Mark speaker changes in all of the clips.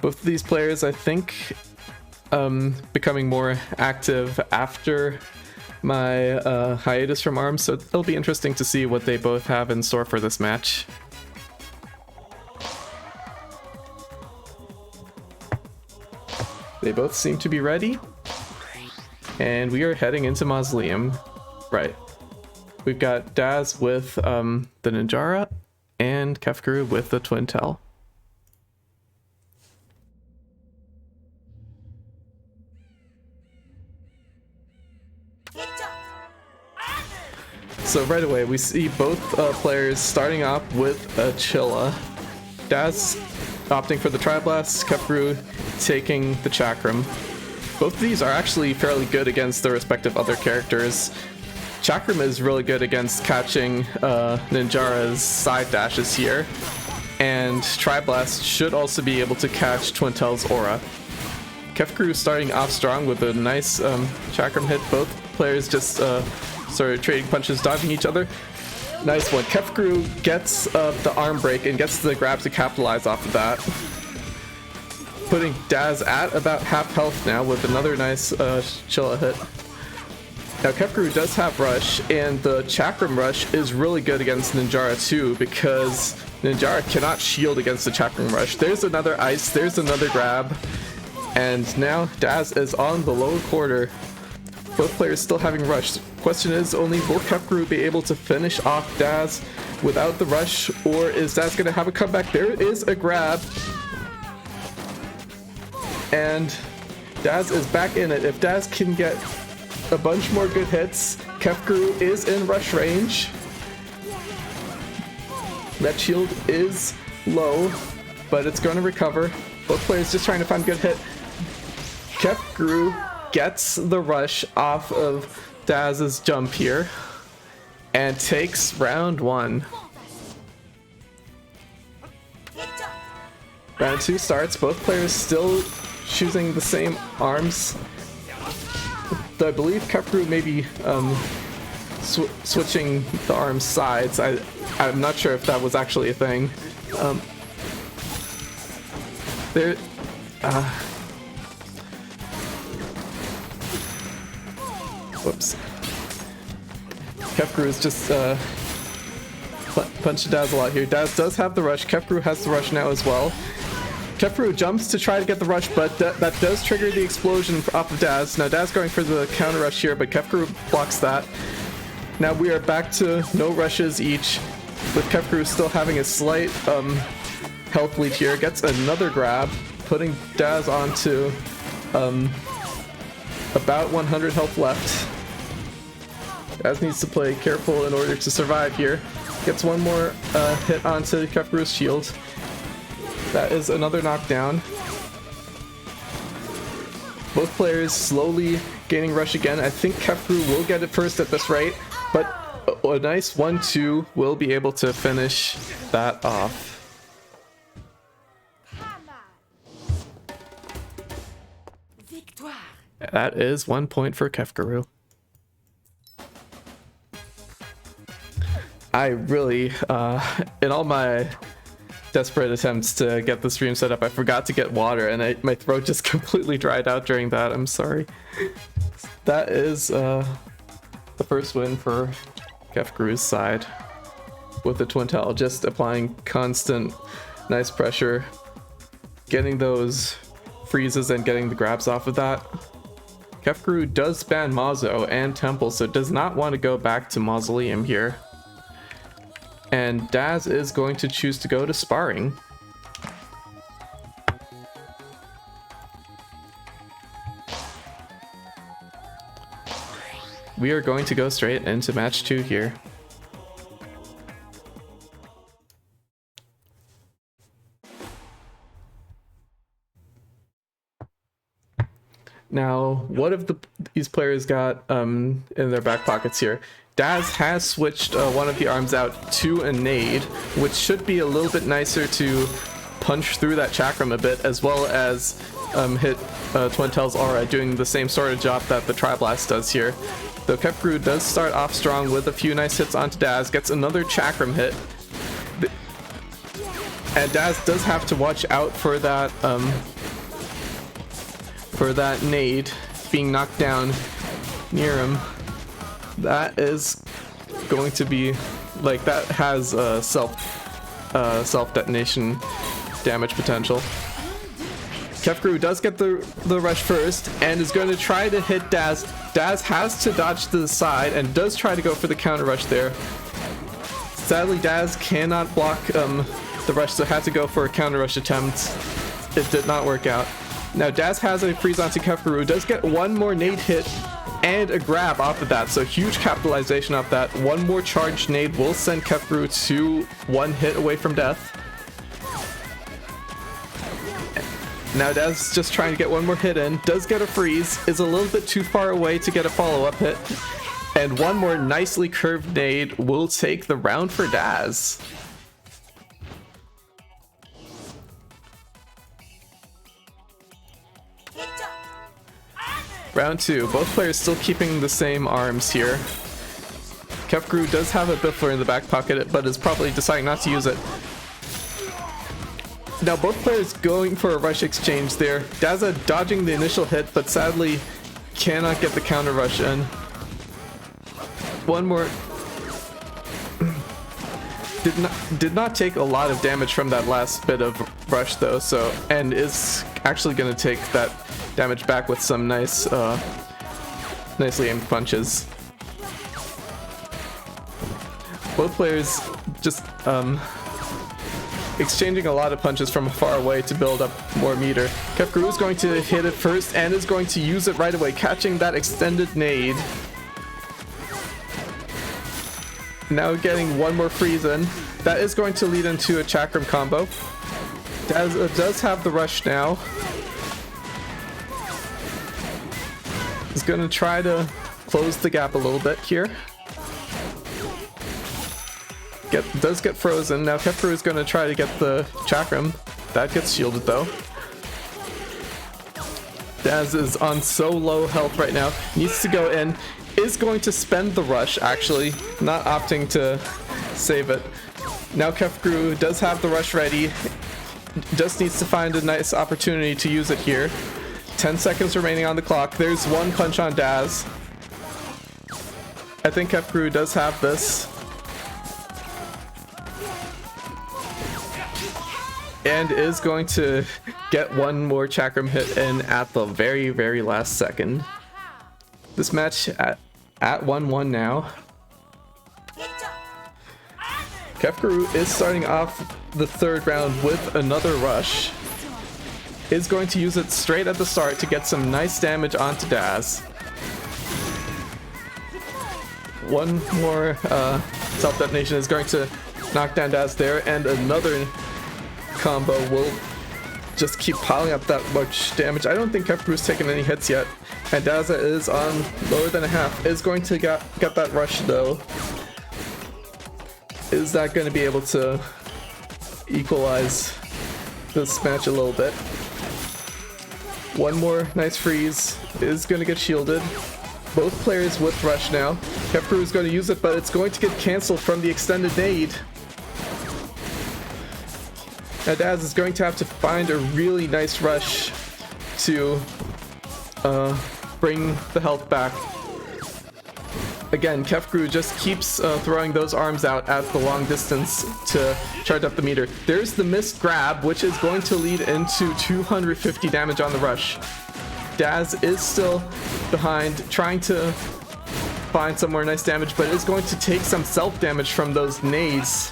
Speaker 1: Both of these players, I think, becoming more active after my hiatus from ARMS, so it'll be interesting to see what they both have in store for this match. They both seem to be ready, and we are heading into Mausoleum. Right. We've got Daz with the Ninjara and Kefkaru with the Twintel. So right away we see both players starting off with a Chilla. Daz opting for the Triblast, Kefkaru taking the Chakram. Both of these are actually fairly good against their respective other characters. Chakram is really good against catching Ninjara's side dashes here, and Triblast should also be able to catch Twintel's aura. Kefkaru starting off strong with a nice Chakram hit. Both players just started trading punches, dodging each other. Nice one. Kefkaru gets the arm break and gets the grab to capitalize off of that, putting Daz at about half health now with another nice Chilla hit. Now Kefkaru does have Rush, and the Chakram Rush is really good against Ninjara too, because Ninjara cannot shield against the Chakram Rush. There's another ice, there's another grab, and now Daz is on the lower quarter. Both players still having Rush. Question is only, will Kefkaru be able to finish off Daz without the Rush, or is Daz going to have a comeback? There is a grab, and Daz is back in it. If Daz can get a bunch more good hits, Kefkaru is in rush range. That shield is low, but it's going to recover. Both players just trying to find a good hit. Kefkaru gets the rush off of Daz's jump here and takes round one. Round two starts, both players still choosing the same arms. I believe Kefkaru may be switching the arm sides. I'm not sure if that was actually a thing. Whoops. Kefkaru is just punching Daz a lot here. Daz does have the rush. Kefkaru has the rush now as well. Kefkaru jumps to try to get the rush, but that does trigger the explosion off of Daz. Now Daz going for the counter rush here, but Kefkaru blocks that. Now we are back to no rushes each, with Kefkaru still having a slight health lead here. Gets another grab, putting Daz onto about 100 health left. Daz needs to play careful in order to survive here. Gets one more hit onto Kefkaru's shield. That is another knockdown. Both players slowly gaining rush again. I think Kefkaru will get it first at this rate, but a nice 1-2 will be able to finish that off. That is 1 point for Kefkaru. I really, in all my desperate attempts to get the stream set up, I forgot to get water, and my throat just completely dried out during that. I'm sorry. That is the first win for Kefkaru's side with the Twintel, just applying constant nice pressure, getting those freezes and getting the grabs off of that. Kefkaru does span Mauso and Temple, so does not want to go back to Mausoleum here. And Daz is going to choose to go to sparring. We are going to go straight into match 2 here. Now, what have these players got in their back pockets here? Daz has switched one of the arms out to a nade, which should be a little bit nicer to punch through that Chakram a bit, as well as hit Twintel's aura, doing the same sort of job that the Triblast does here. Though Kefkaru does start off strong with a few nice hits onto Daz, gets another Chakram hit. And Daz does have to watch out for that nade being knocked down near him. That is going to be like, that has self detonation damage potential. Kefgru does get the rush first and is going to try to hit Daz. Daz has to dodge to the side and does try to go for the counter rush there. Sadly, Daz cannot block the rush, so had to go for a counter rush attempt. It did not work out. Now Daz has a freeze onto Kefgru, does get one more nade hit and a grab off of that, so huge capitalization off that. One more charged nade will send Kefgru to one hit away from death. Now Daz is just trying to get one more hit in, does get a freeze, is a little bit too far away to get a follow-up hit, and one more nicely curved nade will take the round for Daz. Round 2, both players still keeping the same arms here. Kefgru does have a Biffler in the back pocket, but is probably deciding not to use it. Now both players going for a rush exchange there. Daza dodging the initial hit, but sadly cannot get the counter rush in. One more. Did not take a lot of damage from that last bit of rush though, so, and is actually going to take that damage back with some nice, nicely aimed punches. Both players just exchanging a lot of punches from far away to build up more meter. Kefgru is going to hit it first and is going to use it right away, catching that extended nade. Now getting one more freeze in. That is going to lead into a chakram combo. Daz does have the rush now. He's going to try to close the gap a little bit here. Does get frozen. Now Kefgru is going to try to get the chakram. That gets shielded though. Daz is on so low health right now. Needs to go in. Is going to spend the rush actually, not opting to save it. Now Kefgru does have the rush ready. Just needs to find a nice opportunity to use it here. 10 seconds remaining on the clock. There's one punch on Daz. I think Kefgru does have this. And is going to get one more chakram hit in at the very, very last second. This match at 1-1 now. Kefgru is starting off the third round with another rush. Is going to use it straight at the start to get some nice damage onto Daz. One more self-detonation is going to knock down Daz there, and another combo will just keep piling up that much damage. I don't think Kefgru's taken any hits yet, and Daza is on lower than a half. Is going to get that rush though. Is that going to be able to equalize this match a little bit? One more nice freeze is going to get shielded. Both players with rush now. Kefgru is going to use it, but it's going to get cancelled from the extended nade. Now Daz is going to have to find a really nice rush to bring the health back. Again, Kefgru just keeps throwing those arms out at the long distance to charge up the meter. There's the missed grab, which is going to lead into 250 damage on the rush. Daz is still behind, trying to find some more nice damage, but is going to take some self-damage from those nades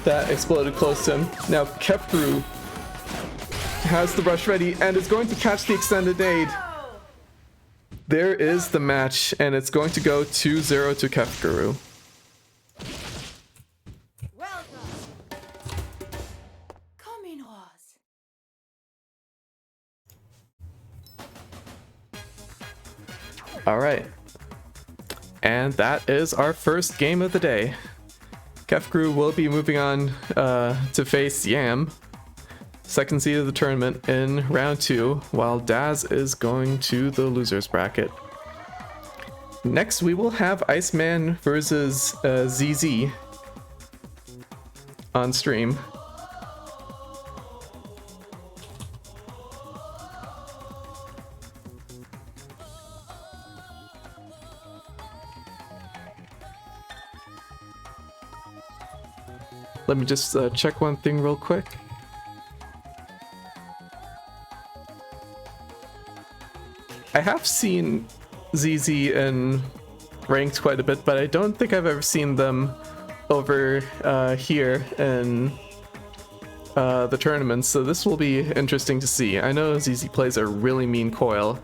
Speaker 1: that exploded close to him. Now Kefgru has the rush ready and is going to catch the extended nade. There is the match, and it's going to go 2-0 to Kefgru. All right, and that is our first game of the day. Kefgru will be moving on to face Yam, second seed of the tournament, in round 2, while Daz is going to the losers bracket. Next, we will have Iceman versus ZZ on stream. Let me just check one thing real quick. I have seen ZZ in ranked quite a bit, but I don't think I've ever seen them over here in the tournaments, so this will be interesting to see. I know ZZ plays a really mean coil,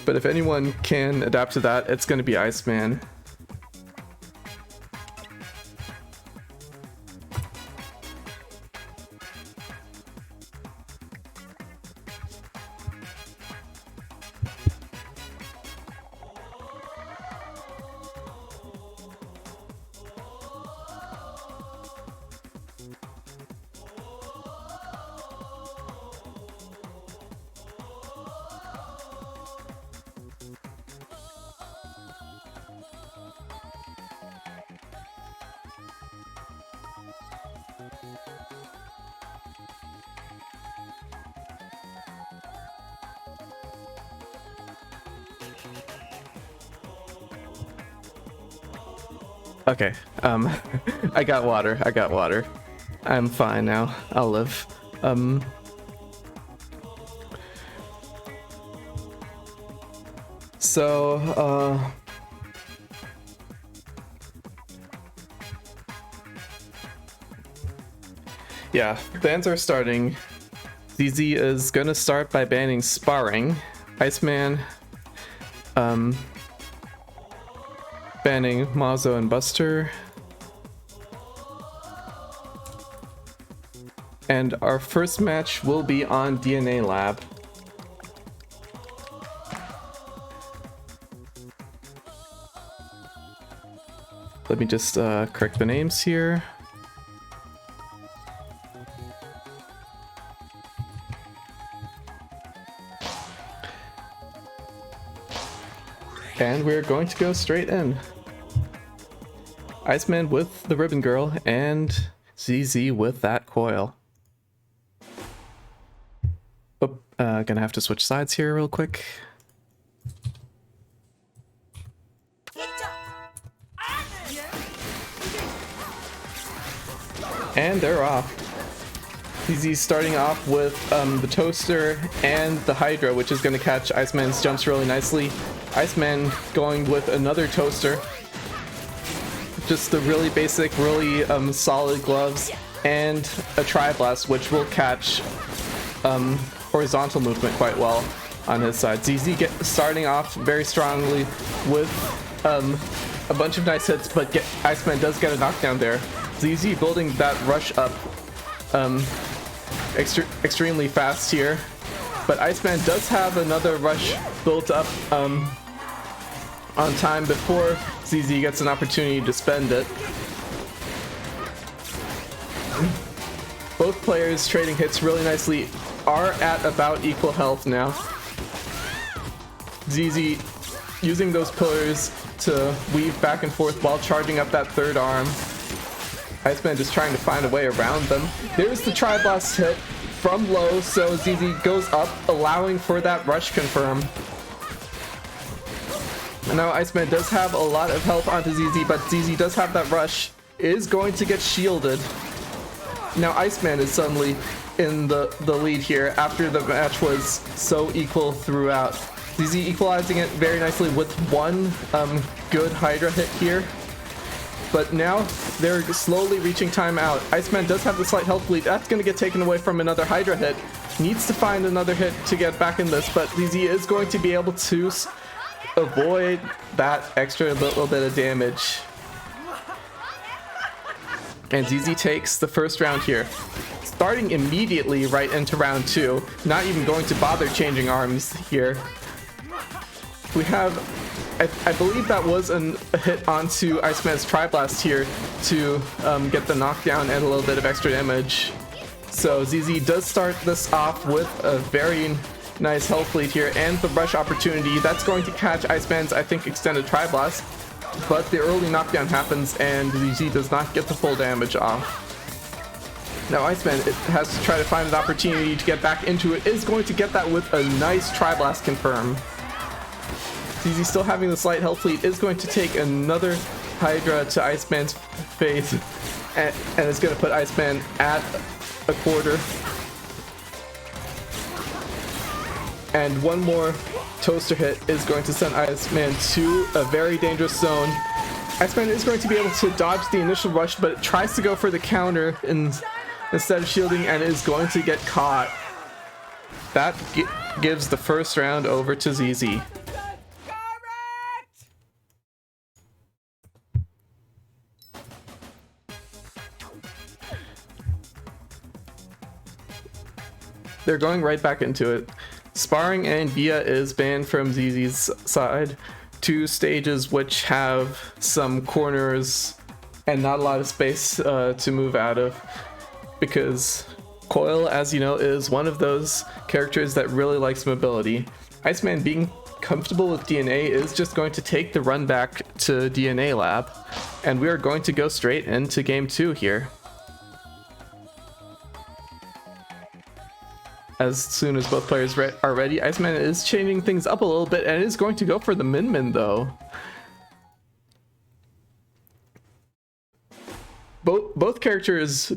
Speaker 1: but if anyone can adapt to that, it's going to be Iceman. Okay, I got water. I'm fine now. I'll live. Yeah, bans are starting. ZZ is gonna start by banning sparring. Iceman, banning Mazo and Buster. And our first match will be on DNA Lab. Let me just correct the names here. And we're going to go straight in. Iceman with the Ribbon Girl and ZZ with that coil. Oh, gonna have to switch sides here real quick. And they're off. ZZ starting off with the Toaster and the Hydra, which is going to catch Iceman's jumps really nicely. Iceman going with another Toaster. Just the really basic, really solid gloves, and a Tri-Blast, which will catch horizontal movement quite well on his side. ZZ starting off very strongly with a bunch of nice hits, but Iceman does get a knockdown there. ZZ building that rush up extremely fast here, but Iceman does have another rush built up on time before ZZ gets an opportunity to spend it. Both players trading hits really nicely, are at about equal health now. ZZ using those pillars to weave back and forth while charging up that third arm. Iceman just trying to find a way around them. There's the Tri-Blast hit from low, so ZZ goes up, allowing for that rush confirm. And now Iceman does have a lot of health onto ZZ, but ZZ does have that rush, is going to get shielded. Now Iceman is suddenly in the lead here after the match was so equal throughout. ZZ equalizing it very nicely with one good Hydra hit here. But now they're slowly reaching timeout. Iceman does have the slight health bleed. That's going to get taken away from another Hydra hit. Needs to find another hit to get back in this, but ZZ is going to be able to avoid that extra little bit of damage. And ZZ takes the first round here. Starting immediately right into round 2. Not even going to bother changing arms here. We have, I believe that was a hit onto Iceman's Tri-Blast here to get the knockdown and a little bit of extra damage. So ZZ does start this off with a very nice health lead here and the rush opportunity. That's going to catch Iceman's, I think, extended Tri-Blast. But the early knockdown happens and ZZ does not get the full damage off. Now Iceman has to try to find an opportunity to get back into it. Is going to get that with a nice Tri-Blast confirm. ZZ still having the slight health lead, is going to take another Hydra to Iceman's face. and it's going to put Iceman at a quarter. And one more toaster hit is going to send Iceman to a very dangerous zone. Iceman is going to be able to dodge the initial rush, but it tries to go for the counter instead of shielding and is going to get caught. That gives the first round over to ZZ. They're going right back into it. Sparring and Via is banned from ZZ's side. Two stages which have some corners and not a lot of space to move out of, because Coil, as you know, is one of those characters that really likes mobility. Iceman being comfortable with DNA is just going to take the run back to DNA Lab, and we are going to go straight into game 2 here. As soon as both players are ready, Iceman is changing things up a little bit and is going to go for the Min though. Both characters,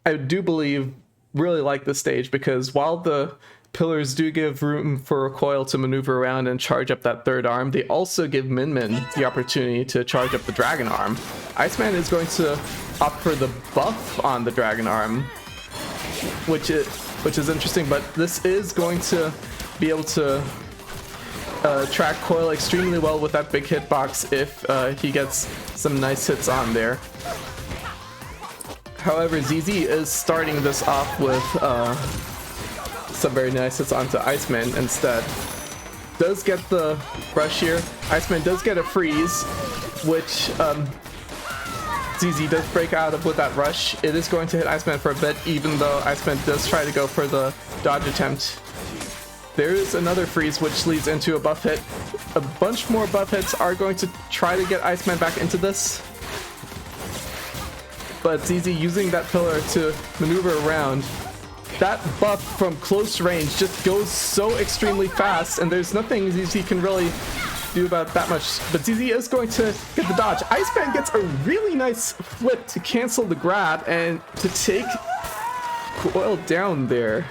Speaker 1: I do believe, really like this stage, because while the pillars do give room for Coil to maneuver around and charge up that third arm, they also give Min the opportunity to charge up the Dragon Arm. Iceman is going to opt for the buff on the Dragon Arm, which is interesting, but this is going to be able to track Coil extremely well with that big hitbox if he gets some nice hits on there. However, ZZ is starting this off with some very nice hits onto Iceman instead. Does get the rush here. Iceman does get a freeze, which ZZ does break out of with that rush. It is going to hit Iceman for a bit, even though Iceman does try to go for the dodge attempt. There is another freeze, which leads into a buff hit. A bunch more buff hits are going to try to get Iceman back into this, but ZZ using that pillar to maneuver around. That buff from close range just goes so extremely fast, and there's nothing ZZ can really do about that much, but ZZ is going to get the dodge. Iceman gets a really nice flip to cancel the grab and to take Coil down there.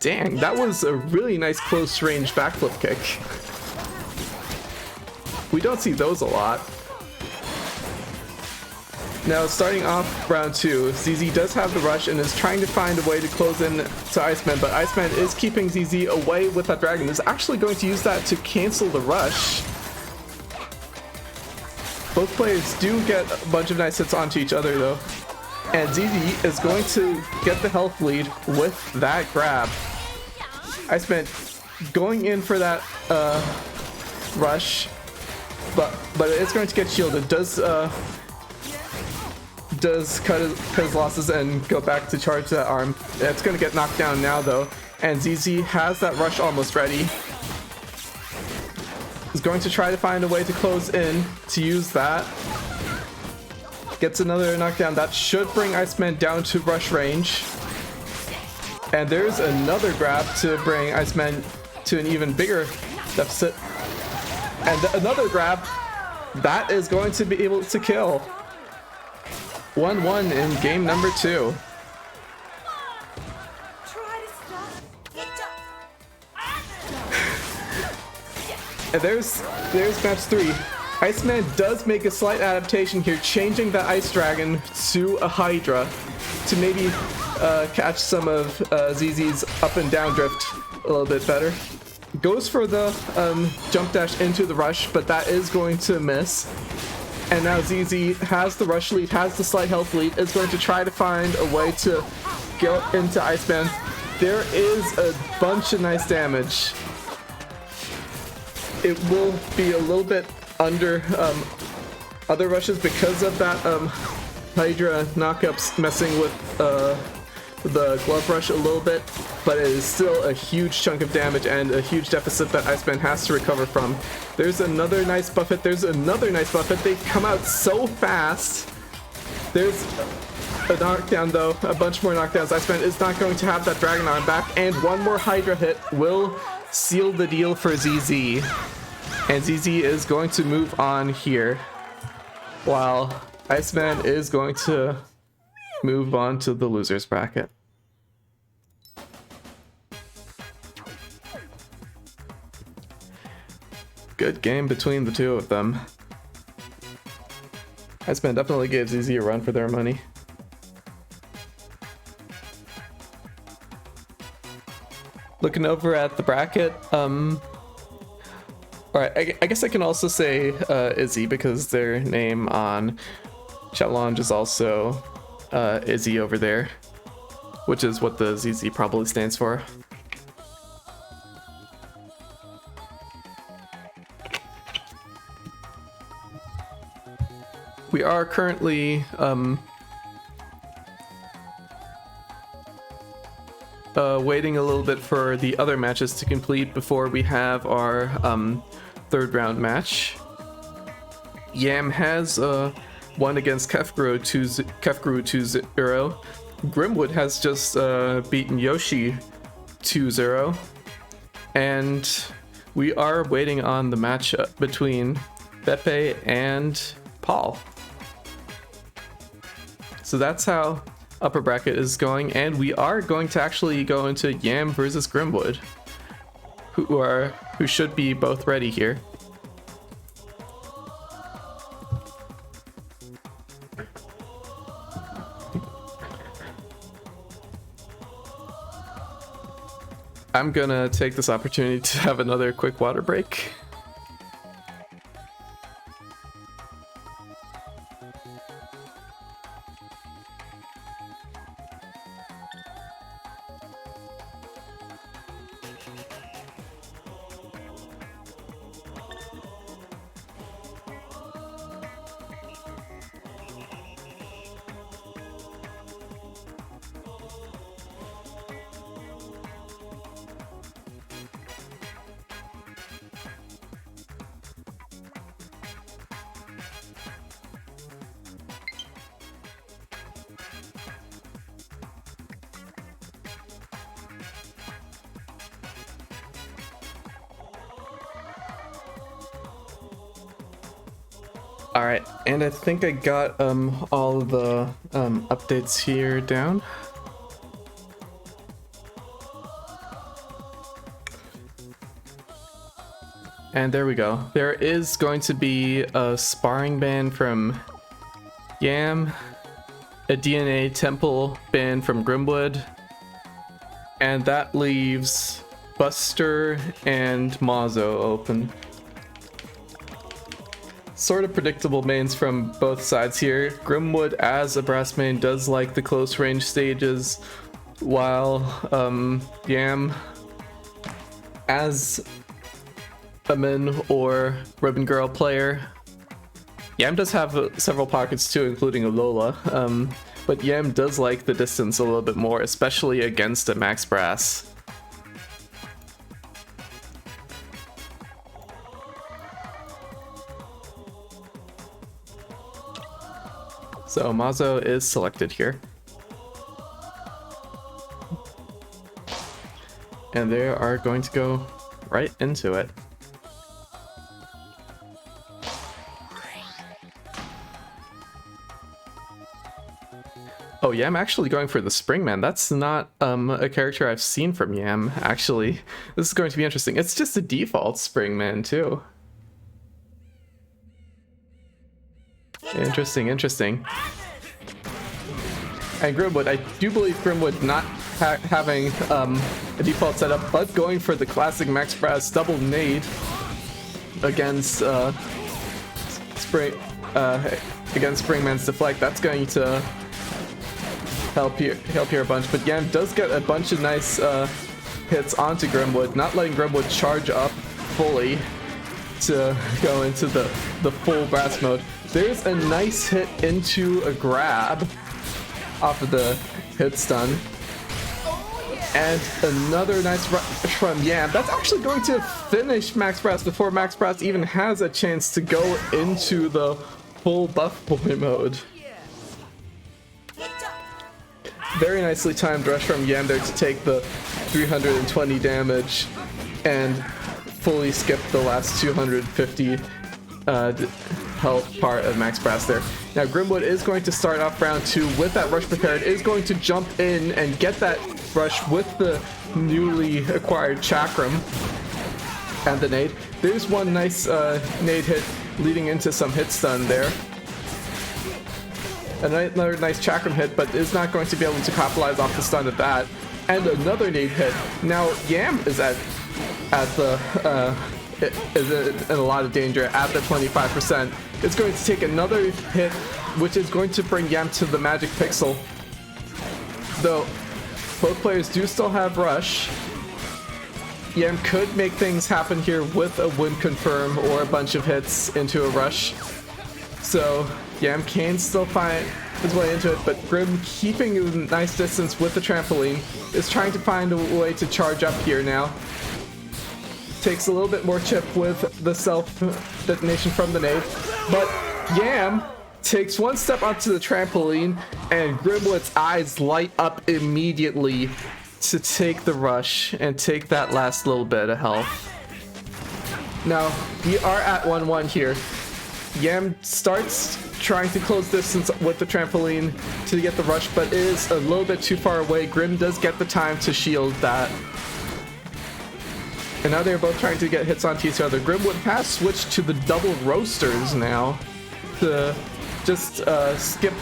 Speaker 1: Dang, that was a really nice close range backflip kick. We don't see those a lot. Now, starting off round 2, ZZ does have the rush and is trying to find a way to close in to Iceman, but Iceman is keeping ZZ away with that dragon. Is actually going to use that to cancel the rush. Both players do get a bunch of nice hits onto each other though, and ZZ is going to get the health lead with that grab. Iceman going in for that rush, but it's going to get shielded. Does cut his losses and go back to charge that arm. It's going to get knocked down now though, and ZZ has that rush almost ready. He's going to try to find a way to close in to use that. Gets another knockdown. That should bring Iceman down to rush range. And there's another grab to bring Iceman to an even bigger deficit. And another grab. That is going to be able to kill. 1-1 in game number 2. And there's match 3. Iceman does make a slight adaptation here, changing the Ice Dragon to a Hydra to maybe catch some of ZZ's up and down drift a little bit better. Goes for the jump dash into the rush, but that is going to miss. And now ZZ has the rush lead, has the slight health lead, is going to try to find a way to go into Iceman. There is a bunch of nice damage. It will be a little bit under other rushes because of that Hydra knockups messing with the glove rush a little bit, but it is still a huge chunk of damage and a huge deficit that Iceman has to recover from. There's another nice buff hit. There's another nice buff hit. They come out so fast. There's a knockdown though, a bunch more knockdowns. Iceman is not going to have that Dragon Arm back, and one more Hydra hit will seal the deal for ZZ. And ZZ is going to move on here, while Iceman is going to move on to the losers bracket. Good game between the two of them. Iceman definitely gives Izzy a run for their money. Looking over at the bracket, alright, I guess I can also say Izzy because their name on challenge is also Izzy over there, which is what the ZZ probably stands for. We are currently waiting a little bit for the other matches to complete before we have our third round match. Yam has won against Kefguru 2-0. Grimwood has just beaten Yoshi 2-0. And we are waiting on the match between Beppe and Paul. So that's how upper bracket is going, and we are going to actually go into Yam versus Grimwood, who should be both ready here. I'm gonna take this opportunity to have another quick water break. Alright, and I think I got all of the updates here down. And there we go. There is going to be a sparring ban from Yam, a DNA Temple ban from Grimwood, and that leaves Buster and Mazo open. Sort of predictable mains from both sides here. Grimwood as a brass main does like the close range stages, while Yam as a Min or Ribbon Girl player. Yam does have several pockets too, including a Lola, but Yam does like the distance a little bit more, especially against a max brass. So Mazo is selected here. And they are going to go right into it. Oh, Yam actually going for the Springman. That's not a character I've seen from Yam, actually. This is going to be interesting. It's just a default Springman, too. Interesting, interesting. And Grimwood, I do believe Grimwood not having a default setup, but going for the classic Max Brass double nade against Springman's deflect. That's going to help here a bunch. But Yam does get a bunch of nice hits onto Grimwood, not letting Grimwood charge up fully to go into the full brass mode. There's a nice hit into a grab off of the hit stun. And another nice rush from Yam. That's actually going to finish Max Brass before Max Brass even has a chance to go into the full buff boy mode. Very nicely timed rush from Yam there to take the 320 damage and fully skip the last 250 health part of Max Brass there. Now Grimwood is going to start off round 2 with that rush prepared, is going to jump in and get that rush with the newly acquired Chakram and the nade. There's one nice nade hit leading into some hit stun there. Another nice Chakram hit, but is not going to be able to capitalize off the stun of that. And another nade hit. Now Yam is at the is in a lot of danger at the 25%. It's going to take another hit, which is going to bring Yam to the magic pixel. Though both players do still have rush, Yam could make things happen here with a win confirm or a bunch of hits into a rush. So Yam can still find his way into it, but Grim, keeping a nice distance with the trampoline, is trying to find a way to charge up here now. Takes a little bit more chip with the self-detonation from the nade, but Yam takes one step onto the trampoline, and Grimwood's eyes light up immediately to take the rush and take that last little bit of health. Now, we are at 1-1 here. Yam starts trying to close distance with the trampoline to get the rush, but is a little bit too far away. Grim does get the time to shield that. And now they're both trying to get hits onto each other. Grimwood has switched to the double roasters now to just skip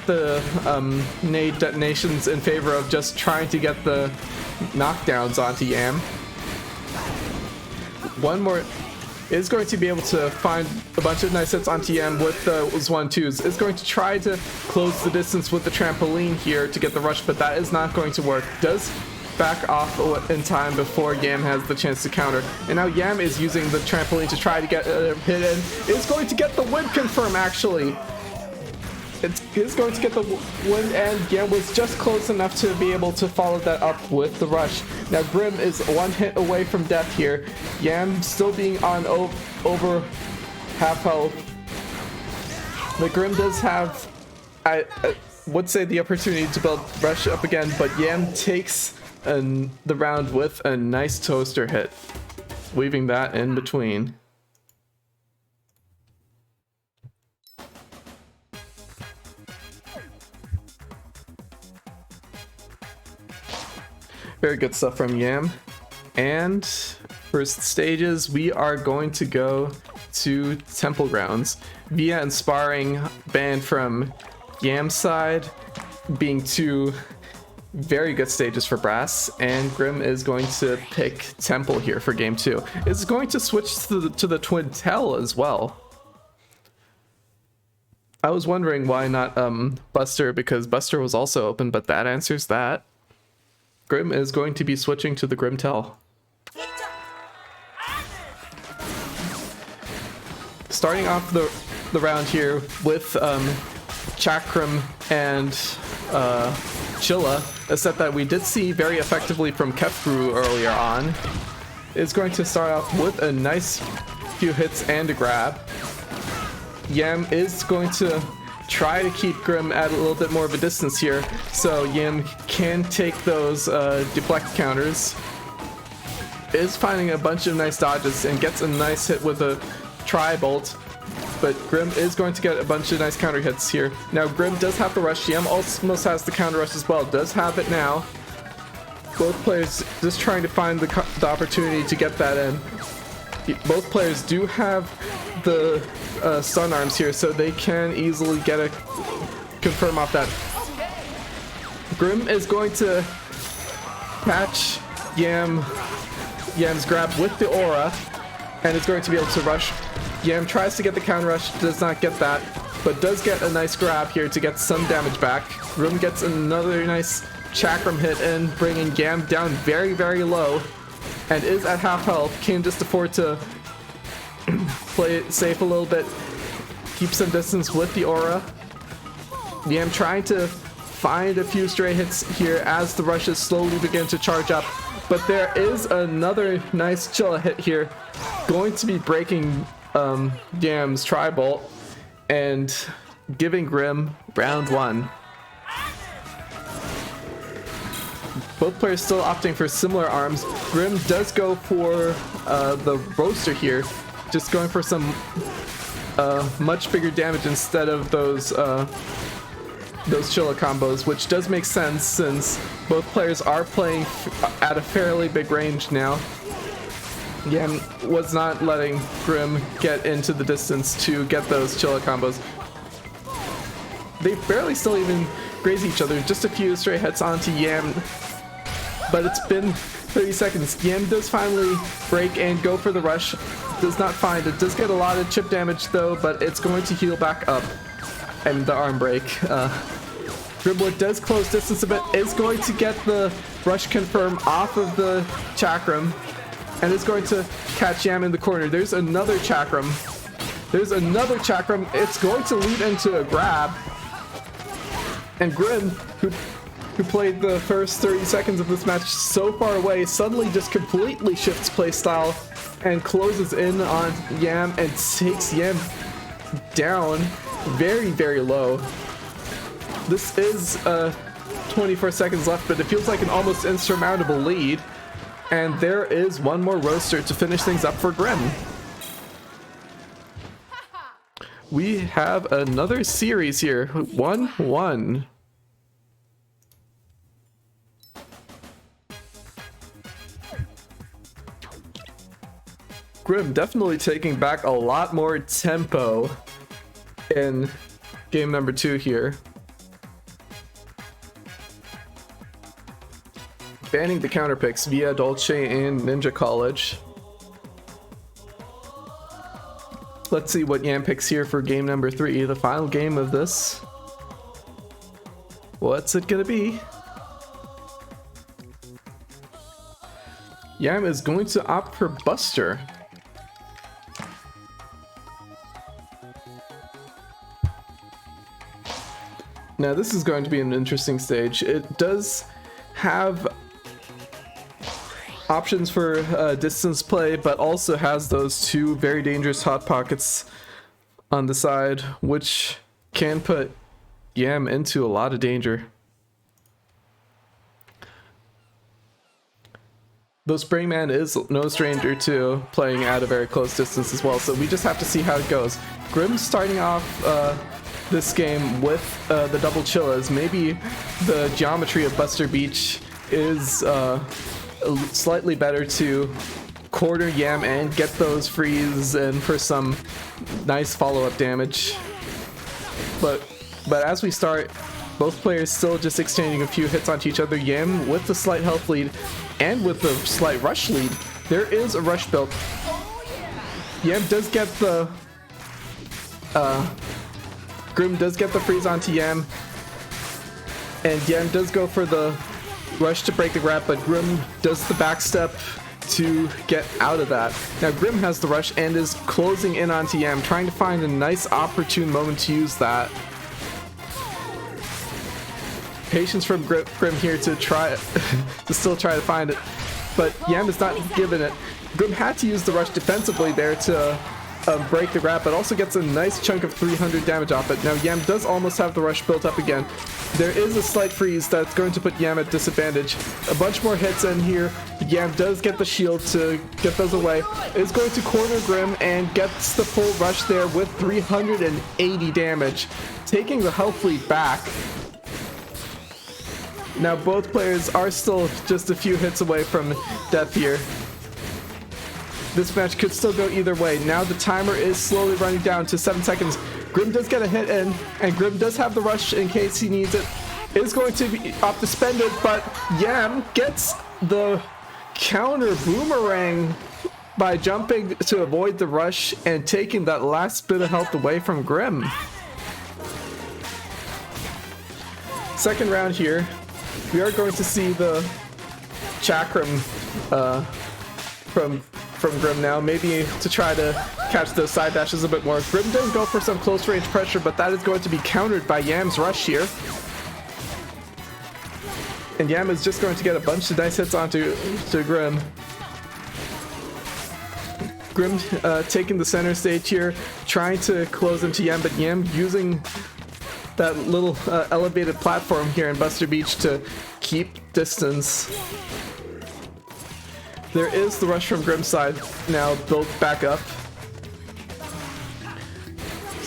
Speaker 1: the nade detonations in favor of just trying to get the knockdowns onto Yam. One more is going to be able to find a bunch of nice hits onto Yam with those 1-2s. Is going to try to close the distance with the trampoline here to get the rush, but that is not going to work. Does back off in time before Yam has the chance to counter. And now Yam is using the trampoline to try to get a hit in. Is going to get the win confirm, actually. It is going to get the win, and Yam was just close enough to be able to follow that up with the rush. Now Grim is one hit away from death here. Yam still being on over half health. But Grim does have, I would say, the opportunity to build rush up again, but Yam takes the round with a nice toaster hit, weaving that in between. Very good stuff from Yam. And for stages, we are going to go to Temple Grounds via Inspiring banned from Yam's side, being two very good stages for Brass, and Grim is going to pick Temple here for game 2. It's going to switch to the Twin Tell as well. I was wondering why not Buster, because Buster was also open, but that answers that. Grim is going to be switching to the Grim Tell. Starting off the round here with Chakram and Chilla, a set that we did see very effectively from Kefru earlier on, is going to start off with a nice few hits and a grab. Yam is going to try to keep Grim at a little bit more of a distance here, so Yam can take those deflect counters. Is finding a bunch of nice dodges and gets a nice hit with a tri-bolt, but Grim is going to get a bunch of nice counter hits here. Now Grim does have the rush. Yam almost has the counter rush as well, does have it now. Both players just trying to find the opportunity to get that in. Both players do have the stun arms here, so they can easily get a confirm off that. Grim is going to catch Yam's grab with the aura, and is going to be able to rush. Yam tries to get the counter rush, does not get that, but does get a nice grab here to get some damage back. Grim gets another nice Chakram hit in, bringing Yam down very, very low, and is at half health. Can just afford to play it safe a little bit, keep some distance with the aura. Yam trying to find a few stray hits here as the rushes slowly begin to charge up, but there is another nice Chilla hit here, going to be breaking Yam's tri-bolt and giving Grim round 1. Both players still opting for similar arms. Grim does go for the roaster here, just going for some much bigger damage instead of those Chilla combos, which does make sense since both players are playing at a fairly big range now. Yam was not letting Grim get into the distance to get those Chilla combos. They barely still even graze each other, just a few stray hits onto Yam, but it's been 30 seconds. Yam does finally break and go for the rush. Does not find it. Does get a lot of chip damage though, but it's going to heal back up. And the arm break. Grimwood does close distance a bit. Is going to get the rush confirm off of the Chakram. And is going to catch Yam in the corner. There's another Chakram. There's another Chakram. It's going to lead into a grab. And Grim, who played the first 30 seconds of this match so far away, suddenly just completely shifts playstyle and closes in on Yam and takes Yam down very, very low. This is 24 seconds left, but it feels like an almost insurmountable lead. And there is one more roaster to finish things up for Grim. We have another series here, 1-1. Grim definitely taking back a lot more tempo in game number 2 here. Banning the counter picks via Dolce and Ninja College. Let's see what Yam picks here for game number 3, the final game of this. What's it gonna be? Yam is going to opt for Buster. Now this is going to be an interesting stage. It does have options for distance play, but also has those two very dangerous hot pockets on the side, which can put Yam into a lot of danger. Though Springman is no stranger to playing at a very close distance as well, so we just have to see how it goes. Grim's starting off this game with the double chillas. Maybe the geometry of Buster Beach is slightly better to corner Yam and get those frees in for some nice follow-up damage. But as we start, both players still just exchanging a few hits onto each other. Yam with the slight health lead and with the slight rush lead. There is a rush build. Yam does get the Grim does get the freeze onto Yam, and Yam does go for the rush to break the grab, but Grim does the backstep to get out of that. Now Grim has the rush and is closing in onto Yam, trying to find a nice opportune moment to use that. Patience from Grim here to try to still try to find it, but Yam is not given it. Grim had to use the rush defensively there to break the grab, but also gets a nice chunk of 300 damage off it. Now Yam does almost have the rush built up again. There is a slight freeze that's going to put Yam at disadvantage. A bunch more hits in here. Yam does get the shield to get those away. Is going to corner Grim and gets the full rush there with 380 damage, taking the health lead back. Now both players are still just a few hits away from death here. This match could still go either way. Now the timer is slowly running down to 7 seconds. Grim does get a hit in, and Grim does have the rush in case he needs it. It is going to be off to spend it, but Yam gets the counter boomerang by jumping to avoid the rush and taking that last bit of health away from Grim. Second round here. We are going to see the Chakram from Grim now, maybe to try to catch those side dashes a bit more. Grim does go for some close range pressure, but that is going to be countered by Yam's rush here. And Yam is just going to get a bunch of nice hits onto Grim. Grim taking the center stage here, trying to close into Yam, but Yam using that little elevated platform here in Buster Beach to keep distance. There is the rush from Grim's side now built back up.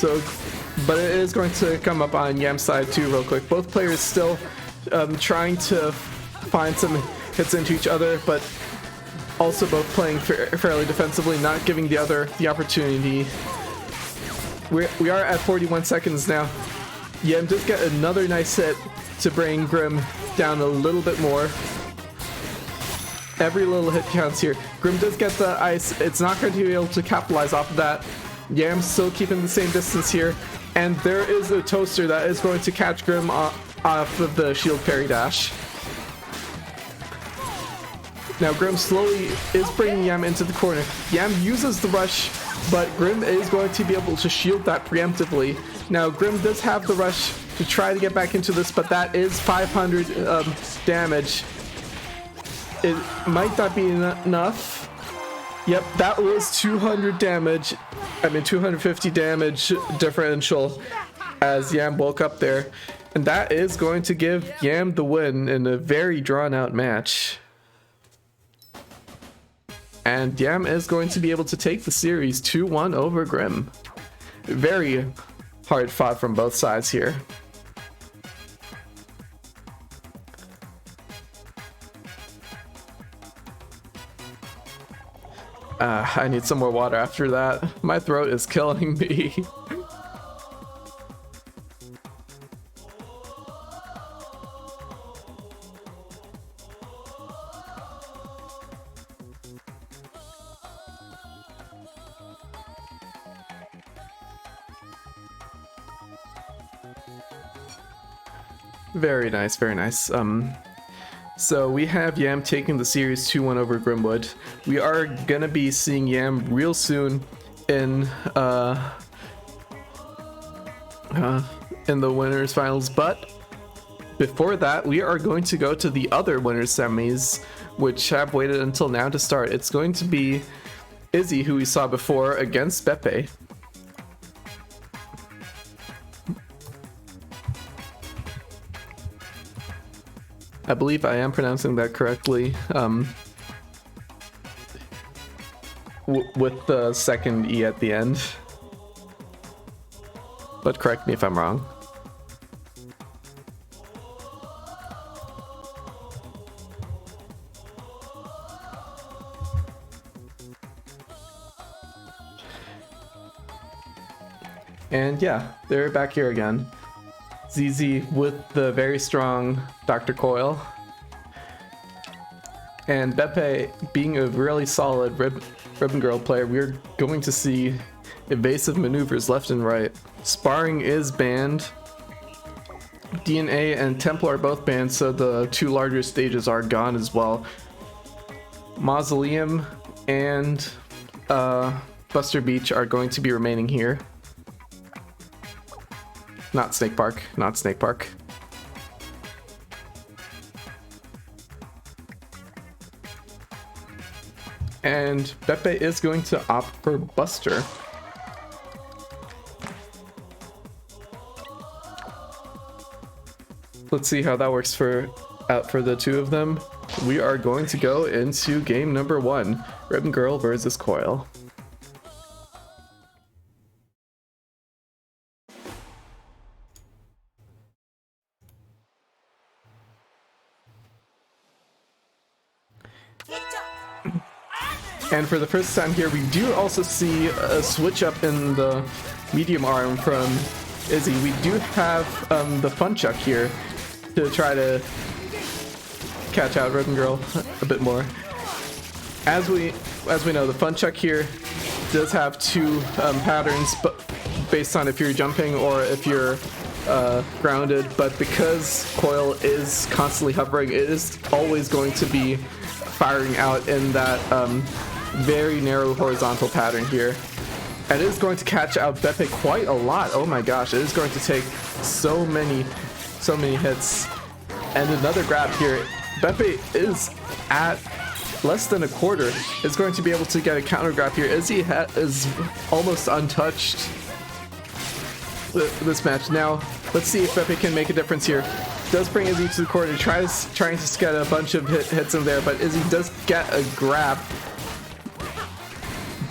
Speaker 1: So, but it is going to come up on Yam's side too real quick. Both players still trying to find some hits into each other, but also both playing fairly defensively, not giving the other the opportunity. We are at 41 seconds now. Yam does get another nice hit to bring Grim down a little bit more. Every little hit counts here. Grim does get the ice. It's not going to be able to capitalize off of that. Yam's still keeping the same distance here. And there is a toaster that is going to catch Grim off of the shield parry dash. Now Grim slowly is bringing Yam into the corner. Yam uses the rush, but Grim is going to be able to shield that preemptively. Now Grim does have the rush to try to get back into this, but that is 500 damage. It might not be enough. Yep, that was 200 damage. I mean 250 damage differential as Yam woke up there. And that is going to give Yam the win in a very drawn out match. And Yam is going to be able to take the series 2-1 over Grim. Very hard fought from both sides here. I need some more water after that. My throat is killing me. Very nice, very nice. So we have Yam taking the series 2-1 over Grimwood. We are gonna be seeing Yam real soon in the winners finals, but before that we are going to go to the other winners semis, which have waited until now to start. It's going to be Izzy, who we saw before, against Beppe. I believe I am pronouncing that correctly, with the second E at the end, but correct me if I'm wrong. And yeah, they're back here again. ZZ with the very strong Dr. Coil. And Beppe being a really solid Ribbon Girl player, we're going to see evasive maneuvers left and right. Sparring is banned. DNA and Temple are both banned, so the two larger stages are gone as well. Mausoleum and Buster Beach are going to be remaining here. Not Snake Park, not Snake Park. And Beppe is going to opt for Buster. Let's see how that works out for the two of them. We are going to go into game number 1, Ribbon Girl versus Coil. And for the first time here, we do also see a switch up in the medium arm from Izzy. We do have the Fun Chuck here to try to catch out Ribbon Girl a bit more. As we know, the Fun Chuck here does have two patterns, but based on if you're jumping or if you're grounded. But because Coil is constantly hovering, it is always going to be firing out in that very narrow horizontal pattern here. And it is going to catch out Beppe quite a lot. Oh my gosh, it is going to take so many hits. And another grab here. Beppe is at less than a quarter. Is going to be able to get a counter grab here. Izzy is almost untouched this match. Now, let's see if Beppe can make a difference here. Does bring Izzy to the corner, trying to get a bunch of hits in there, but Izzy does get a grab.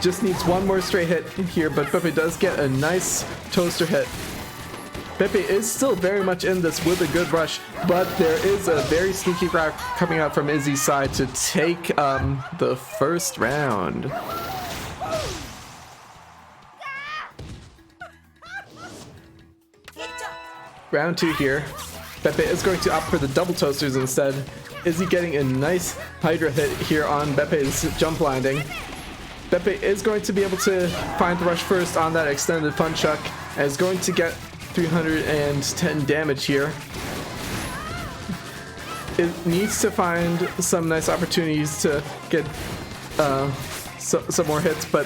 Speaker 1: just needs one more straight hit here, but Pepe does get a nice toaster hit. Pepe is still very much in this with a good rush, but there is a very sneaky grab coming out from Izzy's side to take the first round. Round 2 here. Pepe is going to opt for the double toasters instead. Izzy getting a nice Hydra hit here on Pepe's jump landing. Pepe is going to be able to find the rush first on that extended fun chuck and is going to get 310 damage here. It needs to find some nice opportunities to get some more hits, but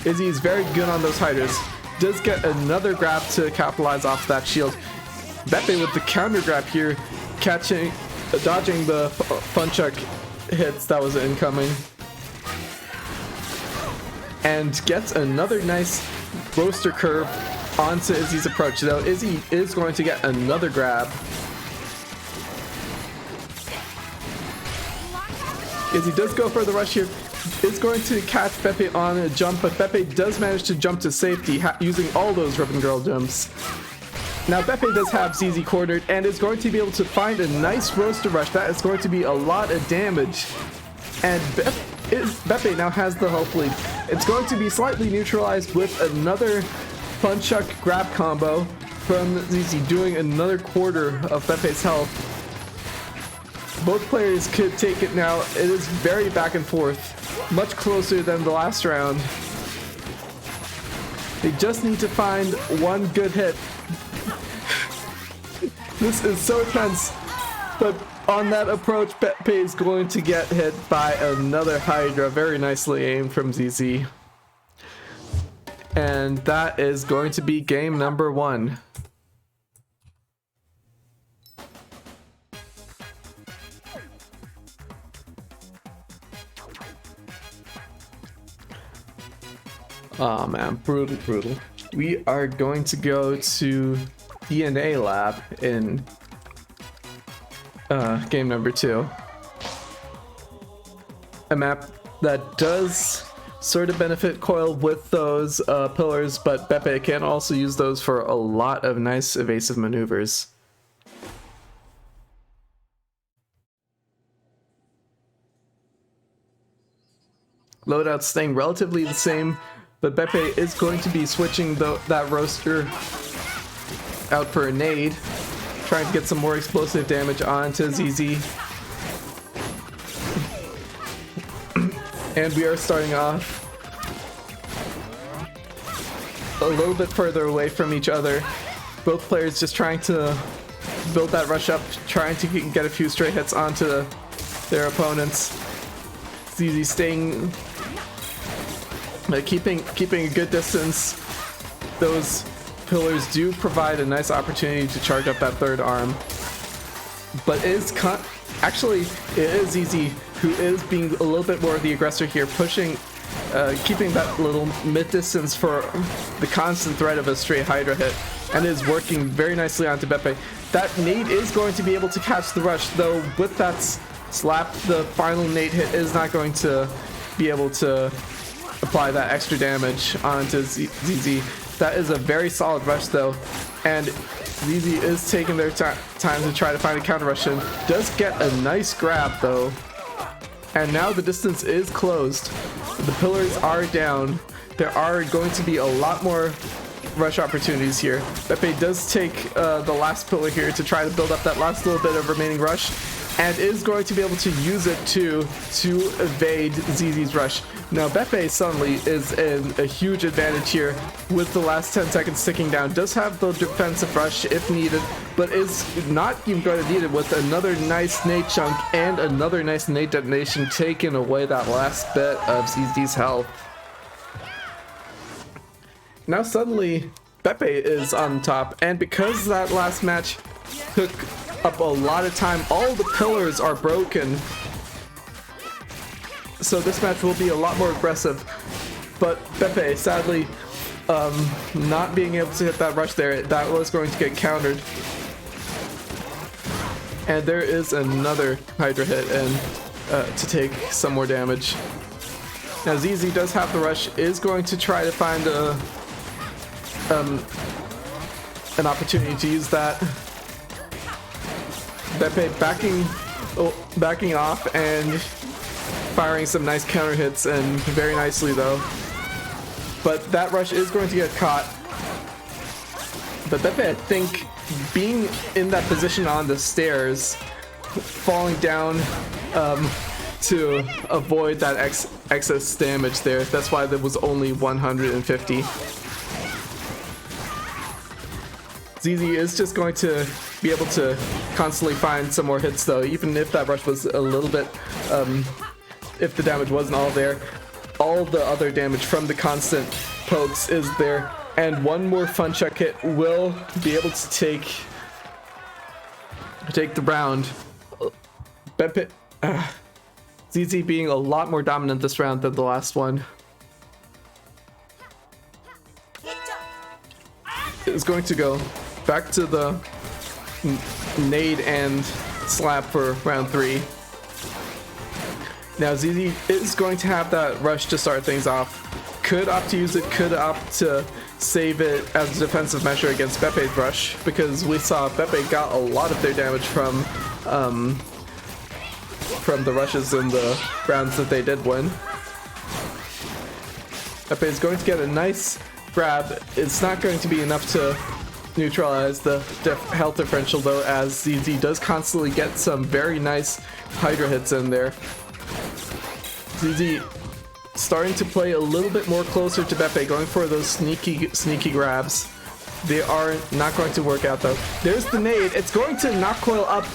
Speaker 1: Izzy is very good on those Hydras. Does get another grab to capitalize off that shield. Pepe with the counter grab here, dodging the fun chuck hits that was incoming. And gets another nice roaster curve onto Izzy's approach, though Izzy is going to get another grab. Izzy does go for the rush here, is going to catch Pepe on a jump, but Pepe does manage to jump to safety using all those Ribbon Girl jumps. Now Pepe does have ZZ cornered and is going to be able to find a nice roaster rush. That is going to be a lot of damage. And Pepe now has the health lead. It's going to be slightly neutralized with another fun chuck grab combo from ZZ, doing another quarter of Pepe's health. Both players could take it now. It is very back and forth, much closer than the last round. They just need to find one good hit. This is so tense, but on that approach, Pepe is going to get hit by another Hydra, very nicely aimed from ZZ. And that is going to be game number 1. Oh man, brutal, brutal. We are going to go to DNA lab in game number 2. A map that does sort of benefit Coil with those pillars, but Pepe can also use those for a lot of nice evasive maneuvers. Loadout staying relatively the same, but Pepe is going to be switching that roaster out for a nade, trying to get some more explosive damage onto ZZ. And we are starting off a little bit further away from each other. Both players just trying to build that rush up, trying to get a few straight hits onto their opponents. ZZ staying, keeping a good distance. Those pillars do provide a nice opportunity to charge up that third arm, but actually it is ZZ who is being a little bit more of the aggressor here, pushing, keeping that little mid-distance for the constant threat of a straight Hydra hit, and is working very nicely onto Pepe. That nade is going to be able to catch the rush, though with that slap, the final nade hit is not going to be able to apply that extra damage onto ZZ. That is a very solid rush though, and ZZ is taking their time to try to find a counter rush in. Does get a nice grab though, and now the distance is closed. The pillars are down. There are going to be a lot more rush opportunities here. Pepe does take the last pillar here to try to build up that last little bit of remaining rush, and is going to be able to use it to evade ZZ's rush. Now Pepe suddenly is in a huge advantage here with the last 10 seconds ticking down. Does have the defensive rush if needed, but is not even going to need it with another nice nade chunk and another nice nade detonation, taking away that last bit of ZZ's health. Now suddenly Pepe is on top, and because that last match took up a lot of time, all the pillars are broken, so this match will be a lot more aggressive. But Pepe sadly not being able to hit that rush there, that was going to get countered, and there is another Hydra hit and to take some more damage. Now ZZ does have the rush, is going to try to find an opportunity to use that. Beppe backing off and firing some nice counter hits, and very nicely though. But that rush is going to get caught. But Beppe, I think, being in that position on the stairs, falling down to avoid that excess damage there. That's why there was only 150. ZZ is just going to be able to constantly find some more hits though, even if that rush was a little bit, if the damage wasn't all there. All the other damage from the constant pokes is there, and one more fun check hit will be able to take the round. Beppe, ZZ being a lot more dominant this round than the last one. Is going to go back to the nade and slap for round 3. Now ZZ is going to have that rush to start things off. Could opt to use it, could opt to save it as a defensive measure against Beppe's rush, because we saw Beppe got a lot of their damage from the rushes in the rounds that they did win. Beppe is going to get a nice grab. It's not going to be enough to neutralize the health differential though, as ZZ does constantly get some very nice Hydra hits in there. ZZ starting to play a little bit more closer to Beppe, going for those sneaky grabs. They are not going to work out though. There's the nade. It's going to knock coil up,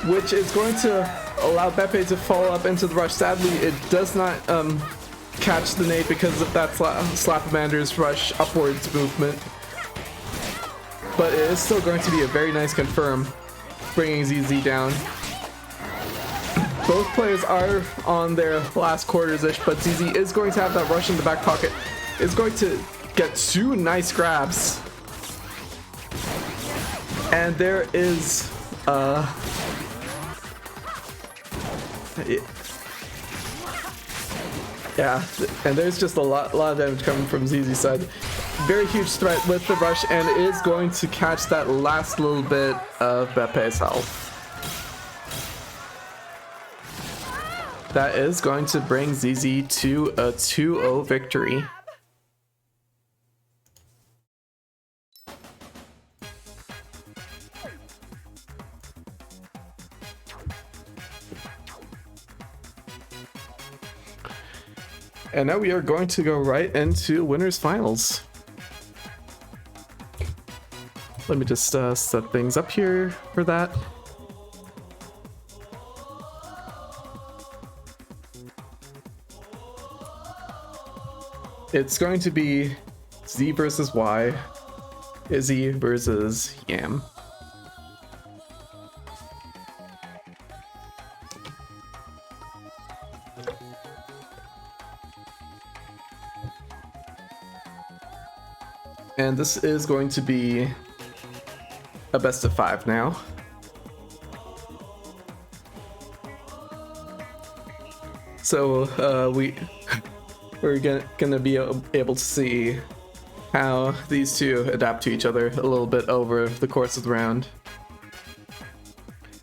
Speaker 1: which is going to allow Beppe to fall up into the rush. Sadly, it does not catch the nade because of that Slapamander's rush upwards movement. But it is still going to be a very nice confirm, bringing ZZ down. Both players are on their last quarters-ish, but ZZ is going to have that rush in the back pocket. Is going to get 2 nice grabs. And there is yeah, and there's just a lot of damage coming from ZZ's side. Very huge threat with the rush, and is going to catch that last little bit of Beppe's health. That is going to bring ZZ to a 2-0 victory. And now we are going to go right into winners finals. Let me just set things up here for that. It's going to be Z versus Y, Izzy versus Yam. And this is going to be a best of 5 now. So we're gonna be able to see how these two adapt to each other a little bit over the course of the round.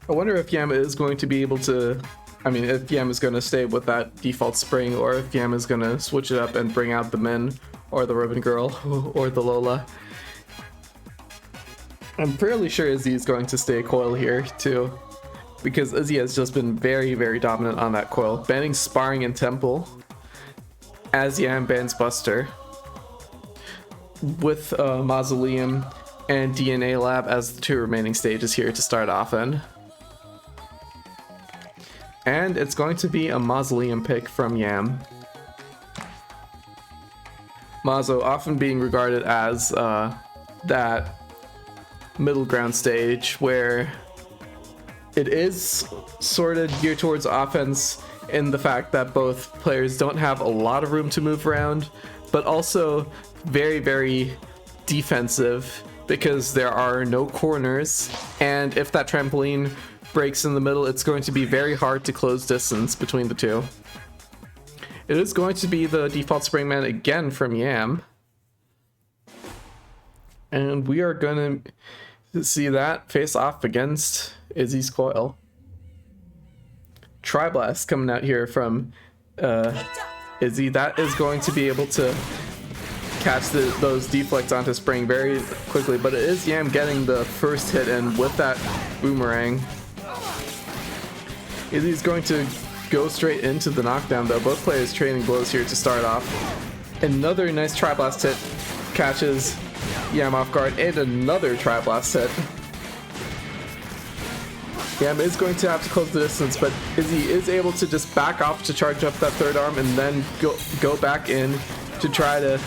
Speaker 1: I wonder if Yam is going to be able to, if Yam is going to stay with that default spring, or if Yam is going to switch it up and bring out the Min, or the Ribbon Girl, or the Lola. I'm fairly sure Izzy is going to stay coil here too, because Izzy has just been very, very dominant on that coil, banning Sparring and Temple, as Yam bans Buster, with Mausoleum and DNA Lab as the 2 remaining stages here to start off in. And it's going to be a Mausoleum pick from Yam. Mazo often being regarded as that middle ground stage where it is sort of geared towards offense in the fact that both players don't have a lot of room to move around, but also very, very defensive because there are no corners, and if that trampoline breaks in the middle, it's going to be very hard to close distance between the two. It is going to be the default Springman again from Yam. And we are going to see that face off against Izzy's Coil. Tri-Blast coming out here from Izzy. That is going to be able to catch those deflects onto Spring very quickly, but it is Yam getting the first hit in with that boomerang. Izzy's going to go straight into the knockdown though. Both players trading blows here to start off. Another nice Tri-Blast hit catches Yam off guard, and another Tri-Blast hit. Yam is going to have to close the distance, but Izzy is able to just back off to charge up that third arm and then go back in to try to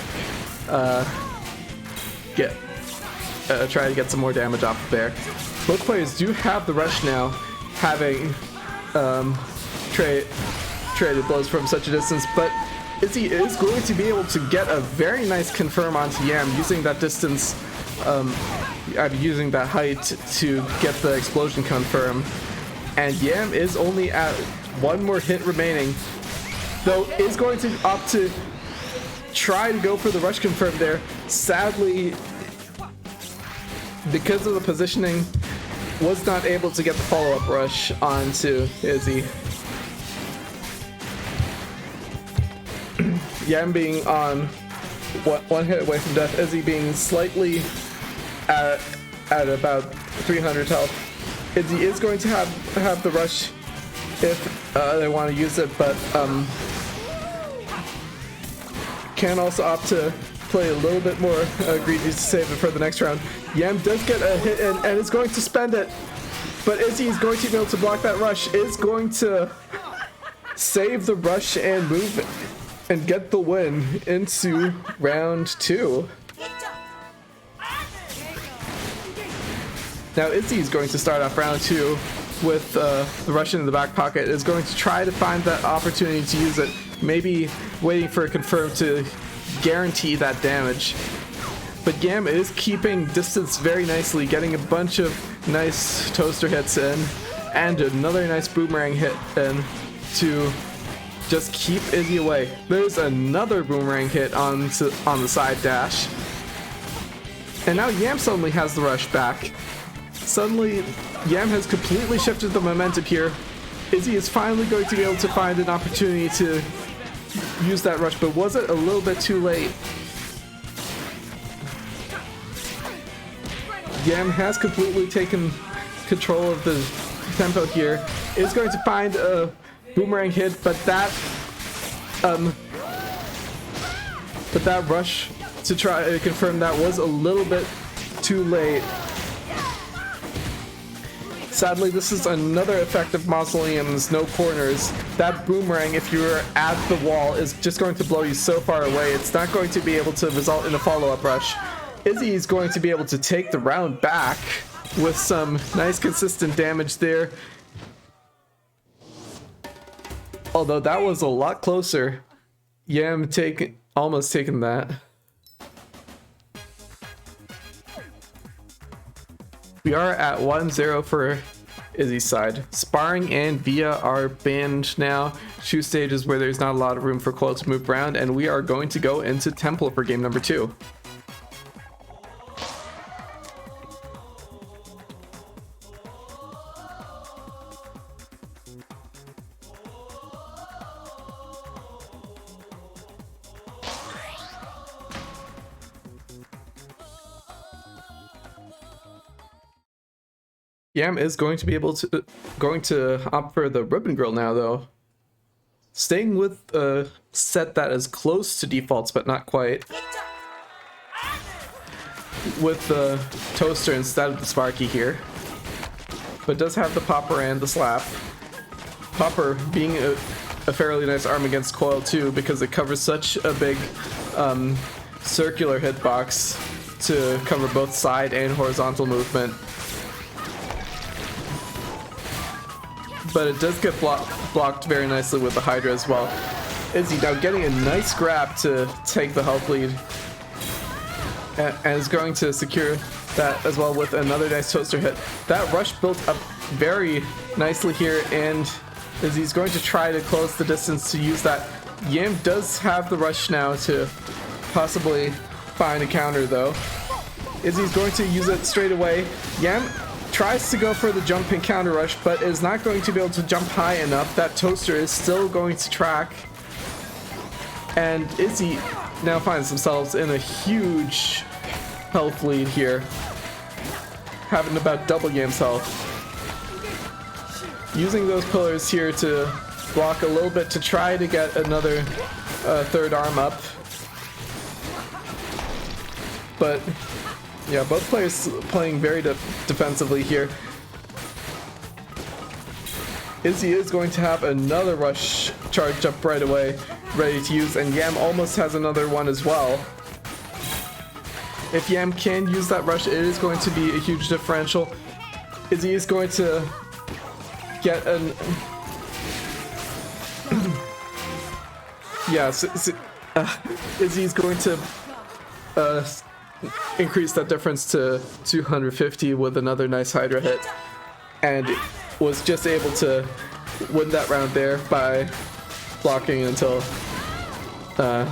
Speaker 1: try to get some more damage off of there. Both players do have the rush now, having traded blows from such a distance, but Izzy is going to be able to get a very nice confirm onto Yam using that distance, using that height to get the explosion confirm. And Yam is only at one more hit remaining, though is going to opt to try to go for the rush confirm there. Sadly, because of the positioning, was not able to get the follow-up rush onto Izzy. Yam being on one hit away from death, Izzy being slightly at about 300 health. Izzy is going to have the rush if they want to use it, but can also opt to play a little bit more greedy to save it for the next round. Yam does get a hit in and is going to spend it, but Izzy is going to be able to block that rush, is going to save the rush and move and get the win into round 2. Now Izzy is going to start off round 2 with the rush in the back pocket, is going to try to find that opportunity to use it, maybe waiting for a confirm to guarantee that damage. But Yam is keeping distance very nicely, getting a bunch of nice toaster hits in and another nice boomerang hit in to just keep Izzy away. There's another boomerang hit on the side dash. And now Yam suddenly has the rush back. Suddenly, Yam has completely shifted the momentum here. Izzy is finally going to be able to find an opportunity to use that rush, but was it a little bit too late? Yam has completely taken control of the tempo here. Is going to find a boomerang hit, but that rush to try to confirm that was a little bit too late. Sadly, this is another effect of Mausoleum's no corners. That boomerang, if you're at the wall, is just going to blow you so far away. It's not going to be able to result in a follow-up rush. Izzy is going to be able to take the round back with some nice consistent damage there. Although that was a lot closer. Yam almost taken that. We are at 1-0 for Izzy's side. Sparring and Via are banned now. Shoe stages where there's not a lot of room for Coil to move around, and we are going to go into Temple for game number 2. Yam is going to be able to opt for the ribbon grill now, though. Staying with a set that is close to defaults, but not quite. With the toaster instead of the Sparky here. But does have the popper and the slap. Popper being a fairly nice arm against Coil too, because it covers such a big circular hitbox to cover both side and horizontal movement. But it does get blocked very nicely with the Hydra as well. Izzy now getting a nice grab to take the health lead. And is going to secure that as well with another nice toaster hit. That rush built up very nicely here, and Izzy's going to try to close the distance to use that Yam does have the rush now to possibly find a counter though. Izzy's going to use it straight away. Yam tries to go for the jump and counter rush, but is not going to be able to jump high enough. That toaster is still going to track. And Izzy now finds themselves in a huge health lead here, having about double Yam's health. Using those pillars here to block a little bit to try to get another third arm up. But yeah, both players playing very defensively here. Izzy is going to have another rush charged up right away, ready to use, and Yam almost has another one as well. If Yam can use that rush, it is going to be a huge differential. Izzy is going to get an... yeah, Izzy's going to increase that difference to 250 with another nice Hydra hit, and was just able to win that round there by blocking until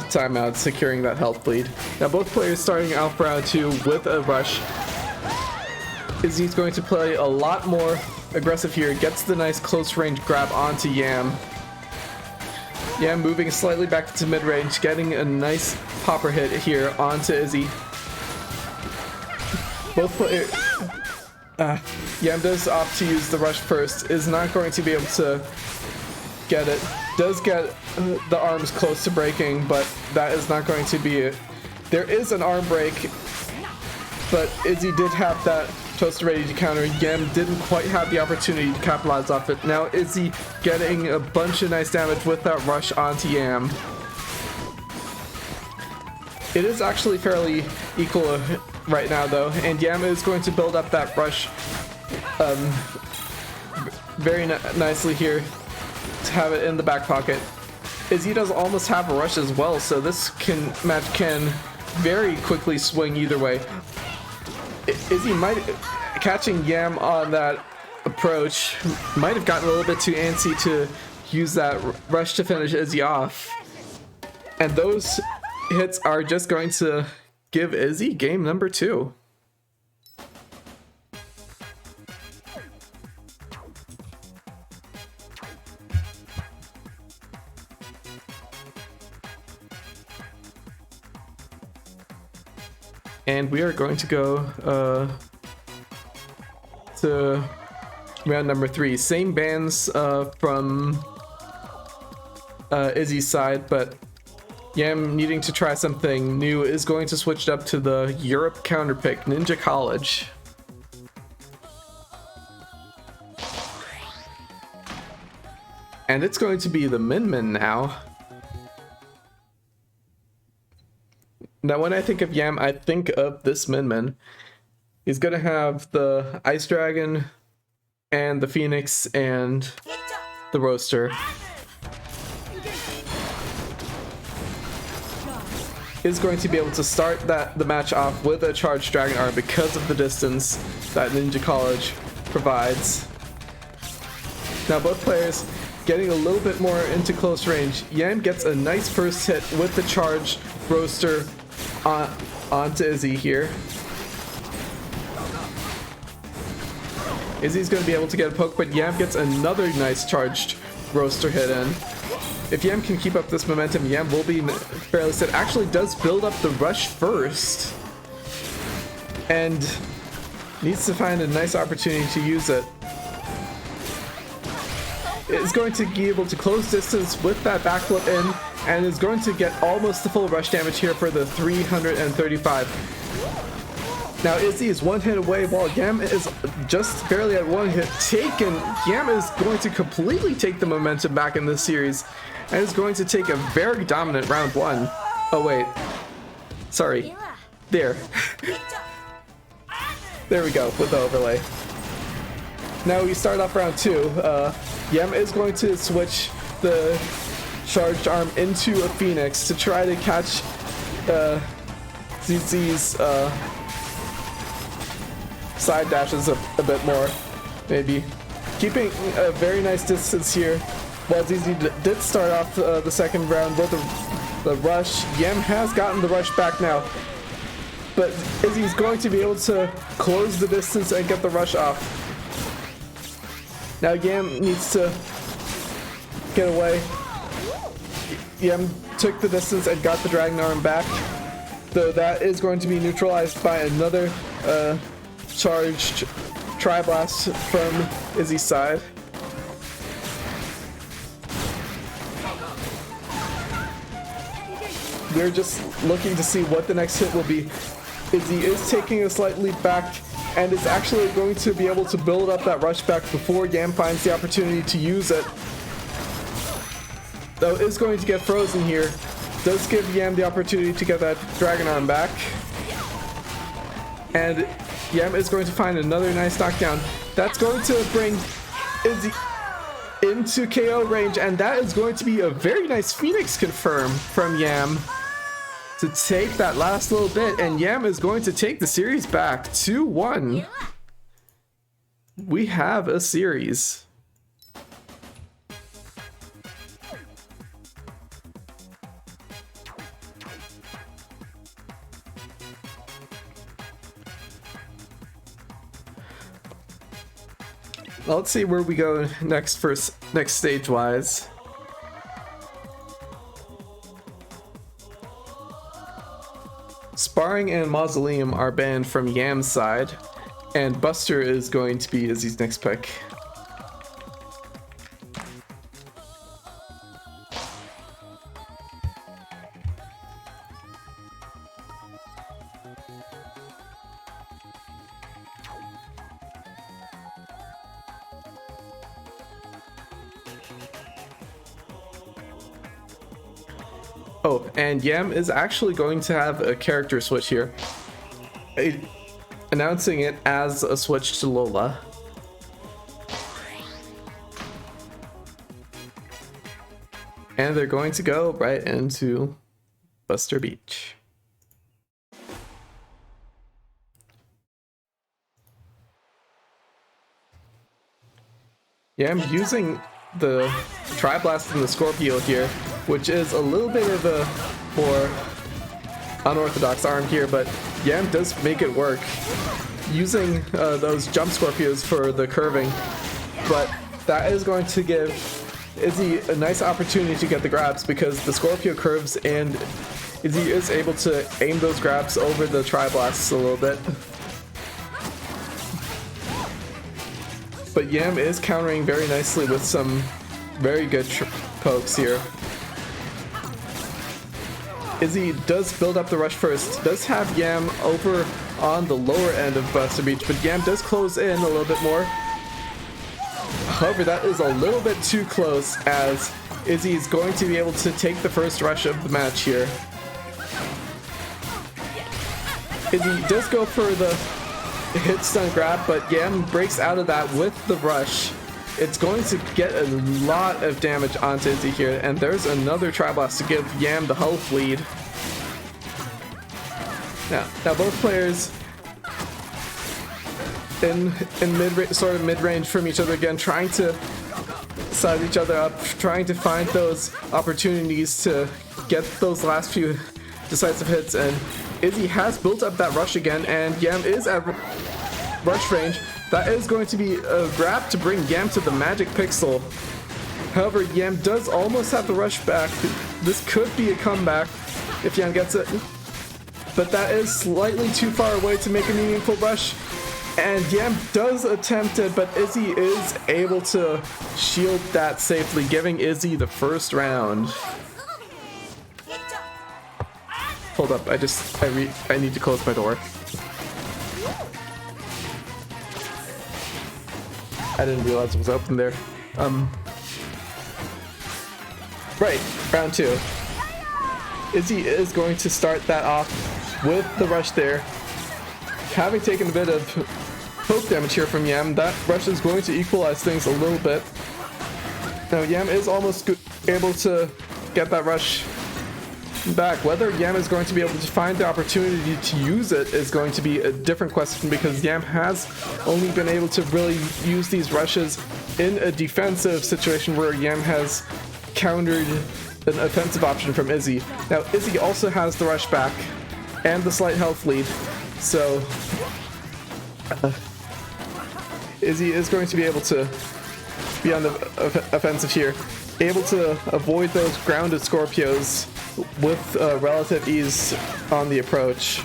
Speaker 1: timeout, securing that health lead. Now both players starting off round 2 with a rush. Izzy's going to play a lot more aggressive here, gets the nice close range grab onto Yam. Yam moving slightly back to mid-range, getting a nice popper hit here onto Izzy. Both players... Yam does opt to use the rush first, is not going to be able to get it. Does get the arms close to breaking, but that is not going to be it. There is an arm break, but Izzy did have that toaster ready to counter. Yam didn't quite have the opportunity to capitalize off it. Now Izzy getting a bunch of nice damage with that rush onto Yam. It is actually fairly equal right now though, and Yam is going to build up that rush very nicely here to have it in the back pocket. Izzy does almost have a rush as well, so this match can very quickly swing either way. Izzy catching Yam on that approach might have gotten a little bit too antsy to use that rush to finish Izzy off, and those hits are just going to give Izzy game number 2. And we are going to go to round number 3. Same bans from Izzy's side, but Yam needing to try something new is going to switch it up to the Europe counter pick, Ninja College. And it's going to be the Min Min now. Now when I think of Yam, I think of this Min Min. He's going to have the Ice Dragon and the Phoenix and the Roaster. Is going to be able to start the match off with a charged Dragon Arm because of the distance that Ninja College provides. Now both players getting a little bit more into close range. Yam gets a nice first hit with the charged Roaster onto Izzy here. Izzy's going to be able to get a poke, but Yam gets another nice charged Roaster hit in. If Yam can keep up this momentum, Yam will be fairly set. Actually does build up the rush first, and needs to find a nice opportunity to use it. Is going to be able to close distance with that backflip in, and is going to get almost the full rush damage here for the 335. Now Izzy is one hit away while Yam is just barely at one hit taken. Yam is going to completely take the momentum back in this series and is going to take a very dominant round 1. Oh wait, sorry, there. There we go with the overlay. Now we start off round 2. Yam is going to switch the charged arm into a Phoenix to try to catch ZZ's side dashes a bit more, maybe. Keeping a very nice distance here While Izzy did start off the second round with the rush, Yam has gotten the rush back now. But Izzy's going to be able to close the distance and get the rush off. Now Yam needs to get away. Yam took the distance and got the Dragon Arm back. Though that is going to be neutralized by another charged Tri-Blast from Izzy's side. We're just looking to see what the next hit will be. Izzy is taking a slight leap back and is actually going to be able to build up that rush back before Yam finds the opportunity to use it. Though is going to get frozen here. Does give Yam the opportunity to get that Dragon Arm back. And Yam is going to find another nice knockdown. That's going to bring Izzy into KO range, and that is going to be a very nice Phoenix confirm from Yam to take that last little bit, and Yam is going to take the series back 2-1. We have a series. Well, let's see where we go next next stage wise. Sparring and Mausoleum are banned from Yam's side, and Buster is going to be Izzy's next pick. Oh, and Yam is actually going to have a character switch here, announcing it as a switch to Lola. And they're going to go right into Buster Beach. Yam using the Tri-Blast and the Scorpio here, which is a little bit of a more unorthodox arm here, but Yam does make it work. Using those jump Scorpios for the curving, but that is going to give Izzy a nice opportunity to get the grabs because the Scorpio curves and Izzy is able to aim those grabs over the Tri-Blasts a little bit. But Yam is countering very nicely with some very good pokes here. Izzy does build up the rush first, does have Yam over on the lower end of Buster Beach, but Yam does close in a little bit more. However, that is a little bit too close as Izzy is going to be able to take the first rush of the match here. Izzy does go for the hit stun grab, but Yam breaks out of that with the rush. It's going to get a lot of damage onto Izzy here, and there's another Tri-Blast to give Yam the health lead. Now both players in mid-range from each other again, trying to size each other up, trying to find those opportunities to get those last few decisive hits, and Izzy has built up that rush again, and Yam is at rush range. That is going to be a grab to bring Yam to the magic pixel. However, Yam does almost have the rush back. This could be a comeback if Yam gets it, but that is slightly too far away to make a meaningful rush. And Yam does attempt it, but Izzy is able to shield that safely, giving Izzy the first round. Hold up, I need to close my door. I didn't realize it was open there. Right, round two. Izzy is going to start that off with the rush there. Having taken a bit of poke damage here from Yam, that rush is going to equalize things a little bit. Now Yam is almost able to get that rush back. Whether Yam is going to be able to find the opportunity to use it is going to be a different question, because Yam has only been able to really use these rushes in a defensive situation where Yam has countered an offensive option from Izzy. Now, Izzy also has the rush back and the slight health lead, so Izzy is going to be able to be on the offensive here, able to avoid those grounded Scorpios with relative ease on the approach.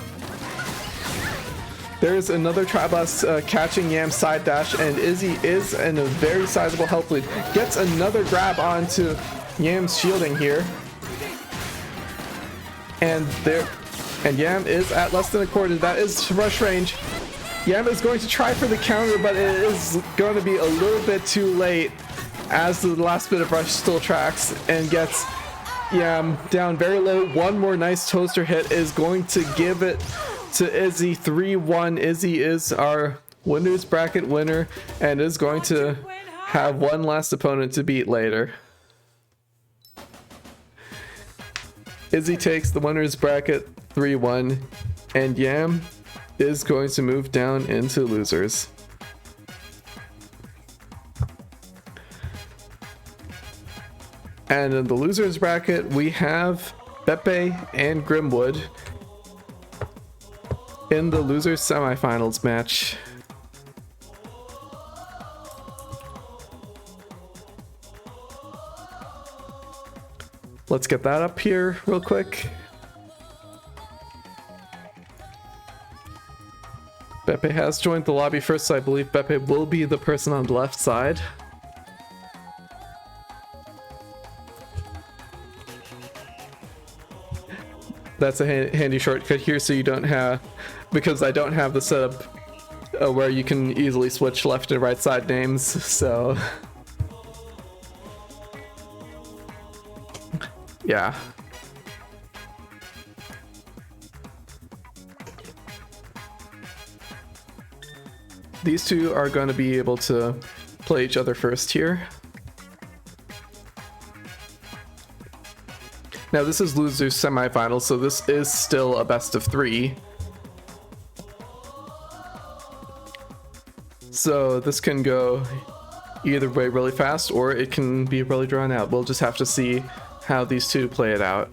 Speaker 1: There's another Triblast catching Yam's side dash, and Izzy is in a very sizable health lead. Gets another grab onto Yam's shielding here. And Yam is at less than a quarter. That is rush range. Yam is going to try for the counter, but it is going to be a little bit too late as the last bit of rush still tracks and gets Yam down very low. One more nice toaster hit is going to give it to Izzy. 3-1. Izzy is our winners bracket winner and is going to have one last opponent to beat later. Izzy takes the winners bracket 3-1, and Yam is going to move down into losers. And in the losers bracket, we have Pepe and Grimwood in the losers semifinals match. Let's get that up here real quick. Pepe has joined the lobby first, so I believe Pepe will be the person on the left side. That's a handy shortcut here, so you don't have, because I don't have the setup where you can easily switch left and right side names, so yeah. These two are going to be able to play each other first here. Now this is losers semifinals, so this is still a best of 3. So this can go either way really fast, or it can be really drawn out. We'll just have to see how these two play it out.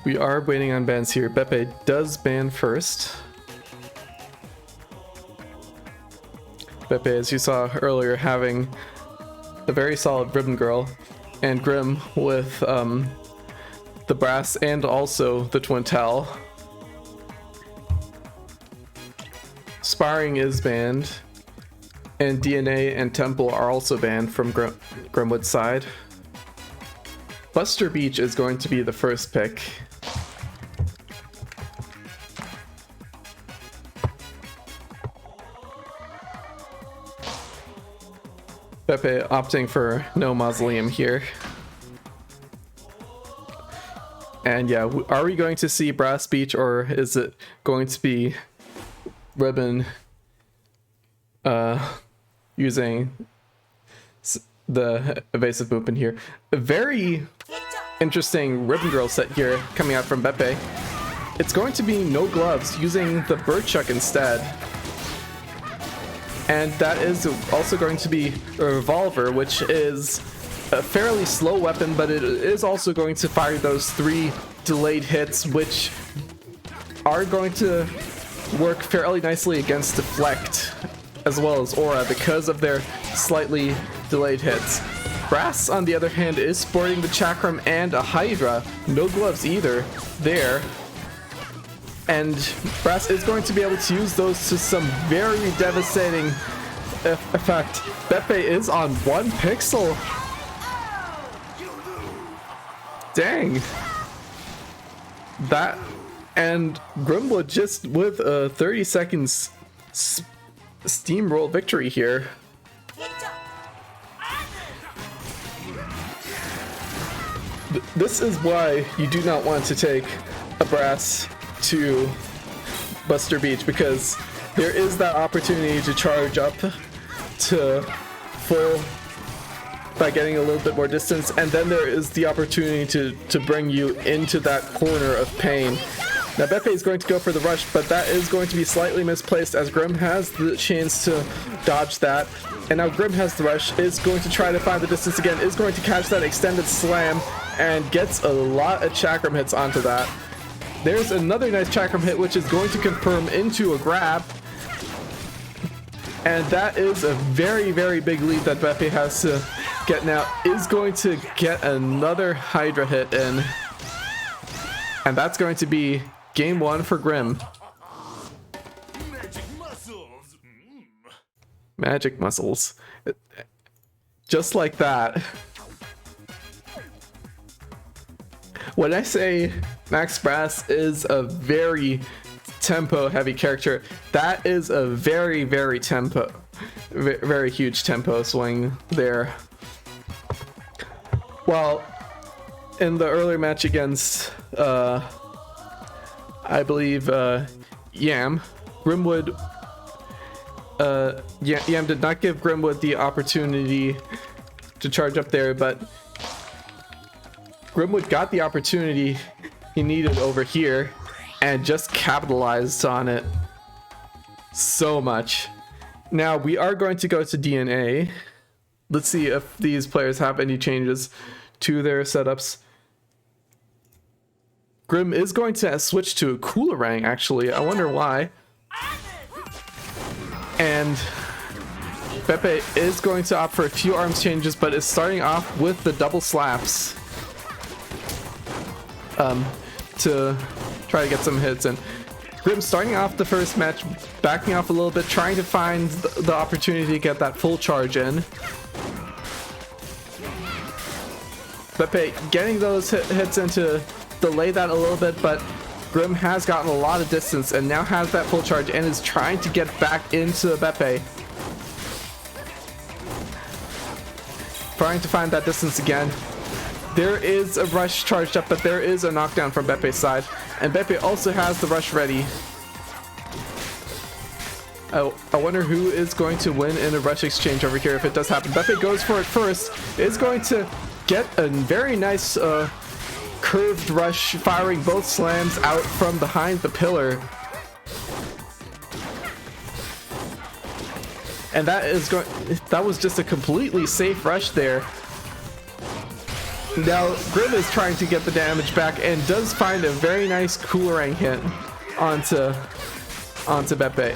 Speaker 1: We are waiting on bans here. Pepe does ban first. Pepe, as you saw earlier, having a very solid Ribbon Girl, and Grim with the brass and also the Twin Towel. Sparring is banned, and DNA and Temple are also banned from Grimwood's side. Buster Beach is going to be the first pick. Pepe opting for no mausoleum here. And yeah, are we going to see Brass Beach, or is it going to be Ribbon using the evasive movement here? A very interesting Ribbon Girl set here coming out from Pepe. It's going to be no gloves, using the bird chuck instead. And that is also going to be a revolver, which is a fairly slow weapon, but it is also going to fire those 3 delayed hits, which are going to work fairly nicely against Deflect as well as Aura because of their slightly delayed hits. Brass, on the other hand, is sporting the Chakram and a Hydra. No gloves either there. And Brass is going to be able to use those to some very devastating effect. Pepe is on 1 pixel. Dang. That, and Grimwood just with a 30 seconds steamroll victory here. This is why you do not want to take a Brass to Buster Beach, because there is that opportunity to charge up to full by getting a little bit more distance, and then there is the opportunity to bring you into that corner of pain. Now Beppe is going to go for the rush, but that is going to be slightly misplaced as Grim has the chance to dodge that. And now Grim has the rush, is going to try to find the distance again, is going to catch that extended slam, and gets a lot of chakram hits onto that. There's another nice chakram hit, which is going to confirm into a grab. And that is a very, very big lead that Beppe has to get now. Is going to get another Hydra hit in. And that's going to be game 1 for Grim. Magic muscles. Just like that. When I say Max Brass is a very tempo heavy character, that is a very, very very huge tempo swing there. Well, in the earlier match against I believe Yam, Grimwood Yam did not give Grimwood the opportunity to charge up there, but Grimwood got the opportunity he needed over here and just capitalized on it so much. Now we are going to go to DNA. Let's see if these players have any changes to their setups. Grim is going to switch to a Coolerang, actually. I wonder why. And Beppe is going to opt for a few arms changes, but is starting off with the double slaps to try to get some hits. And Grim starting off the first match, backing off a little bit, trying to find the opportunity to get that full charge in. Beppe getting those hits in to delay that a little bit, but Grim has gotten a lot of distance and now has that full charge and is trying to get back into Beppe. Trying to find that distance again. There is a rush charged up, but there is a knockdown from Beppe's side. And Beppe also has the rush ready. I wonder who is going to win in a rush exchange over here if it does happen. Beppe goes for it first. Is going to get a very nice curved rush, firing both slams out from behind the pillar. And that was just a completely safe rush there. Now Grim is trying to get the damage back and does find a very nice Coolerang hit onto Beppe.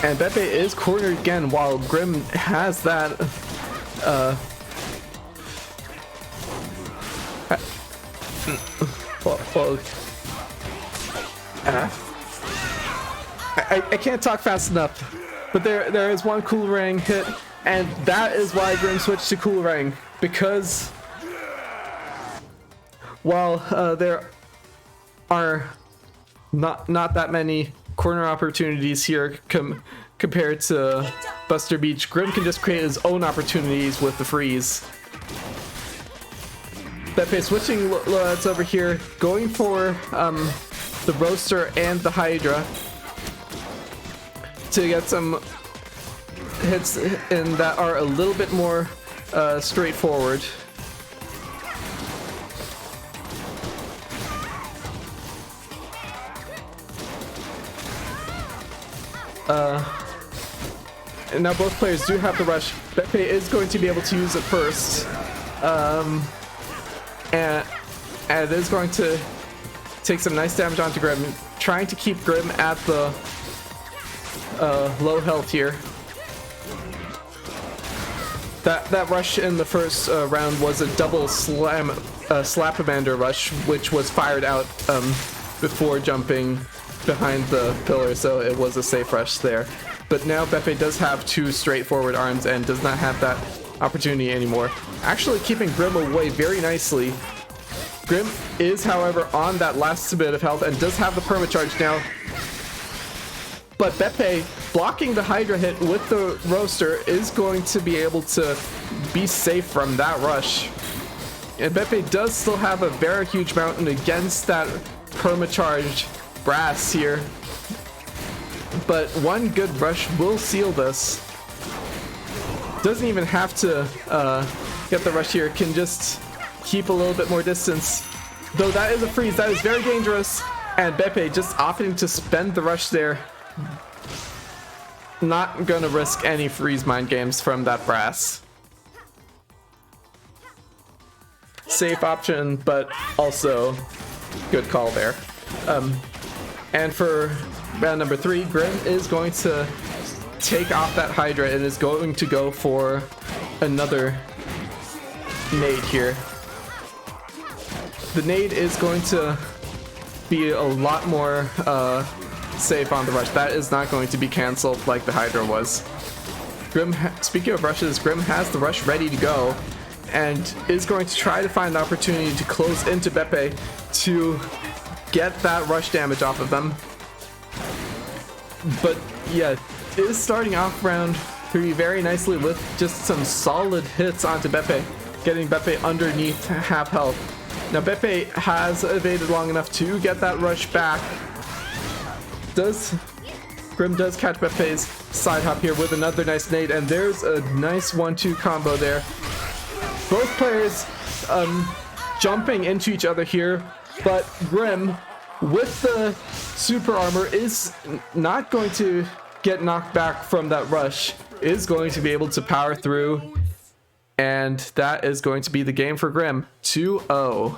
Speaker 1: And Beppe is cornered again while Grim has that I can't talk fast enough, but there is one Coolerang hit, and that is why Grim switched to Coolerang, because while there are not that many corner opportunities here compared to Buster Beach, Grim can just create his own opportunities with the freeze. Beppe switching loadouts over here, going for the Roaster and the Hydra to get some hits in that are a little bit more straightforward. And now both players do have the rush. Beppe is going to be able to use it first. And it is going to take some nice damage onto Grim, trying to keep Grim at the low health here. That rush in the first round was a double Slap-a-Mander rush, which was fired out before jumping behind the pillar, so it was a safe rush there. But now Beppe does have two straightforward arms and does not have that opportunity anymore. Actually keeping Grim away very nicely. Grim is, however, on that last bit of health and does have the permacharge now. But Beppe, blocking the Hydra hit with the Roaster, is going to be able to be safe from that rush. And Beppe does still have a very huge mountain against that permacharged Brass here. but one good rush will seal this. Doesn't even have to get the rush here, can just keep a little bit more distance. Though that is a freeze, that is very dangerous. And Beppe just opting to spend the rush there. Not gonna risk any freeze mind games from that brass. Safe option, but also good call there. And for round number 3, Grim is going to take off that Hydra and is going to go for another nade here. The nade is going to be a lot more safe on the rush. That is not going to be cancelled like the Hydra was. Grim, speaking of rushes, Grim has the rush ready to go and is going to try to find an opportunity to close into Beppe to get that rush damage off of them. But yeah, is starting off round 3 very nicely with just some solid hits onto Beppe, getting Beppe underneath half health. Now Beppe has evaded long enough to get that rush back. Grim does catch Beppe's side hop here with another nice nade, and there's a nice 1-2 combo there. Both players jumping into each other here, but Grim with the super armor is not going to get knocked back from that rush, is going to be able to power through, and that is going to be the game for Grim. 2-0.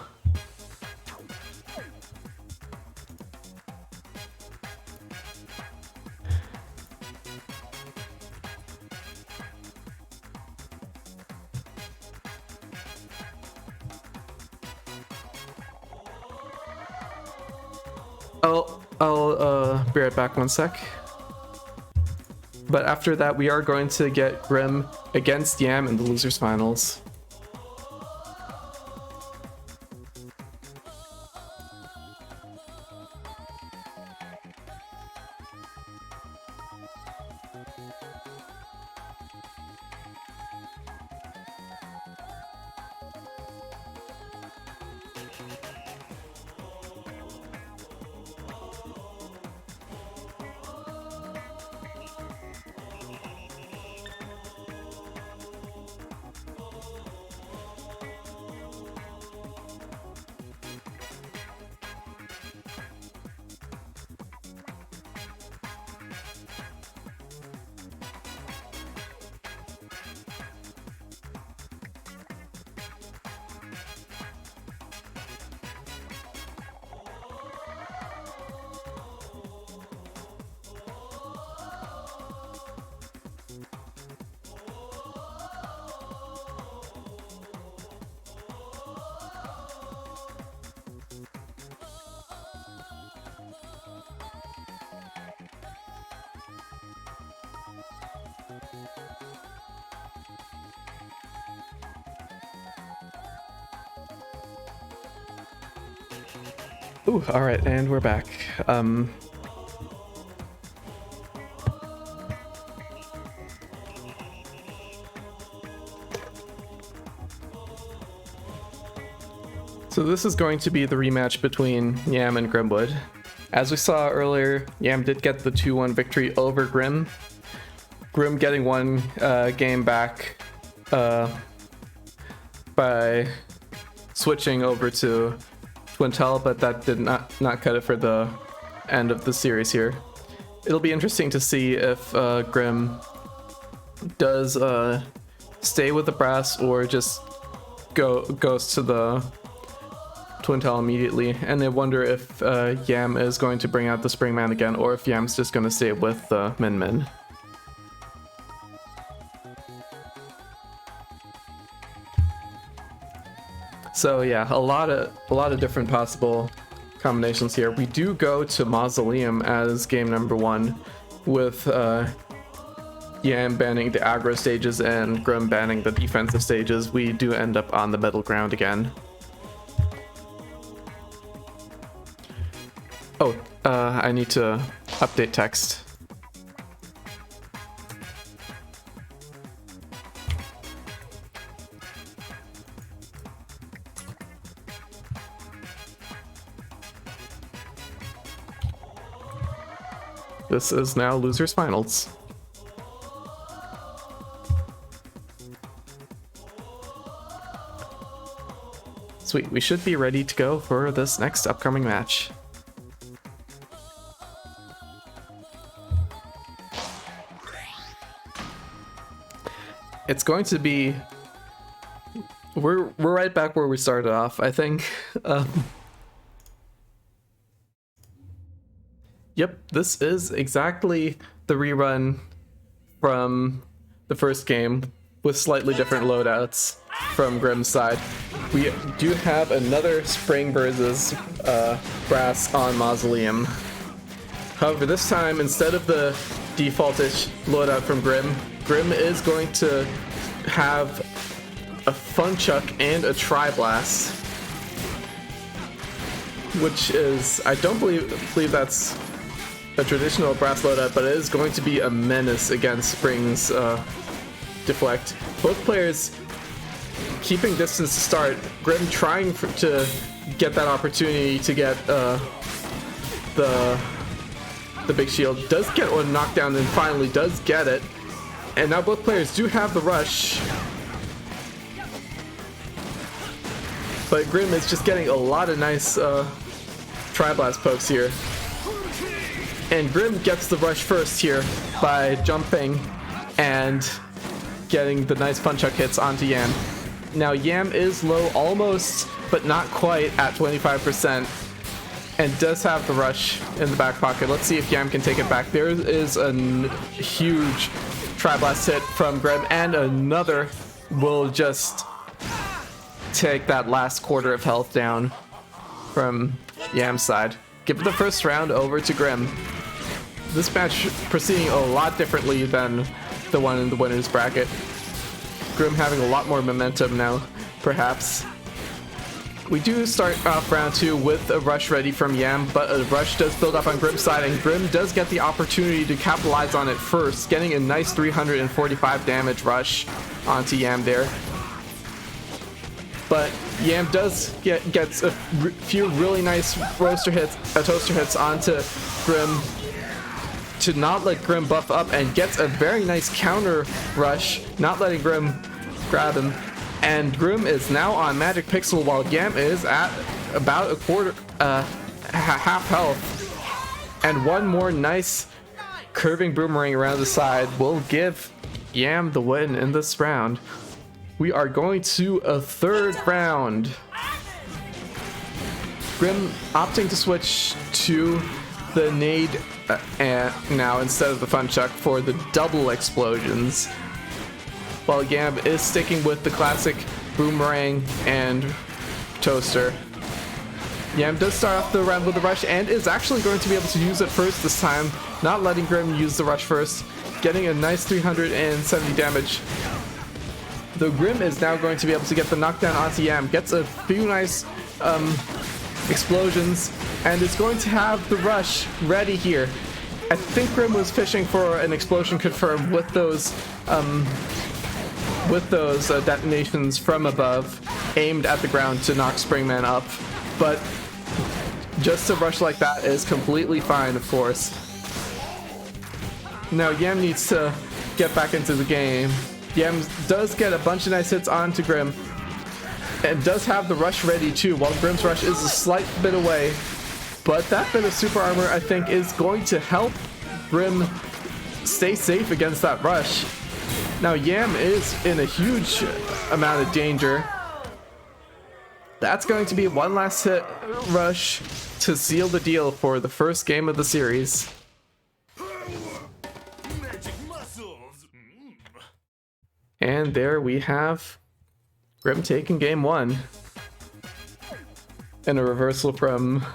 Speaker 1: I'll be right back 1 sec. But after that, we are going to get Grim against Yam in the losers finals. Ooh, alright, and we're back. So this is going to be the rematch between Yam and Grimwood. As we saw earlier, Yam did get the 2-1 victory over Grim. Grim getting one game back by switching over to Twintel, but that did not cut it for the end of the series here. It'll be interesting to see if Grim does stay with the brass or just goes to the Twintel immediately, and I wonder if Yam is going to bring out the Springman again, or if Yam's just going to stay with the Min. So yeah, a lot of different possible combinations here. We do go to Mausoleum as game number 1, with Yam banning the aggro stages and Grim banning the defensive stages. We do end up on the middle ground again. Oh, I need to update text. This is now losers finals. Sweet, we should be ready to go for this next upcoming match. It's going to be... We're right back where we started off, I think. Yep, this is exactly the rerun from the first game with slightly different loadouts from Grim's side. We do have another Spring versus Brass on Mausoleum. However, this time, instead of the default-ish loadout from Grim, Grim is going to have a Funchuck and a Tri-Blast, which is, I don't believe that's a traditional Brass loadout, but it is going to be a menace against Spring's Deflect. Both players keeping distance to start. Grim trying to get that opportunity to get the big shield. Does get one knockdown and finally does get it. And now both players do have the rush. But Grim is just getting a lot of nice Tri-Blast pokes here. And Grim gets the rush first here by jumping and getting the nice Funchuck hits onto Yam. Now Yam is low almost, but not quite at 25%, and does have the rush in the back pocket. Let's see if Yam can take it back. There is a huge Tri-Blast hit from Grim, and another will just take that last quarter of health down from Yam's side. Give the first round over to Grim. This match proceeding a lot differently than the one in the winner's bracket. Grim having a lot more momentum now, perhaps. We do start off round 2 with a rush ready from Yam, but a rush does build up on Grim's side, and Grim does get the opportunity to capitalize on it first, getting a nice 345 damage rush onto Yam there. But Yam does gets a few really nice toaster hits onto Grim to not let Grim buff up, and gets a very nice counter rush, not letting Grim grab him. And Grim is now on Magic Pixel while Yam is at about a quarter, half health. And one more nice curving boomerang around the side will give Yam the win in this round. We are going to a third round. Grim opting to switch to the nade now instead of the Funchuck for the double explosions, while Yam is sticking with the classic boomerang and toaster. Yam does start off the round with the rush and is actually going to be able to use it first this time, not letting Grim use the rush first, getting a nice 370 damage. The Grim is now going to be able to get the knockdown onto Yam, gets a few nice explosions, and is going to have the rush ready here. I think Grim was fishing for an explosion confirm with those detonations from above aimed at the ground to knock Springman up, but just a rush like that is completely fine, of course. Now Yam needs to get back into the game. Yam does get a bunch of nice hits onto Grim, and does have the rush ready too, while Grim's rush is a slight bit away. But that bit of super armor, I think, is going to help Grim stay safe against that rush. Now Yam is in a huge amount of danger. That's going to be one last hit rush to seal the deal for the first game of the series. And there we have Grim taking game 1. And a reversal from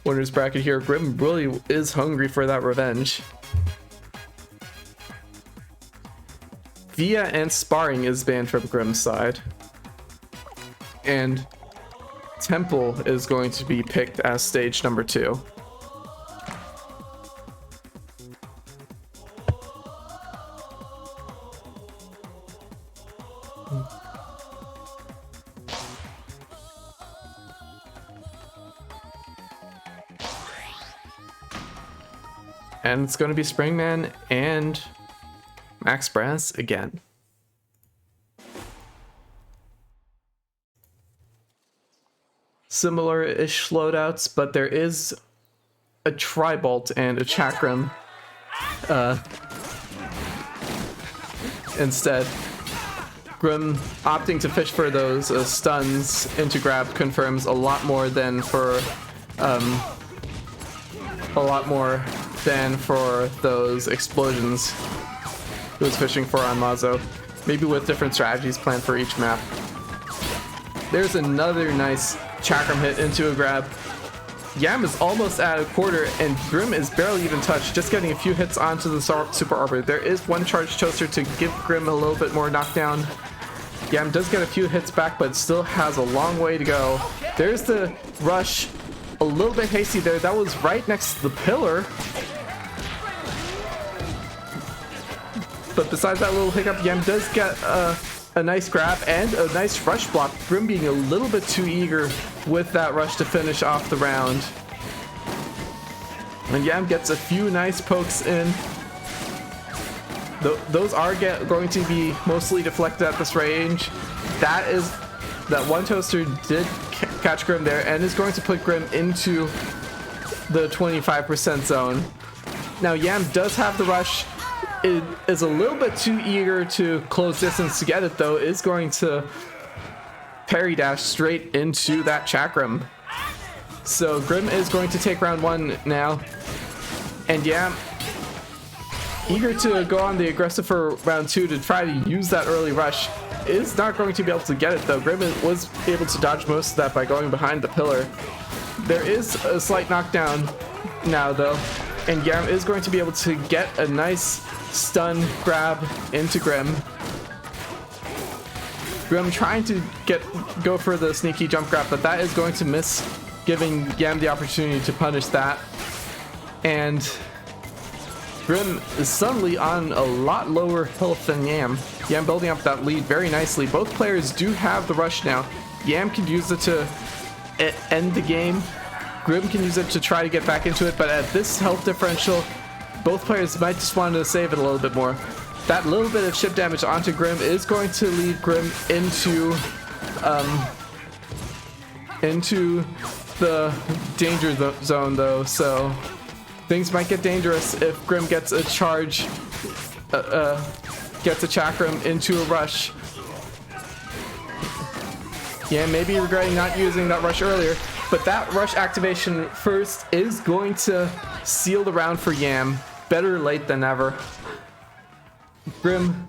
Speaker 1: winner's bracket here. Grim really is hungry for that revenge. Via and Sparring is banned from Grim's side. And Temple is going to be picked as stage number 2. And it's going to be Springman and Max Brass again. Similar-ish loadouts, but there is a Tribolt and a Chakram instead. Grim opting to fish for those stuns into grab confirms a lot more than for those explosions he was fishing for on Mazo. Maybe with different strategies planned for each map. There's another nice Chakram hit into a grab. Yam is almost at a quarter and Grim is barely even touched, just getting a few hits onto the Super Arbor. There is one charge toaster to give Grim a little bit more knockdown. Yam does get a few hits back, but still has a long way to go. There's the rush, a little bit hasty there. That was right next to the pillar. But besides that little hiccup, Yam does get a nice grab and a nice rush block. Grim being a little bit too eager with that rush to finish off the round. And Yam gets a few nice pokes in. Those are going to be mostly deflected at this range. That one toaster did catch Grim there and is going to put Grim into the 25% zone. Now Yam does have the rush. It is a little bit too eager to close distance to get it though. Is going to parry dash straight into that Chakram. So Grim is going to take round one now. And Yam, eager to go on the aggressive for round two to try to use that early rush, is not going to be able to get it though. Grim was able to dodge most of that by going behind the pillar. There is a slight knockdown now though, and Yam is going to be able to get a nice stun grab into Grim. Grim trying to go for the sneaky jump grab, but that is going to miss, giving Yam the opportunity to punish that. And Grim is suddenly on a lot lower health than Yam. Yam building up that lead very nicely. Both players do have the rush now. Yam can use it to end the game. Grim can use it to try to get back into it, but at this health differential, both players might just want to save it a little bit more. That little bit of chip damage onto Grim is going to lead Grim into the danger zone though, so things might get dangerous if Grim gets a charge, gets a Chakram into a rush. Yeah, maybe regretting not using that rush earlier, but that rush activation first is going to seal the round for Yam. Better late than never. Grim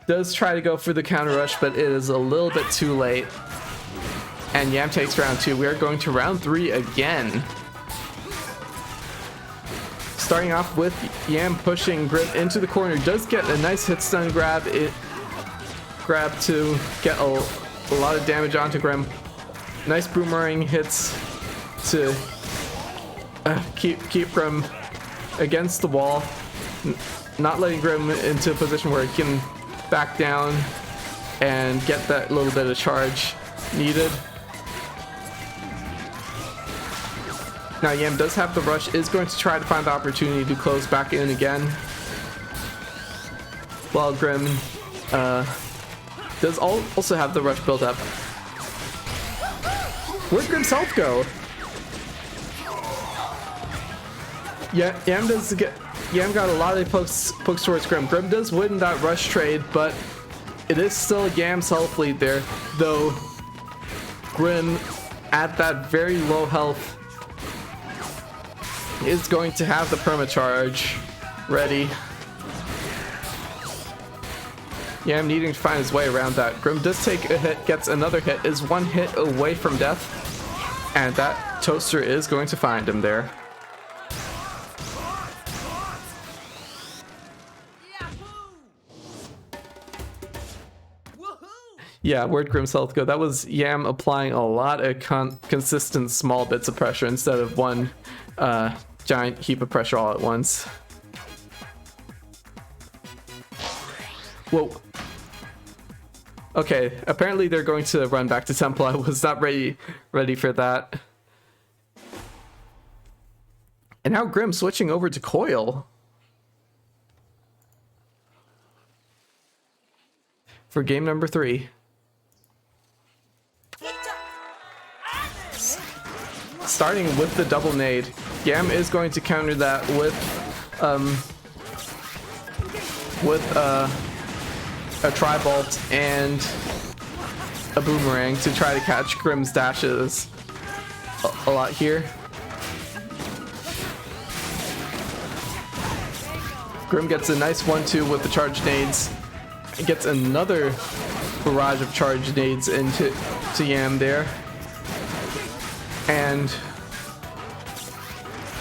Speaker 1: does try to go for the counter rush, but it is a little bit too late. And Yam takes round two. We are going to round three again. Starting off with Yam pushing Grim into the corner. Does get a nice hit stun grab. Grab to get a lot of damage onto Grim. Nice boomerang hits to keep Grim against the wall, not letting Grim into a position where he can back down and get that little bit of charge needed. Now Yam does have the rush, is going to try to find the opportunity to close back in again, while Grim does also have the rush built up. Where'd Grim's health go? Yeah, Yam got a lot of pokes towards Grim. Grim does win that rush trade, but it is still Yam's health lead there, though Grim at that very low health is going to have the perma charge ready. Yam needing to find his way around that. Grim does take a hit, gets another hit, is one hit away from death, and that toaster is going to find him there. Yeah, where'd Grim's health go? That was Yam applying a lot of consistent small bits of pressure instead of one giant heap of pressure all at once. Whoa. Okay, apparently they're going to run back to temple. I was not ready for that. And now Grim switching over to Coil for game number 3. Starting with the double nade, Yam is going to counter that with a tri-bolt and a boomerang to try to catch Grim's dashes a lot here. Grim gets a nice 1-2 with the charged nades. He gets another barrage of charged nades into Yam there. And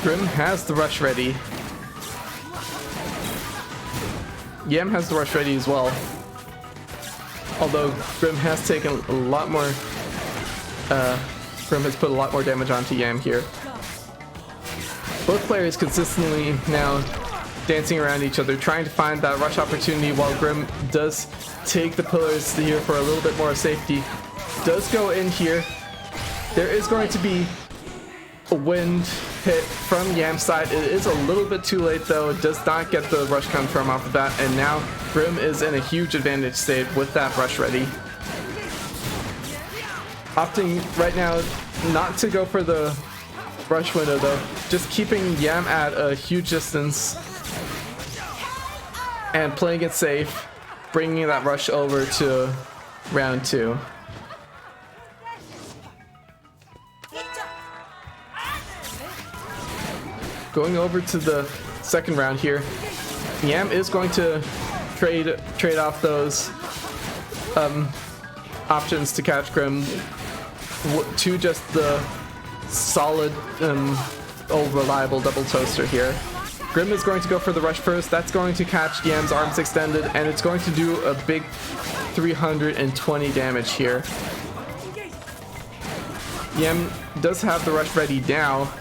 Speaker 1: Grim has the rush ready. Yam has the rush ready as well. Although Grim has taken a lot more, Grim has put a lot more damage onto Yam here. Both players consistently now dancing around each other, trying to find that rush opportunity, while Grim does take the pillars here for a little bit more safety. Does go in here. There is going to be a wind hit from Yam's side. It is a little bit too late though. It does not get the rush confirm off the bat, and now Grim is in a huge advantage state with that rush ready. Opting right now not to go for the rush window though, just keeping Yam at a huge distance and playing it safe, bringing that rush over to round 2. Going over to the second round here, Yam is going to trade off those options to catch Grim to just the solid old reliable double toaster here. Grim is going to go for the rush first. That's going to catch Yam's arms extended, and it's going to do a big 320 damage here. Yam does have the rush ready now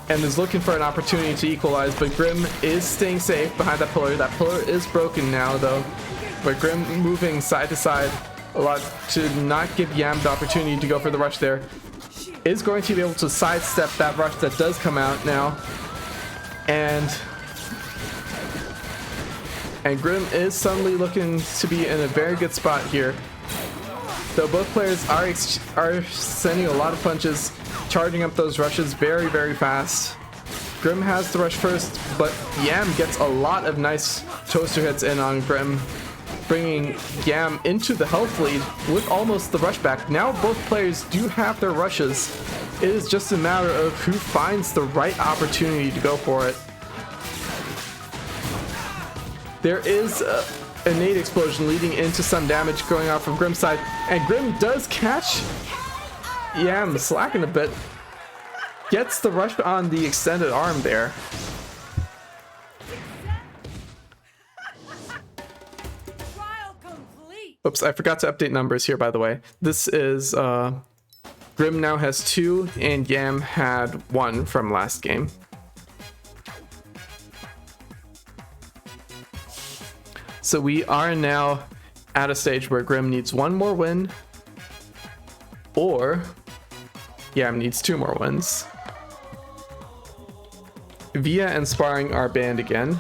Speaker 1: and is looking for an opportunity to equalize, but Grim is staying safe behind that pillar. That pillar is broken now though, but Grim moving side to side a lot to not give Yam the opportunity to go for the rush there. Is going to be able to sidestep that rush that does come out now. And Grim is suddenly looking to be in a very good spot here. Though both players are sending a lot of punches, charging up those rushes very, very fast. Grim has the rush first, but Yam gets a lot of nice toaster hits in on Grim, bringing Yam into the health lead with almost the rush back. Now both players do have their rushes. It is just a matter of who finds the right opportunity to go for it. There is a nade explosion leading into some damage going off from Grim's side, and Grim does catch Yam slacking a bit. Gets the rush on the extended arm there. Oops, I forgot to update numbers here, by the way. This is Grim now has 2 and Yam had 1 from last game. So we are now at a stage where Grim needs 1 more win, or Yam needs 2 more wins. Via and sparring are banned again,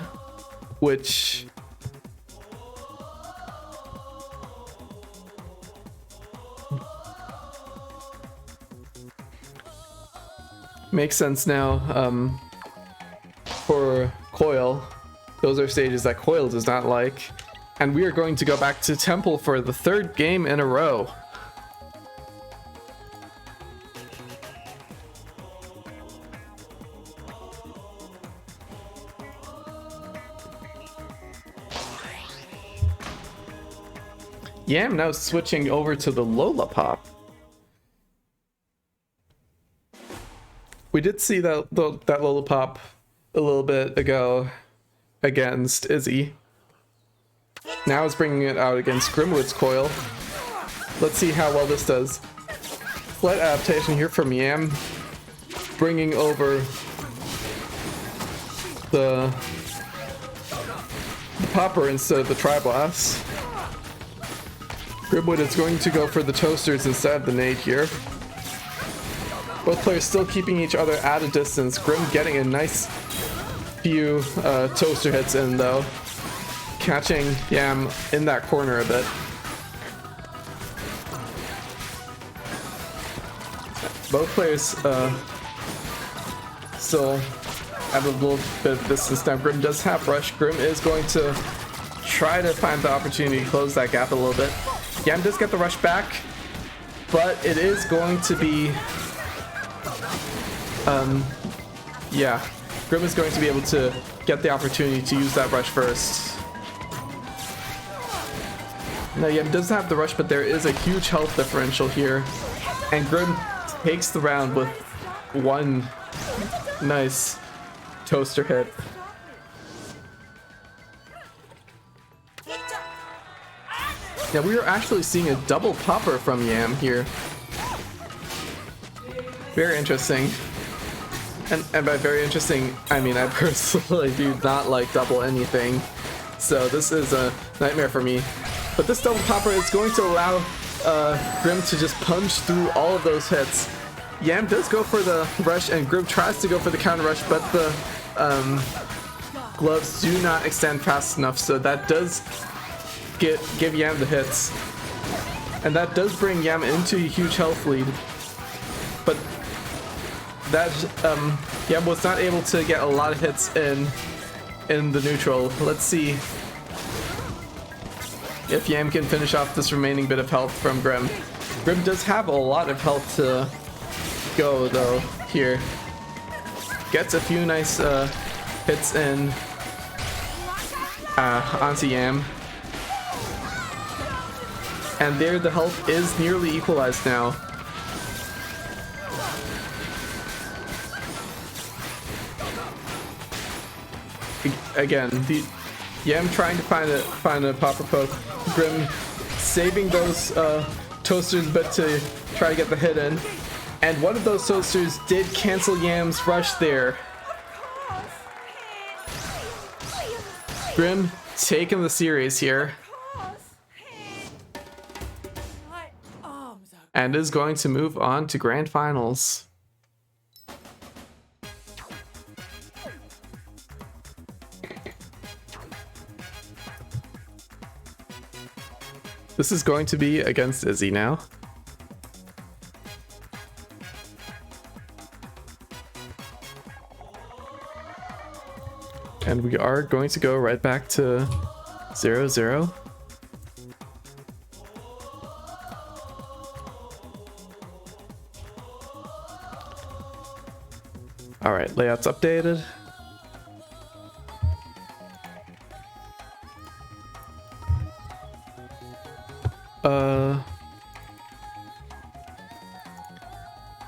Speaker 1: which makes sense now. For Coil, those are stages that Coil does not like, and we are going to go back to Temple for the 3rd game in a row. Yam now switching over to the Lollipop. We did see that Lollipop a little bit ago against Izzy. Now it's bringing it out against Grimwood's Coil. Let's see how well this does. Slight adaptation here from Yam, bringing over the Popper instead of the Tri-Blast. Grimwood is going to go for the toasters instead of the nade here. Both players still keeping each other at a distance. Grim getting a nice few toaster hits in though, catching Yam in that corner a bit. Both players still have a little bit of distance now. Grim does have rush. Grim is going to try to find the opportunity to close that gap a little bit. Yam does get the rush back, but it is going to be yeah, Grim is going to be able to get the opportunity to use that rush first. Now Yam does have the rush, but there is a huge health differential here, and Grim takes the round with one nice toaster hit. Now we are actually seeing a double popper from Yam here. Very interesting. And by very interesting, I mean I personally do not like double anything. So this is a nightmare for me. But this double popper is going to allow Grim to just punch through all of those hits. Yam does go for the rush and Grim tries to go for the counter rush, but the gloves do not extend fast enough, so that does give Yam the hits. And that does bring Yam into a huge health lead. But that Yam was not able to get a lot of hits in the neutral. Let's see if Yam can finish off this remaining bit of health from Grim. Grim does have a lot of health to go though here. Gets a few nice hits in onto Yam. And there the health is nearly equalized now. Again, the Yam trying to find a popper poke. Grim saving those toasters, but to try to get the hit in. And one of those toasters did cancel Yam's rush there. Grim taking the series here. And is going to move on to grand finals. This is going to be against Izzy now. And we are going to go right back to 0-0. All right, layout's updated.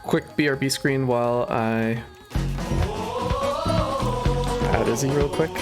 Speaker 1: Quick BRB screen while I add Izzy real quick.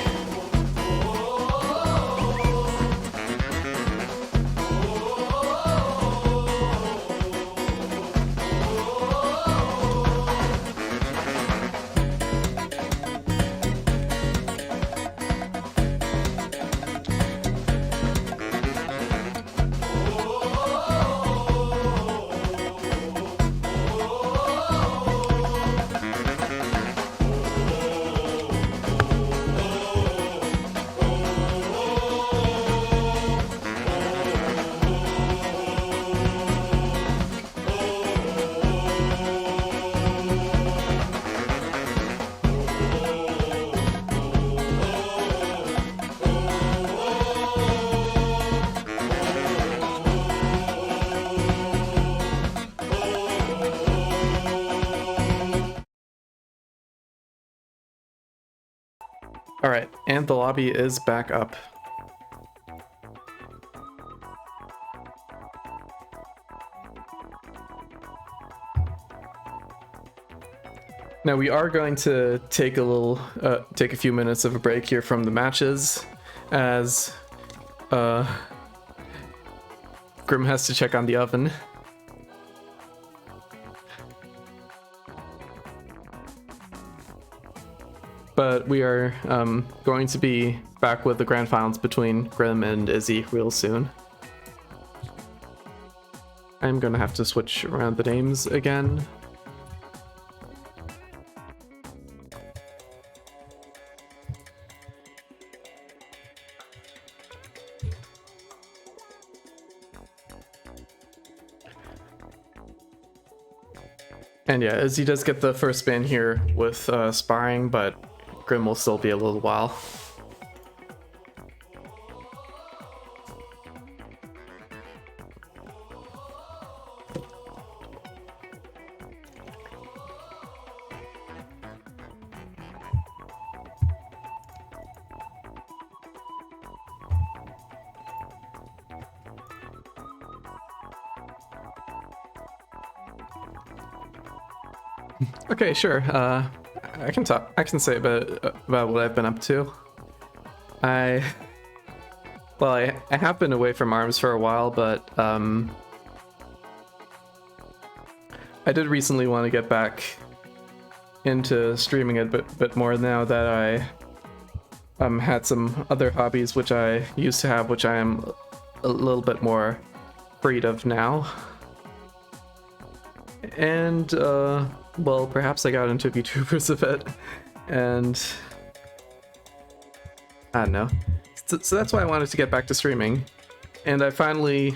Speaker 1: All right, and the lobby is back up. Now we are going to take a few minutes of a break here from the matches, as Grim has to check on the oven. But we are going to be back with the grand finals between Grim and Izzy real soon. I'm gonna have to switch around the names again. And yeah, Izzy does get the first ban here with sparring, but Grim will still be a little while. Okay, sure. I can talk. I can say about what I've been up to. I have been away from ARMS for a while, but I did recently want to get back into streaming a bit more now that I had some other hobbies which I used to have, which I am a little bit more freed of now. And well, perhaps I got into VTubers a bit, and I don't know. So that's why I wanted to get back to streaming, and I finally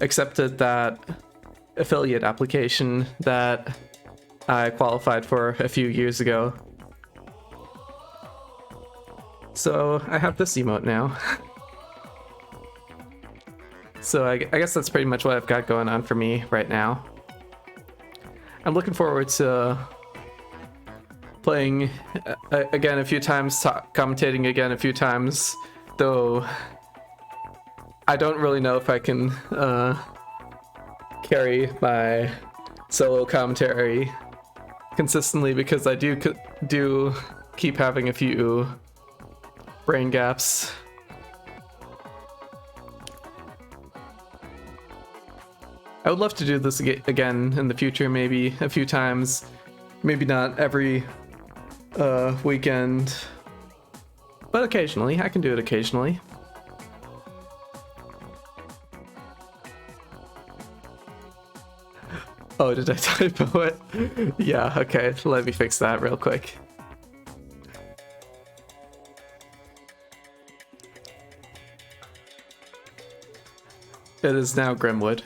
Speaker 1: accepted that affiliate application that I qualified for a few years ago. So I have this emote now. So I guess that's pretty much what I've got going on for me right now. I'm looking forward to playing again a few times, commentating again a few times, though I don't really know if I can carry my solo commentary consistently, because I do keep having a few brain gaps. I would love to do this again in the future, maybe a few times, maybe not every weekend, but occasionally. I can do it occasionally. Oh, did I typo it? Yeah, okay, let me fix that real quick. It is now Grimwood.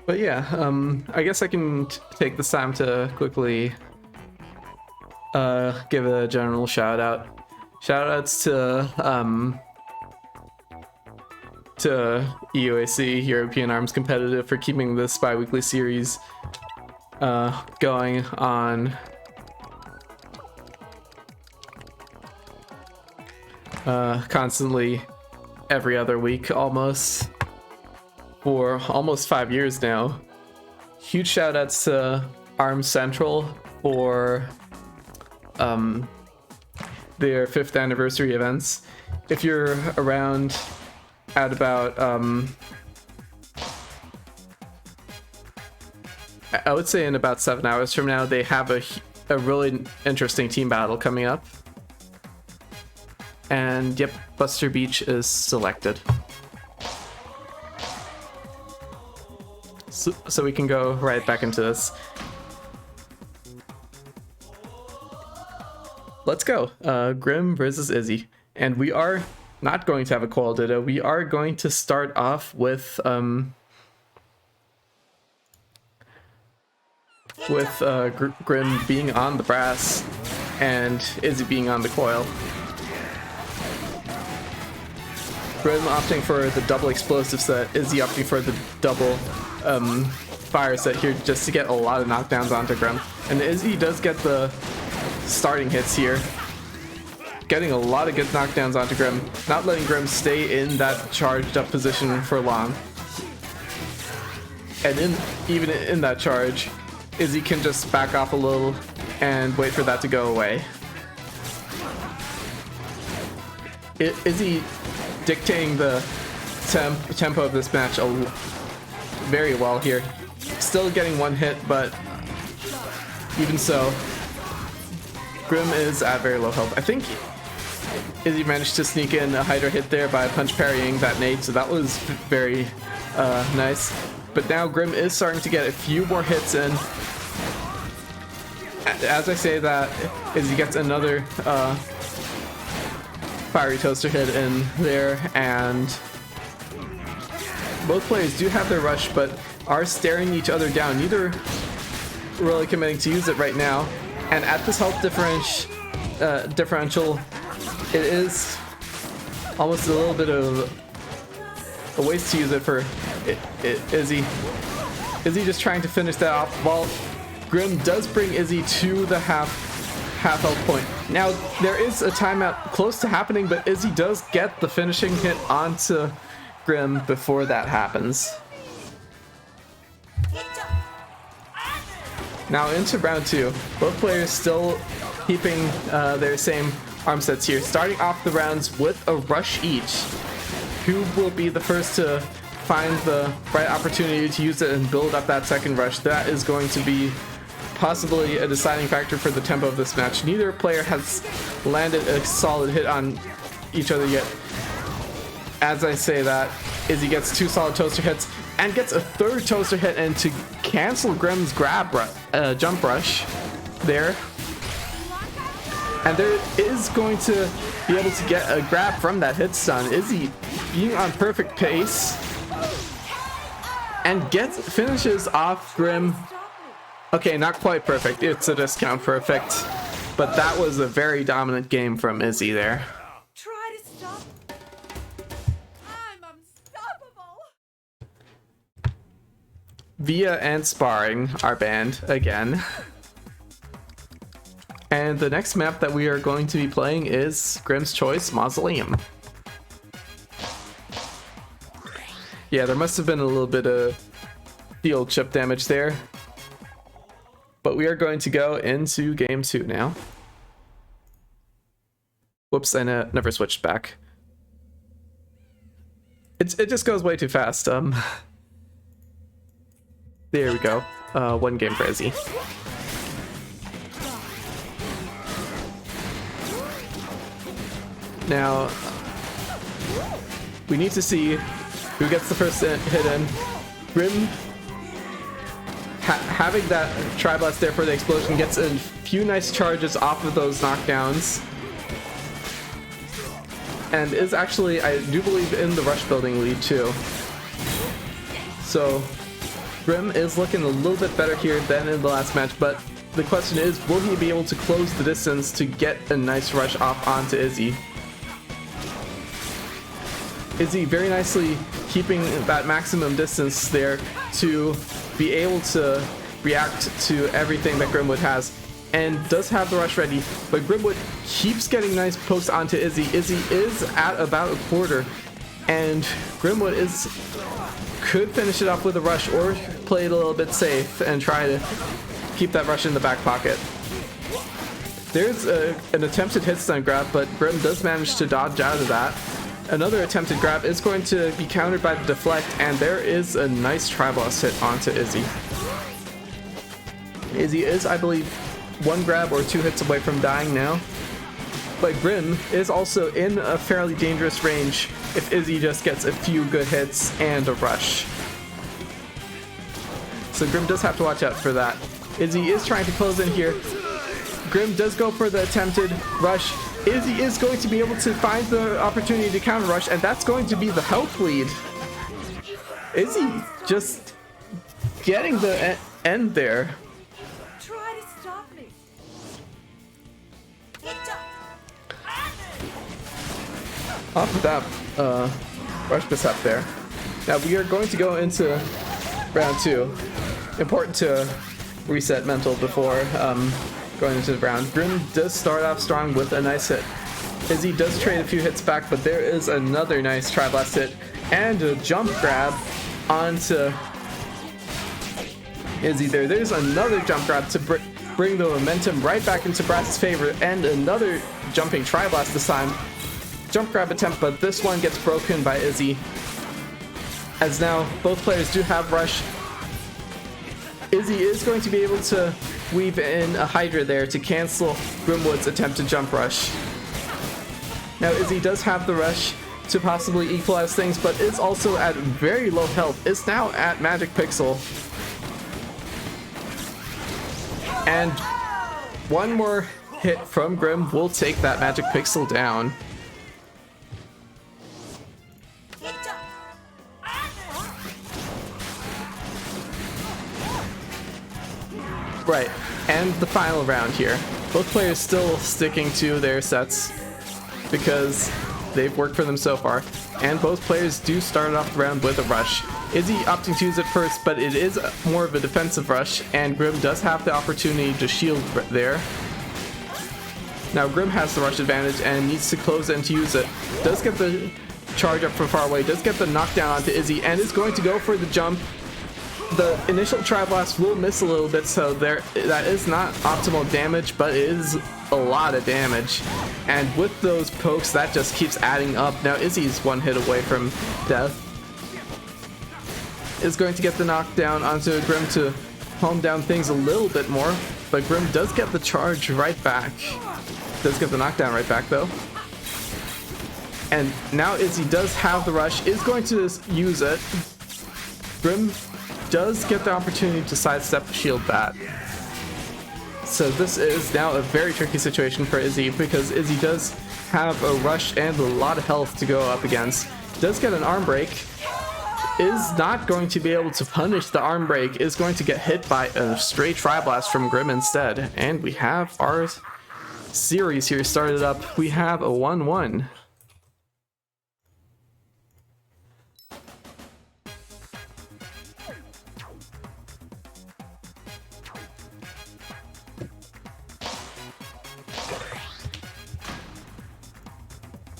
Speaker 1: But yeah, I guess I can take this time to quickly give a general shout out. Shout outs to EUAC, European Arms Competitive, for keeping this bi-weekly series going on constantly every other week almost for almost 5 years now. Huge shout outs to Arms Central for their 5th anniversary events. If you're around at about I would say in about 7 hours from now, they have a really interesting team battle coming up. And yep, Buster Beach is selected. So we can go right back into this. Let's go. Grim versus Izzy. And we are not going to have a Coil Ditto. We are going to start off with Grim being on the brass and Izzy being on the coil. Grim opting for the double explosive set, Izzy opting for the double fire set here just to get a lot of knockdowns onto Grim. And Izzy does get the starting hits here, getting a lot of good knockdowns onto Grim, not letting Grim stay in that charged up position for long. And even in that charge, Izzy can just back off a little and wait for that to go away. Izzy dictating the tempo of this match very well here. Still getting one hit, but even so, Grim is at very low health. I think Izzy managed to sneak in a Hydra hit there by punch parrying that nade, so that was very, Nice. But now Grim is starting to get a few more hits in. As I say that, Izzy gets another fiery toaster hit in there, and both players do have their rush, but are staring each other down. Neither really committing to use it right now. And at this health differential, it is almost a little bit of a waste to use it for Izzy. Izzy just trying to finish that off while Grim does bring Izzy to the half health point. Now there is a timeout close to happening, but Izzy does get the finishing hit onto Grim before that happens. Now into round 2. Both players still keeping their same arm sets here, starting off the rounds with a rush each. Who will be the first to find the right opportunity to use it and build up that second rush? That is going to be possibly a deciding factor for the tempo of this match. Neither player has landed a solid hit on each other yet. As I say that, Izzy gets 2 solid toaster hits and gets a 3rd toaster hit, and to cancel Grim's jump rush there. And there is going to be able to get a grab from that hit stun. Izzy being on perfect pace and finishes off Grim. Okay, not quite perfect. It's a discount perfect, but that was a very dominant game from Izzy there.
Speaker 2: Try to stop. I'm unstoppable.
Speaker 1: Via and sparring are banned again. And the next map that we are going to be playing is Grim's Choice Mausoleum. Yeah, there must have been a little bit of field chip damage there. But we are going to go into game 2 now. Whoops, I never switched back. It just goes way too fast. There we go. 1 game for Izzy. Now, we need to see who gets the first hit in. Grim, having that Tri-Blast there for the explosion, gets a few nice charges off of those knockdowns. And is actually, I do believe, in the rush building lead too. So, Grim is looking a little bit better here than in the last match, but the question is, will he be able to close the distance to get a nice rush off onto Izzy? Izzy very nicely keeping that maximum distance there to be able to react to everything that Grimwood has, and does have the rush ready, but Grimwood keeps getting nice pokes onto Izzy. Izzy is at about a quarter, and Grimwood could finish it off with a rush or play it a little bit safe and try to keep that rush in the back pocket. There's an attempted hit stun grab, but Grim does manage to dodge out of that. Another attempted grab is going to be countered by the deflect, and there is a nice Tri-Blast hit onto Izzy. Izzy is, I believe, 1 grab or 2 hits away from dying now. But Grim is also in a fairly dangerous range if Izzy just gets a few good hits and a rush. So Grim does have to watch out for that. Izzy is trying to close in here. Grim does go for the attempted rush. Izzy is going to be able to find the opportunity to counter rush, and that's going to be the health lead. Izzy just getting the end there.
Speaker 2: Try to stop me.
Speaker 1: Off of that rush mishap there. Now we are going to go into round 2. Important to reset mental before going into the round. Grim does start off strong with a nice hit. Izzy does trade a few hits back, but there is another nice Tri-Blast hit and a jump grab onto Izzy there. There's another jump grab to bring the momentum right back into Brass's favor, and another jumping Tri-Blast this time. Jump grab attempt, but this one gets broken by Izzy. As now both players do have rush. Izzy is going to be able to weave in a Hydra there to cancel Grimwood's attempted jump rush. Now Izzy does have the rush to possibly equalize things, but is also at very low health. Is now at Magic Pixel. And one more hit from Grim will take that Magic Pixel down. Right, and the final round here. Both players still sticking to their sets because they've worked for them so far. And both players do start off the round with a rush. Izzy opting to use it first, but it is more of a defensive rush, and Grim does have the opportunity to shield there. Now Grim has the rush advantage and needs to close in to use it. Does get the charge up from far away, does get the knockdown onto Izzy, and is going to go for the jump. The initial Tri-Blast will miss a little bit, so that is not optimal damage, but it is a lot of damage. And with those pokes, that just keeps adding up. Now Izzy's one hit away from death. Is going to get the knockdown onto Grim to calm down things a little bit more, but Grim does get the charge right back. Does get the knockdown right back though. And now Izzy does have the rush, is going to use it. Grim does get the opportunity to sidestep shield that. So this is now a very tricky situation for Izzy because Izzy does have a rush and a lot of health to go up against. Does get an arm break. Is not going to be able to punish the arm break. Is going to get hit by a straight Tri-Blast from Grim instead. And we have our series here started up. We have a 1-1.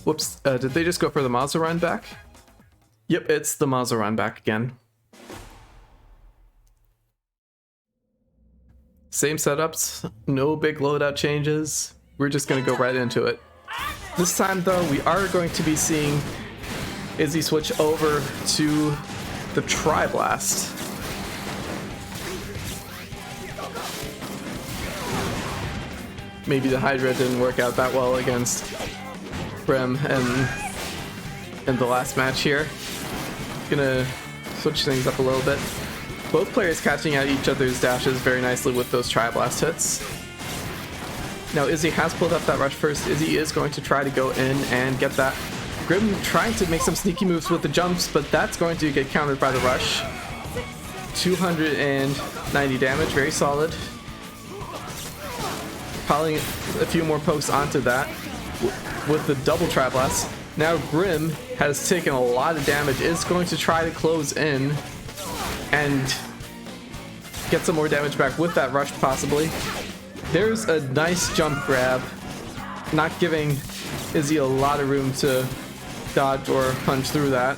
Speaker 1: Whoops, did they just go for the Mazaran back? Yep, it's the Mazaran back again. Same setups, no big loadout changes. We're just gonna go right into it. This time though, we are going to be seeing Izzy switch over to the Tri-Blast. Maybe the Hydra didn't work out that well against Grim in the last match here. Gonna switch things up a little bit. Both players catching out each other's dashes very nicely with those Tri-Blast hits. Now Izzy has pulled up that rush first. Izzy is going to try to go in and get that. Grim trying to make some sneaky moves with the jumps, but that's going to get countered by the rush. 290 damage, very solid. Piling a few more pokes onto that with the double Tri-Blast. Now Grim has taken a lot of damage, is going to try to close in and get some more damage back with that rush possibly. There's a nice jump grab, not giving Izzy a lot of room to dodge or punch through that.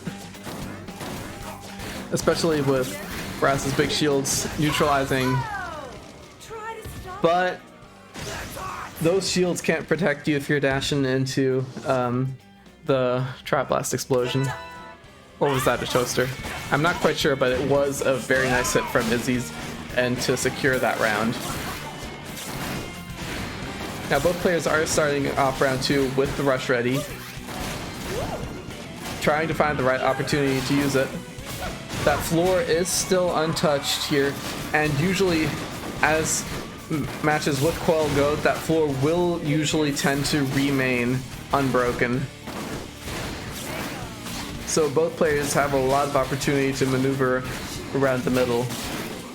Speaker 1: Especially with Brass's big shields neutralizing. But those shields can't protect you if you're dashing into the Tri-Blast explosion. Or was that a toaster? I'm not quite sure, but it was a very nice hit from Izzy's end to secure that round. Now both players are starting off round 2 with the rush ready. Trying to find the right opportunity to use it. That floor is still untouched here, and usually as matches with Coil go, that floor will usually tend to remain unbroken. So both players have a lot of opportunity to maneuver around the middle.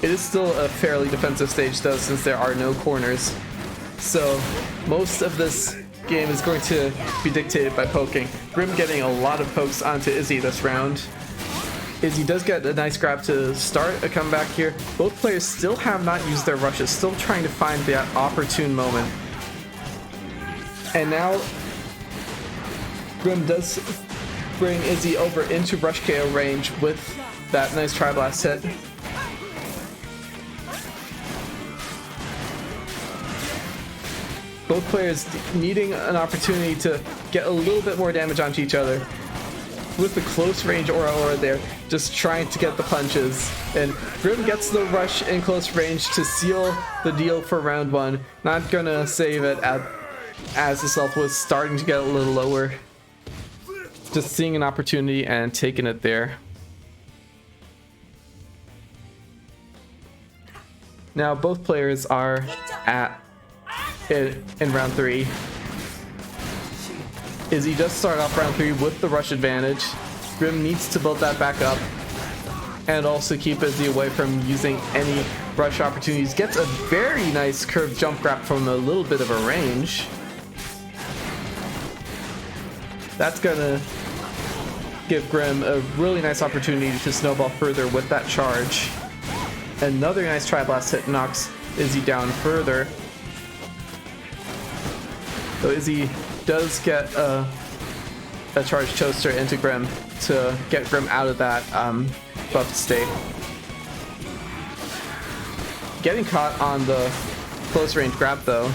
Speaker 1: It is still a fairly defensive stage though, since there are no corners. So most of this game is going to be dictated by poking. Grim getting a lot of pokes onto Izzy this round. Izzy does get a nice grab to start a comeback here. Both players still have not used their rushes, still trying to find that opportune moment. And now Grim does bring Izzy over into rush KO range with that nice Tri-Blast hit. Both players needing an opportunity to get a little bit more damage onto each other. With the close range Aura there, just trying to get the punches. And Grim gets the rush in close range to seal the deal for round 1. Not gonna save it as his health was starting to get a little lower. just seeing an opportunity and taking it there. Now both players are in round 3. Izzy does start off round 3 with the rush advantage. Grim needs to build that back up and also keep Izzy away from using any rush opportunities. Gets a very nice curved jump grab from a little bit of a range. That's gonna give Grim a really nice opportunity to snowball further with that charge. Another nice Tri-Blast hit knocks Izzy down further. So Izzy does get a charge toaster into Grim to get Grim out of that buffed state. Getting caught on the close range grab though.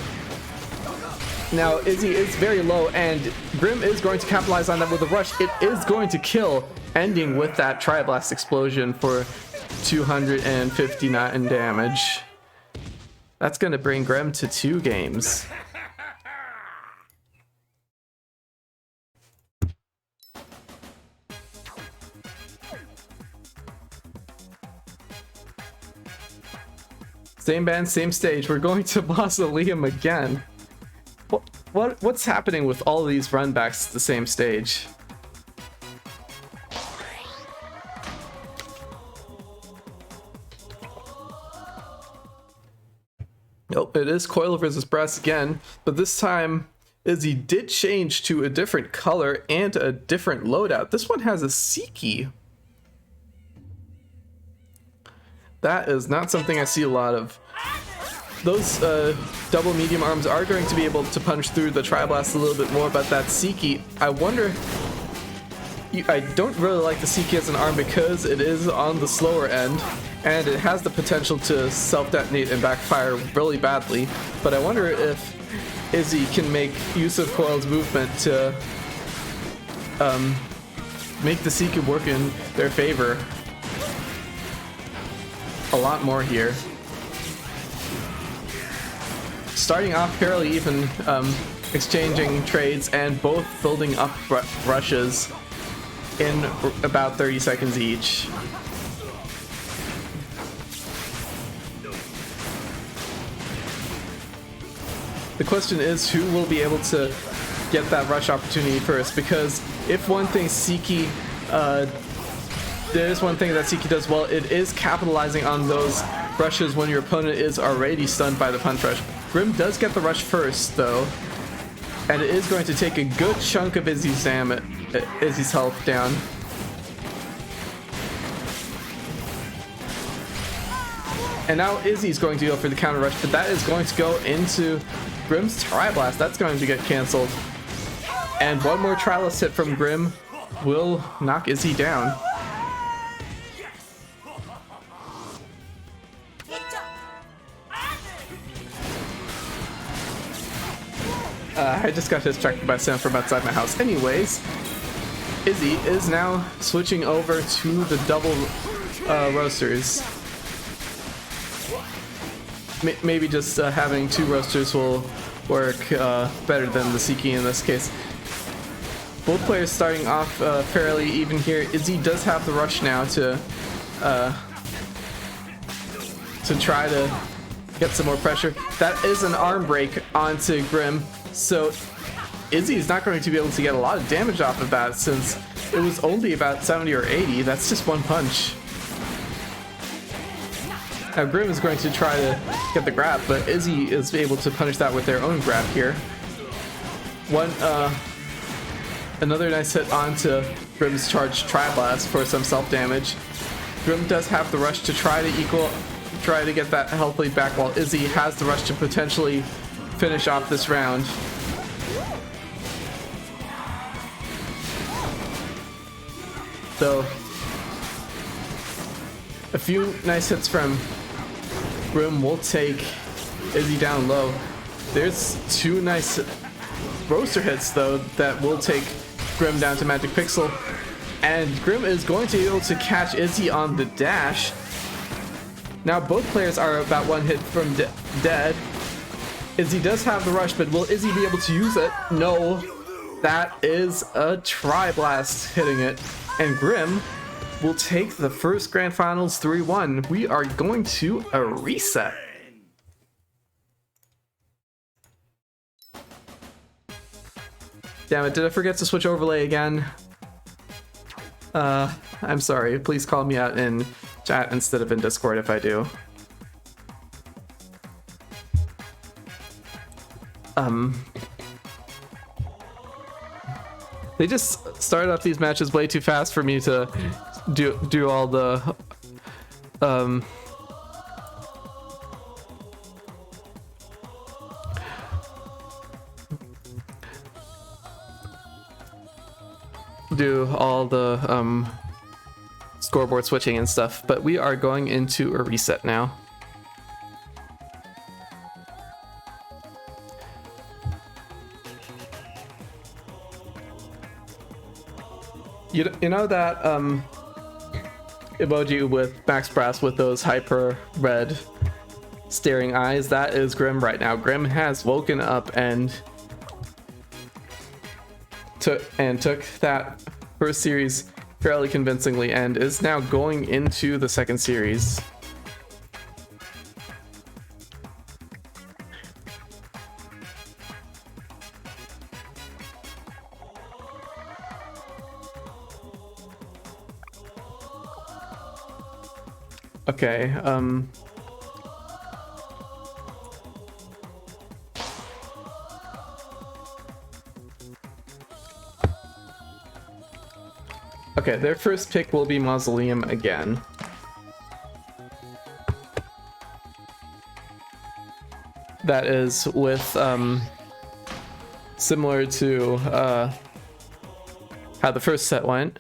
Speaker 1: Now Izzy is very low and Grim is going to capitalize on that with a rush. It is going to kill, ending with that Tri-Blast explosion for 259 damage. That's going to bring Grim to 2 games. Same band, same stage. We're going to Mausoleum again. What's happening with all these runbacks at the same stage? Nope, it is Coil versus Brass again, but this time Izzy did change to a different color and a different loadout. This one has a Seiki. That is not something I see a lot of. Those double medium arms are going to be able to punch through the Tri-Blast a little bit more, but that Seiki, I wonder... I don't really like the Seiki as an arm because it is on the slower end, and it has the potential to self-detonate and backfire really badly, but I wonder if Izzy can make use of Coil's movement to make the Seiki work in their favor a lot more here. Starting off fairly even, exchanging trades and both building up rushes in about 30 seconds each. The question is who will be able to get that rush opportunity first, because if one thing Seiki, there's one thing that Seiki does well, it is capitalizing on those rushes when your opponent is already stunned by the punch rush. Grim does get the rush first though, and it is going to take a good chunk of Izzy's health down. And now Izzy's going to go for the counter rush, but that is going to go into Grim's Tri-Blast. That's going to get canceled. And one more Tri-Blast hit from Grim will knock Izzy down. I just got distracted by sound from outside my house. Anyways, Izzy is now switching over to the double roasters. Maybe just having 2 roasters will work better than the Seiki in this case. Both players starting off fairly even here. Izzy does have the rush now to try to get some more pressure. That is an arm break onto Grim. So Izzy is not going to be able to get a lot of damage off of that since it was only about 70 or 80. That's just one punch. Now Grim is going to try to get the grab, but Izzy is able to punish that with their own grab here. Another nice hit onto Grim's charged Tri-Blast for some self-damage. Grim does have the rush to try to get that health lead back, while Izzy has the rush to potentially finish off this round. So a few nice hits from Grim will take Izzy down low. There's 2 nice roaster hits though that will take Grim down to Magic Pixel, and Grim is going to be able to catch Izzy on the dash. Now both players are about 1 hit from dead. Izzy does have the rush, but will Izzy be able to use it? No. That is a Tri-Blast hitting it, and Grim will take the first Grand Finals 3-1. We are going to a reset. Damn it, did I forget to switch overlay again? I'm sorry. Please call me out in chat instead of in Discord if I do. They just started up these matches way too fast for me to do all the scoreboard switching and stuff, but we are going into a reset now. You know that emoji with Max Brass with those hyper red staring eyes? That is Grim right now. Grim has woken up and took that first series fairly convincingly and is now going into the second series. Okay, okay, their first pick will be Mausoleum again. That is with, similar to, how the first set went.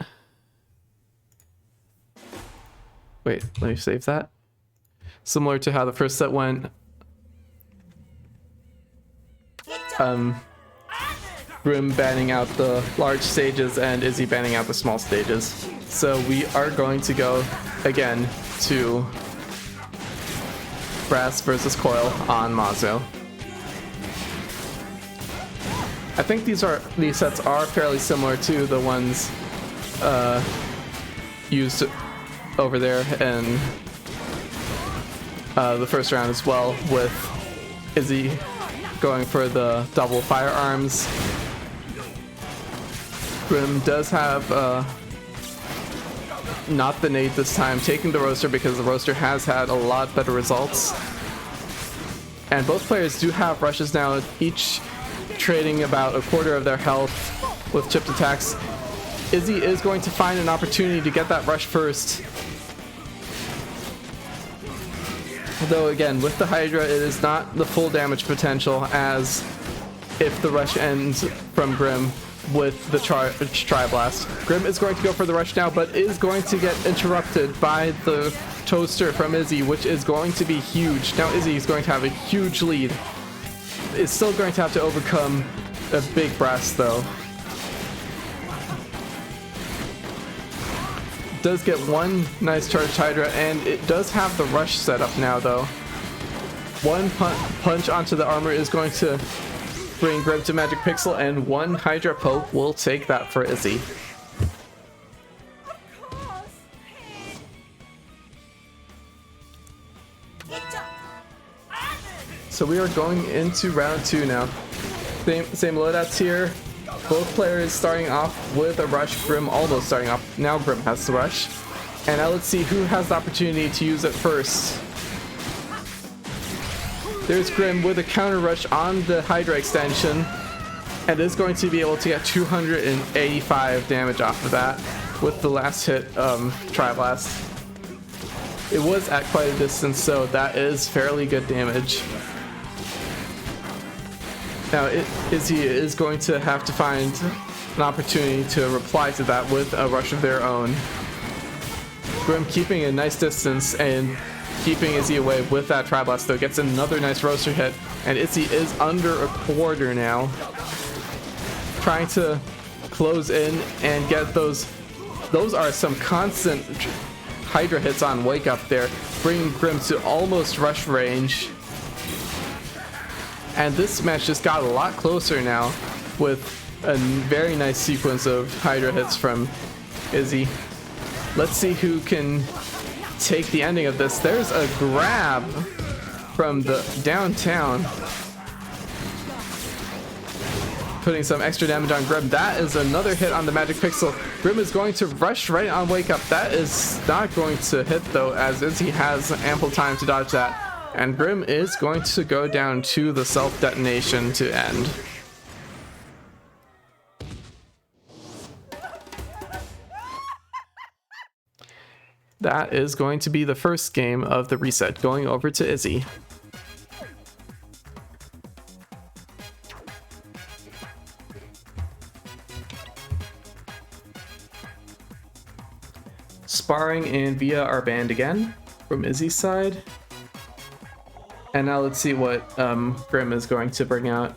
Speaker 1: Wait, let me save that. Similar to how the first set went. Grim banning out the large stages and Izzy banning out the small stages. So we are going to go again to Brass versus Coil on Mazo. I think these sets are fairly similar to the ones used over there in the first round as well, with Izzy going for the double firearms. Grim does have not the nade this time, taking the roaster because the roaster has had a lot better results. And both players do have rushes now, each trading about a quarter of their health with chipped attacks. Izzy is going to find an opportunity to get that rush first. Though again, with the Hydra, it is not the full damage potential as if the rush ends from Grim with the Tri-Blast. Grim is going to go for the rush now, but is going to get interrupted by the toaster from Izzy, which is going to be huge. Now Izzy is going to have a huge lead. It's still going to have to overcome a big Brass though. Does get one nice charged Hydra, and it does have the rush set up now though. One punch onto the armor is going to bring Grim to Magic Pixel, and one Hydra poke will take that for Izzy. So we are going into round 2 now. Same loadouts here. Both players starting off with a rush. Grim almost starting off. Now Grim has the rush. And now let's see who has the opportunity to use it first. There's Grim with a counter rush on the Hydra extension, and is going to be able to get 285 damage off of that with the last hit Tri-Blast. It was at quite a distance, so that is fairly good damage. Now Izzy is going to have to find an opportunity to reply to that with a rush of their own. Grim keeping a nice distance and keeping Izzy away with that Tri-Blast though, gets another nice roaster hit, and Izzy is under a quarter now. Trying to close in and get those are some constant Hydra hits on Wake Up there, bringing Grim to almost rush range. And this match just got a lot closer now, with a very nice sequence of Hydra hits from Izzy. Let's see who can take the ending of this. There's a grab from the downtown, putting some extra damage on Grim. That is another hit on the magic pixel. Grim is going to rush right on wake up. That is not going to hit though, as Izzy has ample time to dodge that. And Grim is going to go down to the self-detonation to end. That is going to be the first game of the reset, going over to Izzy. Sparring and Via are banned again from Izzy's side. And now let's see what Grim is going to bring out.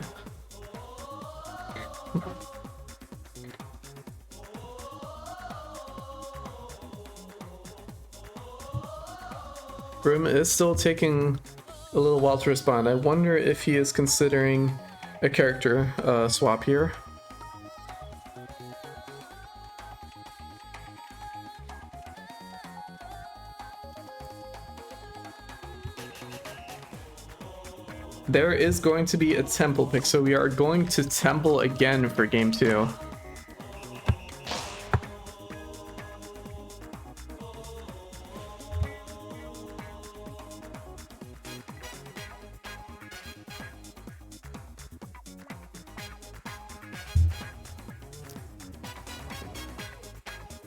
Speaker 1: Grim is still taking a little while to respond. I wonder if he is considering a character swap here. There is going to be a temple pick, so we are going to temple again for game 2.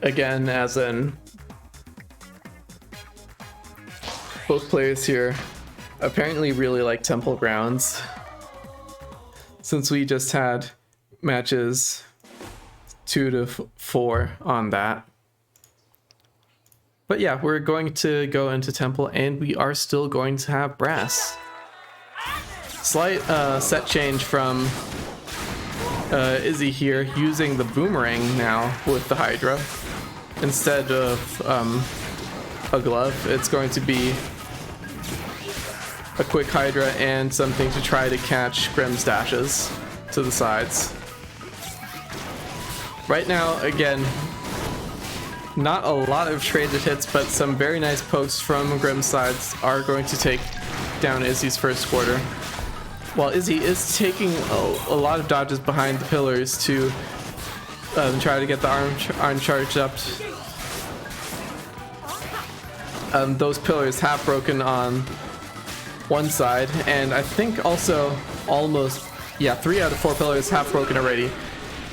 Speaker 1: Again, as in both players here apparently really like temple grounds, since we just had matches 2 to 4 on that. But yeah, we're going to go into temple, and we are still going to have brass. Slight set change from Izzy here, using the boomerang now with the Hydra instead of a glove. It's going to be a quick Hydra and something to try to catch Grim's dashes to the sides. Right now, again, not a lot of traded hits, but some very nice pokes from Grim's sides are going to take down Izzy's first quarter. While Izzy is taking a lot of dodges behind the pillars to try to get the arm charged up. Those pillars have broken on one side, and I think also almost, yeah, 3 out of 4 pillars have broken already.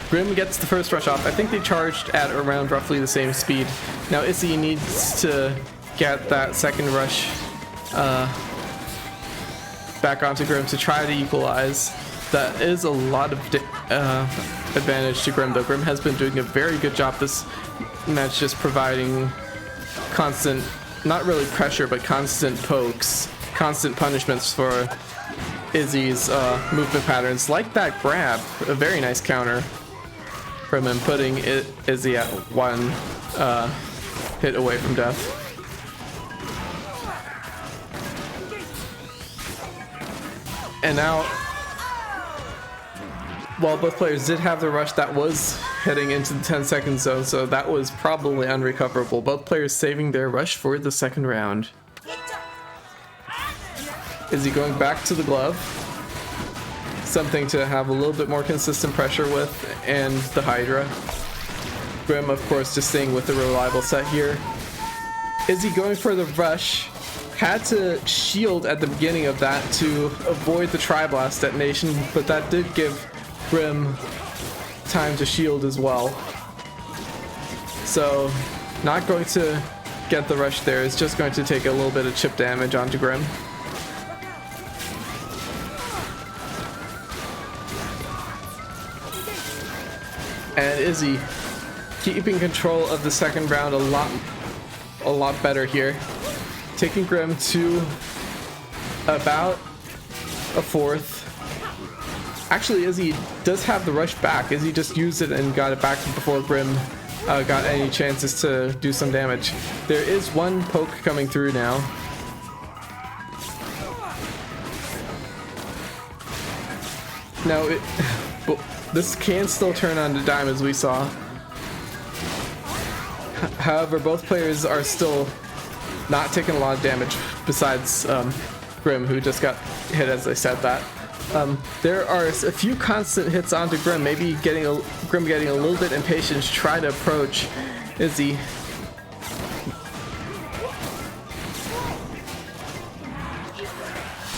Speaker 1: Grim gets the first rush off. I think they charged at around roughly the same speed. Now Izzy needs to get that second rush back onto Grim to try to equalize. That is a lot of advantage to Grim, though. Grim has been doing a very good job this match, just providing constant, not really pressure, but constant pokes, constant punishments for Izzy's movement patterns, like that grab, a very nice counter from him, putting Izzy at 1 hit away from death. And now, while both players did have the rush, that was heading into the 10-second zone, so that was probably unrecoverable. Both players saving their rush for the second round. Izzy going back to the glove, something to have a little bit more consistent pressure with, and the Hydra. Grim, of course, just staying with the reliable set here. Izzy going for the rush, had to shield at the beginning of that to avoid the Tri-Blast detonation, but that did give Grim time to shield as well. So not going to get the rush there. It's just going to take a little bit of chip damage onto Grim. And Izzy keeping control of the second round a lot better here, taking Grim to about a 4th. Actually, Izzy does have the rush back. Izzy just used it and got it back before Grim got any chances to do some damage. There is 1 poke coming through now. Now, this can still turn on the dime, as we saw. However, both players are still not taking a lot of damage, besides Grim, who just got hit as I said that. There are a few constant hits onto Grim, maybe Grim getting a little bit impatient to try to approach Izzy.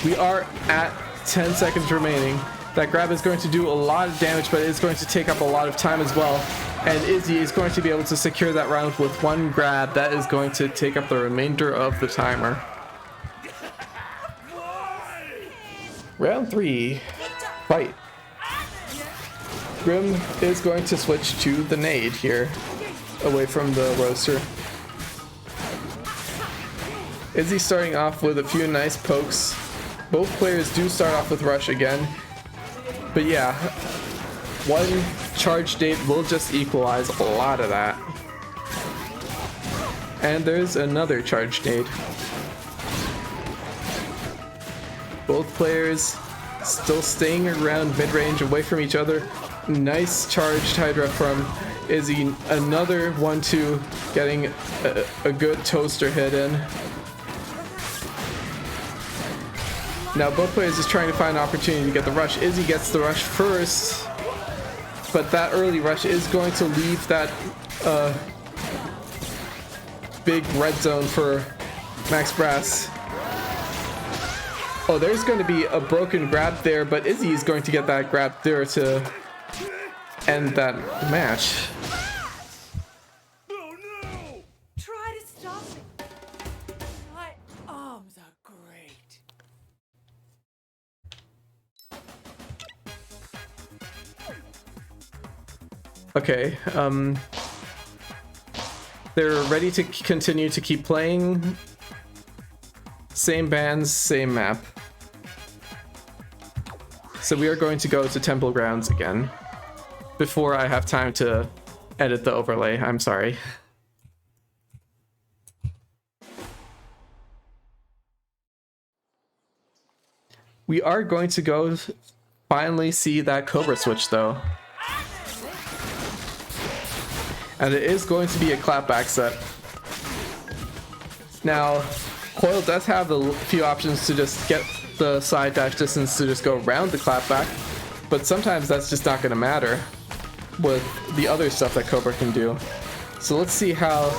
Speaker 1: We are at 10 seconds remaining. That grab is going to do a lot of damage, but it's going to take up a lot of time as well. And Izzy is going to be able to secure that round with one grab. That is going to take up the remainder of the timer. Round 3. Fight. Grim is going to switch to the nade here, away from the roaster. Izzy starting off with a few nice pokes. Both players do start off with rush again. But yeah, one charge nade will just equalize a lot of that. And there's another charge nade. Both players still staying around mid-range, away from each other. Nice charged Hydra from Izzy. Another 1-2, getting a good toaster hit in. Now both players is trying to find an opportunity to get the rush. Izzy gets the rush first, but that early rush is going to leave that big red zone for Max Brass. Oh, there's going to be a broken grab there, but Izzy is going to get that grab there to end that match.
Speaker 2: Oh no! Try to stop me. My arms are great.
Speaker 1: Okay, they're ready to continue to keep playing. Same bands, same map. So we are going to go to Temple Grounds again. Before I have time to edit the overlay, I'm sorry. We are going to go finally see that Cobra switch though. And it is going to be a clapback set. Now, Coil does have a few options to just get the side dash distance to just go around the clapback, but sometimes that's just not going to matter with the other stuff that Cobra can do. So let's see how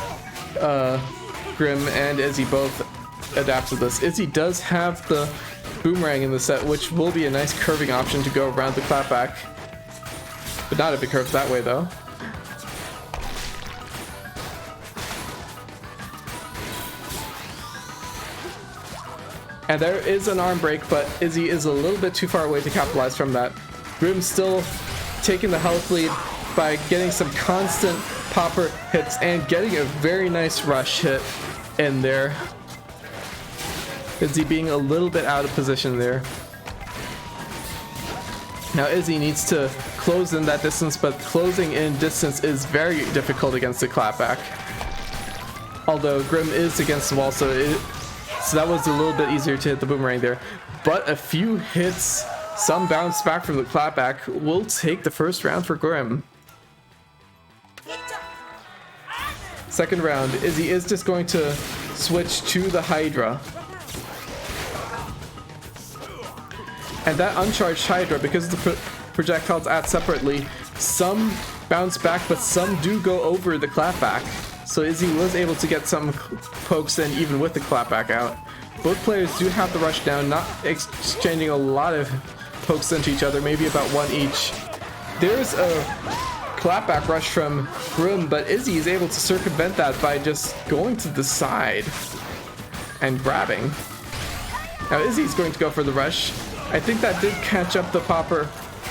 Speaker 1: Grim and Izzy both adapt to this. Izzy does have the boomerang in the set, which will be a nice curving option to go around the clapback, but not if it curves that way though. And there is an arm break, but Izzy is a little bit too far away to capitalize from that. Grim still taking the health lead by getting some constant popper hits and getting a very nice rush hit in there. Izzy being a little bit out of position there. Now Izzy needs to close in that distance, but closing in distance is very difficult against the clapback. Although Grim is against the wall, so that was a little bit easier to hit the boomerang there. But a few hits, some bounce back from the clapback, will take the first round for Grim. Second round, Izzy is just going to switch to the Hydra. And that uncharged Hydra, because the projectiles act separately, some bounce back, but some do go over the clapback. So Izzy was able to get some pokes in even with the clapback out. Both players do have the rush down, not exchanging a lot of pokes into each other, maybe about one each. There's a clapback rush from Grim, but Izzy is able to circumvent that by just going to the side and grabbing. Now Izzy's going to go for the rush. I think that did catch up the popper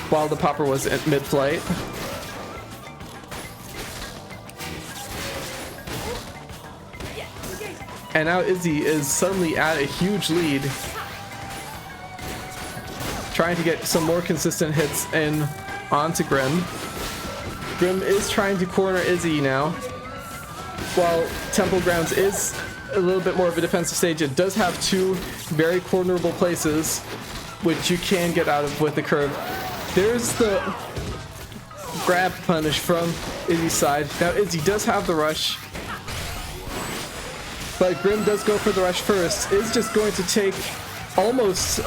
Speaker 1: while the popper was at mid-flight. And now Izzy is suddenly at a huge lead, trying to get some more consistent hits in onto Grim. Grim is trying to corner Izzy now, while Temple Grounds is a little bit more of a defensive stage. It does have two very cornerable places, which you can get out of with the curve. There's the grab punish from Izzy's side. Now Izzy does have the rush, but Grim does go for the rush first. Is just going to take almost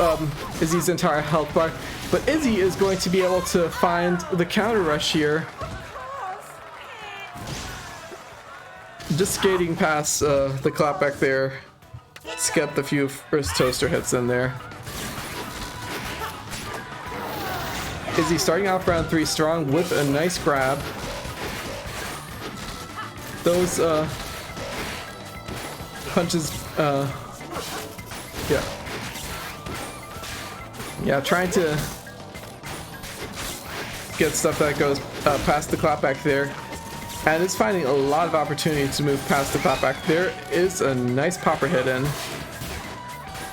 Speaker 1: Izzy's entire health bar, but Izzy is going to be able to find the counter rush here. Just skating past the clapback there. Skip the few first toaster hits in there. Izzy starting off round 3 strong with a nice grab. Those punches, yeah, trying to get stuff that goes past the clapback there. And is finding a lot of opportunity to move past the clapback. There is a nice popper hit in.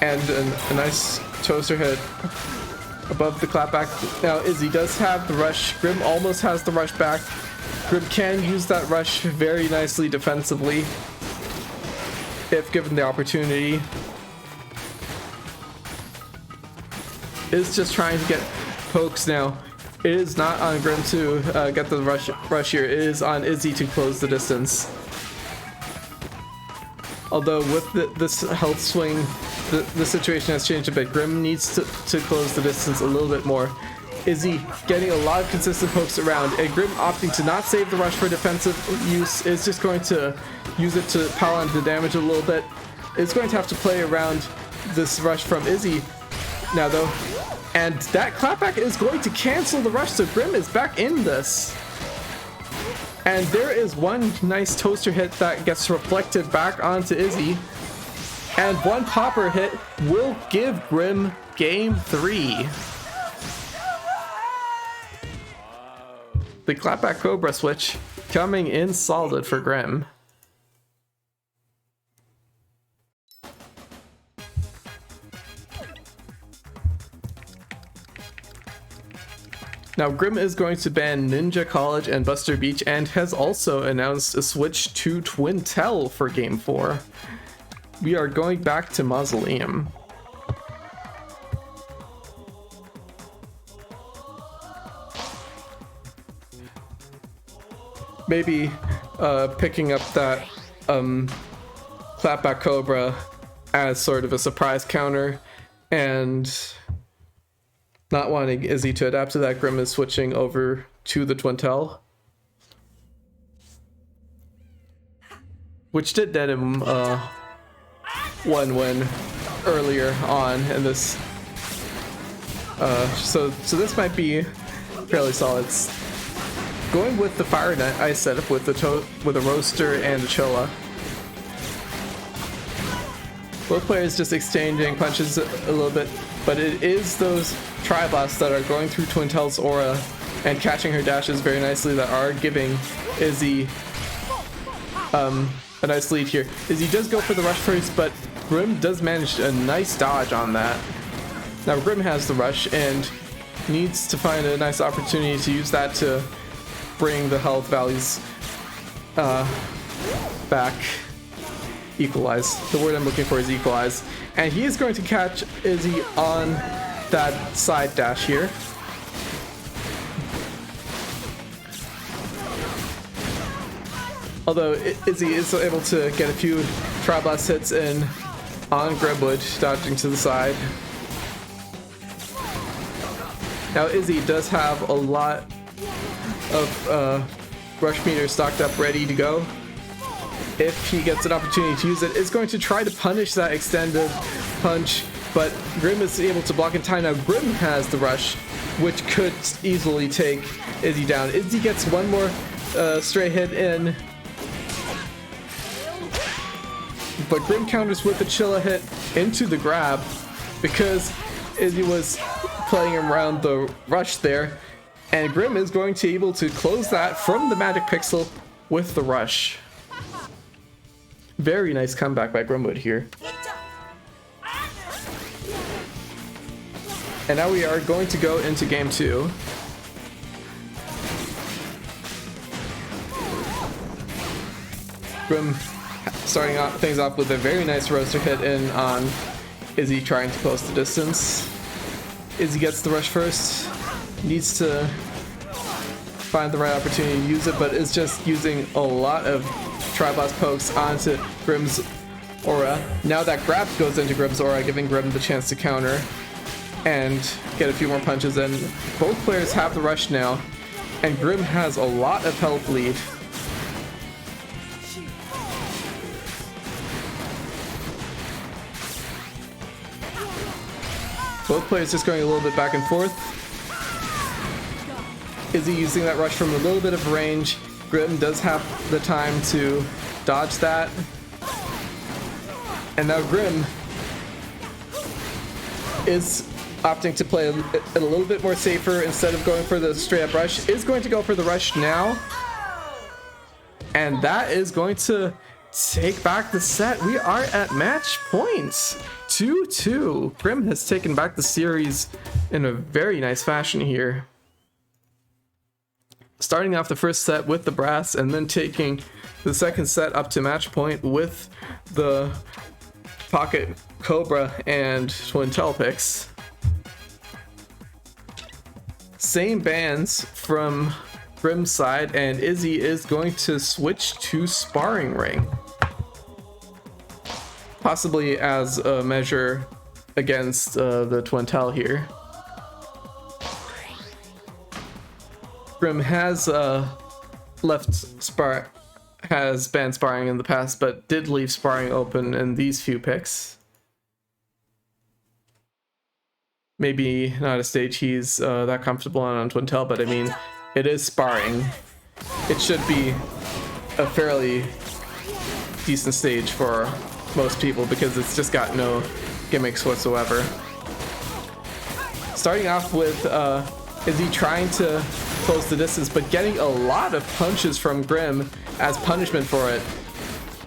Speaker 1: And a nice toaster hit above the clapback. Now Izzy does have the rush. Grim almost has the rush back. Grim can use that rush very nicely defensively if given the opportunity. Is just trying to get pokes now. It is not on Grim to get the rush here. It is on Izzy to close the distance. Although with this health swing, the situation has changed a bit. Grim needs to close the distance a little bit more. Izzy getting a lot of consistent pokes around, and Grim opting to not save the rush for defensive use. Is just going to use it to pile on the damage a little bit. Is going to have to play around this rush from Izzy now though. And that clapback is going to cancel the rush, so Grim is back in this. And there is one nice toaster hit that gets reflected back onto Izzy. And one popper hit will give Grim game 3. The clapback Cobra switch coming in solid for Grim. Now Grim is going to ban Ninja College and Buster Beach and has also announced a switch to Twintel for game 4. We are going back to Mausoleum. Maybe picking up that clapback Cobra as sort of a surprise counter and not wanting Izzy to adapt to that. Grim is switching over to the Twintel, which did net him one win earlier on in this. So this might be fairly solid. Going with the Fire Net Ice setup with a Roaster and a Chilla. Both players just exchanging punches a little bit, but it is those Tri-Blasts that are going through Twintel's aura and catching her dashes very nicely that are giving Izzy a nice lead here. Izzy does go for the rush first, but Grim does manage a nice dodge on that. Now Grim has the rush and needs to find a nice opportunity to use that to bring the health values back. Equalize. The word I'm looking for is equalize. And he is going to catch Izzy on that side dash here. Although Izzy is able to get a few Tri-Blast hits in on Grimwood, dodging to the side. Now Izzy does have a lot of rush meters stocked up ready to go. If he gets an opportunity to use it, is going to try to punish that extended punch, but Grim is able to block in time. Now Grim has the rush, which could easily take Izzy down. Izzy gets one more stray hit in, but Grim counters with the Chilla hit into the grab because Izzy was playing around the rush there, and Grim is going to be able to close that from the Magic Pixel with the rush. Very nice comeback by Grimwood here. And now we are going to go into game 2. Grim starting things off with a very nice roaster hit in on Izzy trying to close the distance. Izzy gets the rush first. Needs to find the right opportunity to use it, but is just using a lot of Tri-Blast pokes onto Grim's aura. Now that grab goes into Grim's aura, giving Grim the chance to counter and get a few more punches in. Both players have the rush now, and Grim has a lot of health lead. Both players just going a little bit back and forth. Izzy using that rush from a little bit of range. Grim does have the time to dodge that. And now Grim is opting to play it a little bit more safer instead of going for the straight up rush. Is going to go for the rush now. And that is going to take back the set. We are at match points. 2-2. Grim has taken back the series in a very nice fashion here. Starting off the first set with the brass and then taking the second set up to match point with the Pocket Cobra and Twin Telpix. Same bands from Grim's side, and Izzy is going to switch to Sparring Ring. Possibly as a measure against the Twintel here. Grim has has banned sparring in the past, but did leave sparring open in these few picks. Maybe not a stage he's that comfortable on Twintel, but I mean, it is sparring. It should be a fairly decent stage for most people because it's just got no gimmicks whatsoever. Starting off with Izzy trying to close the distance, but getting a lot of punches from Grim as punishment for it.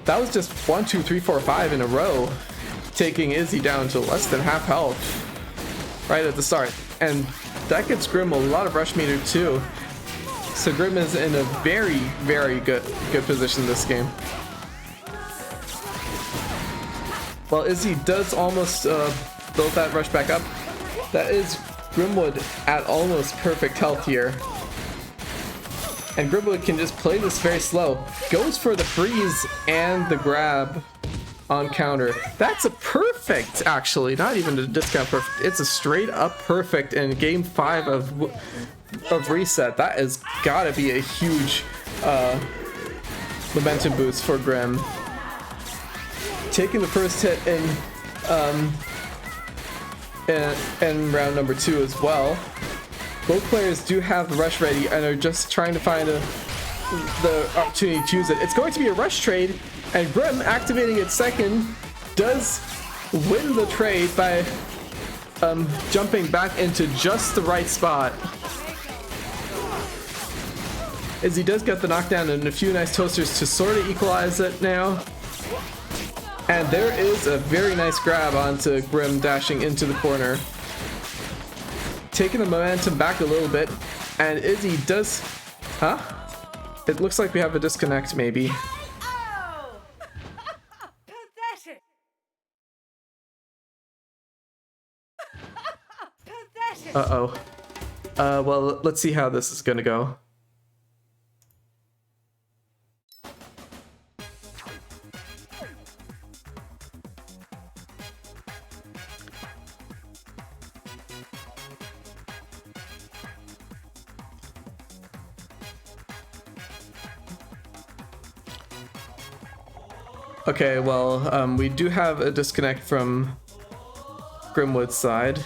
Speaker 1: That was just 1, 2, 3, 4, 5 in a row, taking Izzy down to less than half health right at the start. And that gets Grim a lot of rush meter too. So Grim is in a very, very good position this game. Well, Izzy does almost build that rush back up. That is Grimwood at almost perfect health here. And Grimwood can just play this very slow. Goes for the freeze and the grab on counter. That's a perfect, actually. Not even a discount perfect. It's a straight up perfect in game 5 of Reset. That has gotta be a huge momentum boost for Grim. Taking the first hit in round number 2 as well. Both players do have the rush ready and are just trying to find the opportunity to use it. It's going to be a rush trade, and Grim, activating its second, does win the trade by jumping back into just the right spot. As he does get the knockdown and a few nice toasters to sort of equalize it now. And there is a very nice grab onto Grim dashing into the corner. Taking the momentum back a little bit, and Izzy does... Huh? It looks like we have a disconnect, maybe.
Speaker 2: Oh! Pathetic! Pathetic!
Speaker 1: Uh-oh. Well, let's see how this is gonna go. Okay, well, we do have a disconnect from Grimwood's side.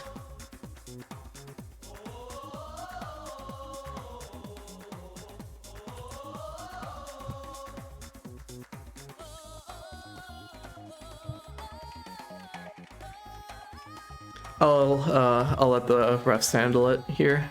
Speaker 1: I'll let the refs handle it here.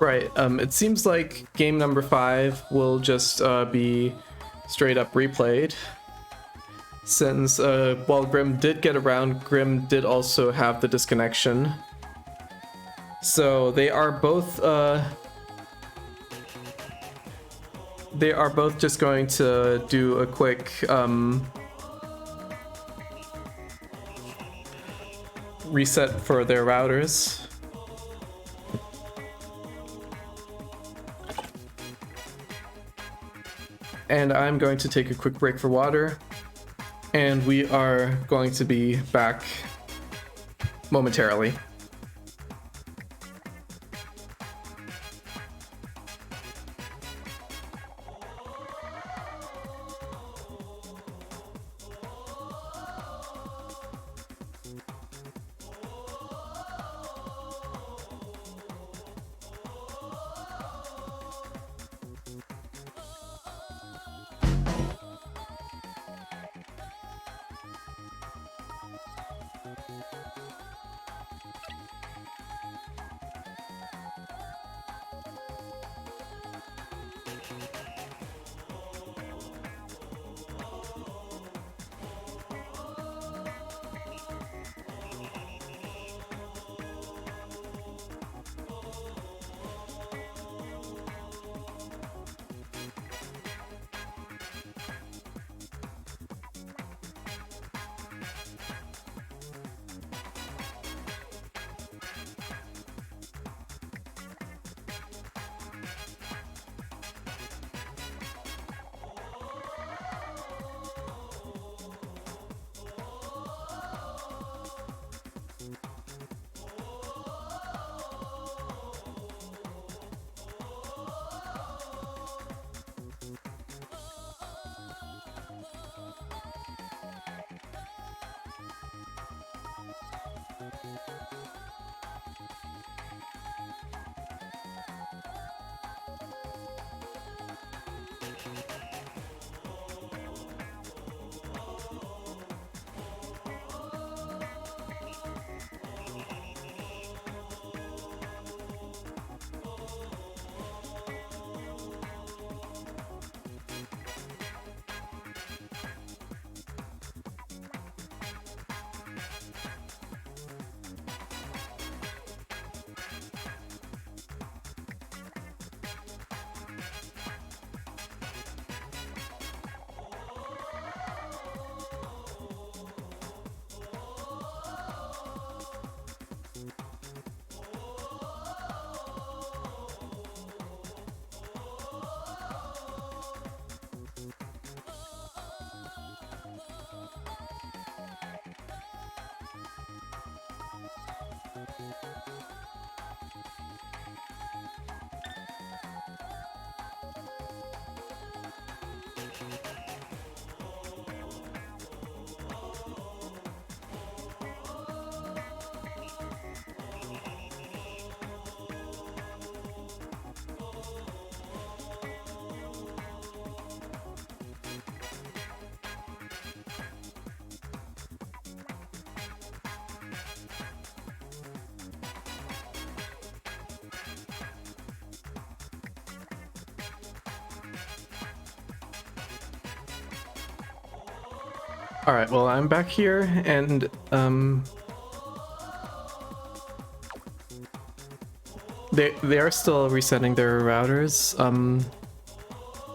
Speaker 1: Right. It seems like game number 5 will just be straight up replayed. Since while Grim did get around, Grim did also have the disconnection. So they are both just going to do a quick reset for their routers. And I'm going to take a quick break for water, and we are going to be back momentarily. All right, well, I'm back here, and they are still resetting their routers.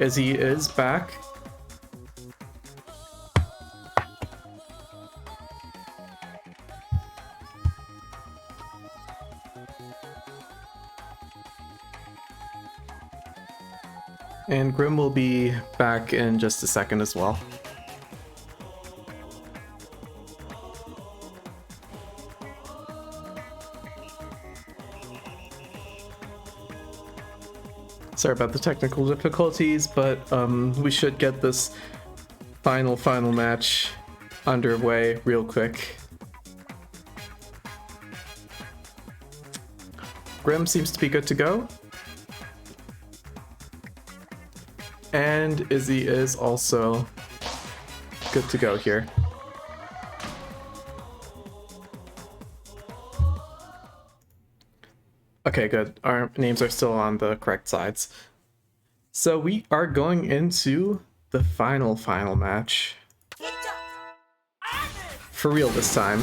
Speaker 1: Izzy is back. And Grim will be back in just a second as well. Sorry about the technical difficulties, but we should get this final match underway real quick. Grim seems to be good to go. And Izzy is also good to go here. Okay, good. Our names are still on the correct sides. So we are going into the final match. For real this time.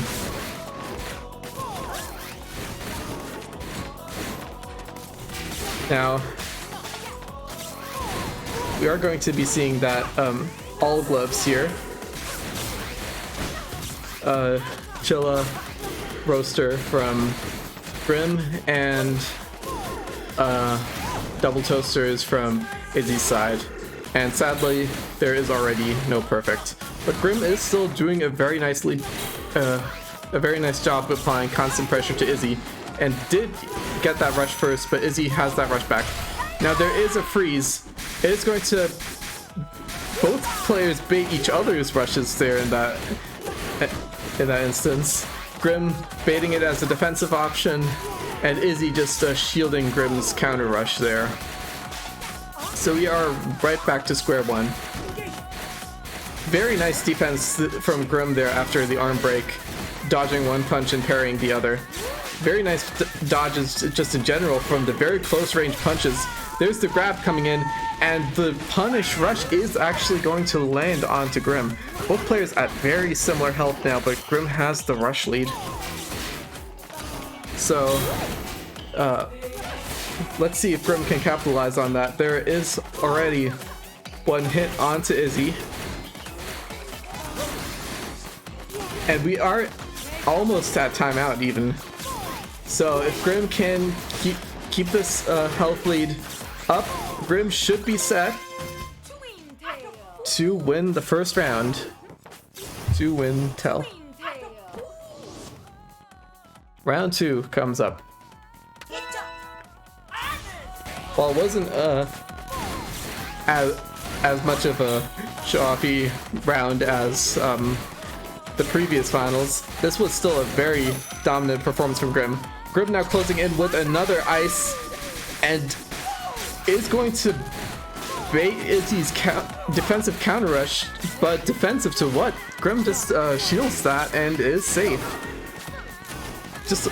Speaker 1: Now, we are going to be seeing that all gloves here. Chilla, Roaster from Grim, and Double Toasters from Izzy's side. And sadly, there is already no perfect. But Grim is still doing a very nice job applying constant pressure to Izzy, and did get that rush first, but Izzy has that rush back. Now there is a freeze. It is going to both players bait each other's rushes there in that instance. Grim baiting it as a defensive option, and Izzy just shielding Grim's counter rush there. So we are right back to square one. Very nice defense from Grim there after the arm break, dodging one punch and parrying the other. Very nice dodges just in general from the very close range punches. There's the grab coming in, and the punish rush is actually going to land onto Grim. Both players at very similar health now, but Grim has the rush lead. So, let's see if Grim can capitalize on that. There is already one hit onto Izzy. And we are almost at timeout even. So if Grim can keep this health lead up, Grim should be set to win the first round. To win tell. Round 2 comes up. While it wasn't as much of a show-offy round as the previous finals, this was still a very dominant performance from Grim. Grim now closing in with another ice, and is going to bait Izzy's defensive counter rush, but defensive to what? Grim just shields that and is safe. Just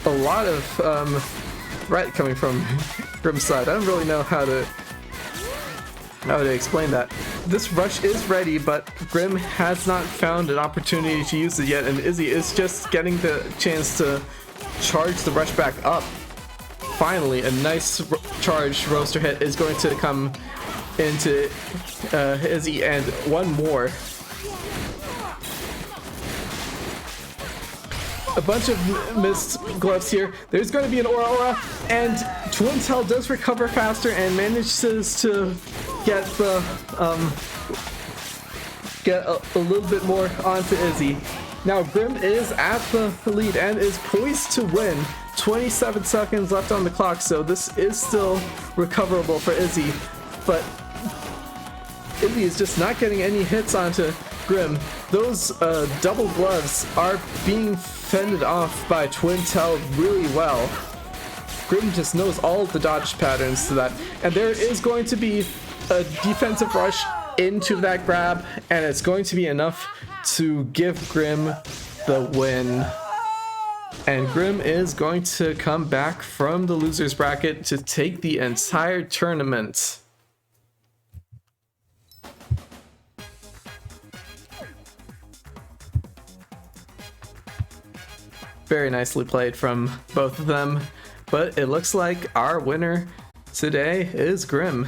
Speaker 1: a lot of right coming from Grim's side. I don't really know how to explain that. This rush is ready, but Grim has not found an opportunity to use it yet, and Izzy is just getting the chance to charge the rush back up. Finally, a nice charge roaster hit is going to come into Izzy, and one more. A bunch of missed gloves here. There's going to be an aura, and Twintel does recover faster and manages to get the get a little bit more onto Izzy. Now Grim is at the lead and is poised to win. 27 seconds left on the clock, so this is still recoverable for Izzy, but Izzy is just not getting any hits onto Grim. Those double gloves are being fended off by Twintel really well. Grim just knows all the dodge patterns to that, and there is going to be a defensive rush into that grab, and it's going to be enough to give Grim the win. And Grim is going to come back from the losers bracket to take the entire tournament. Very nicely played from both of them, but it looks like our winner today is Grim.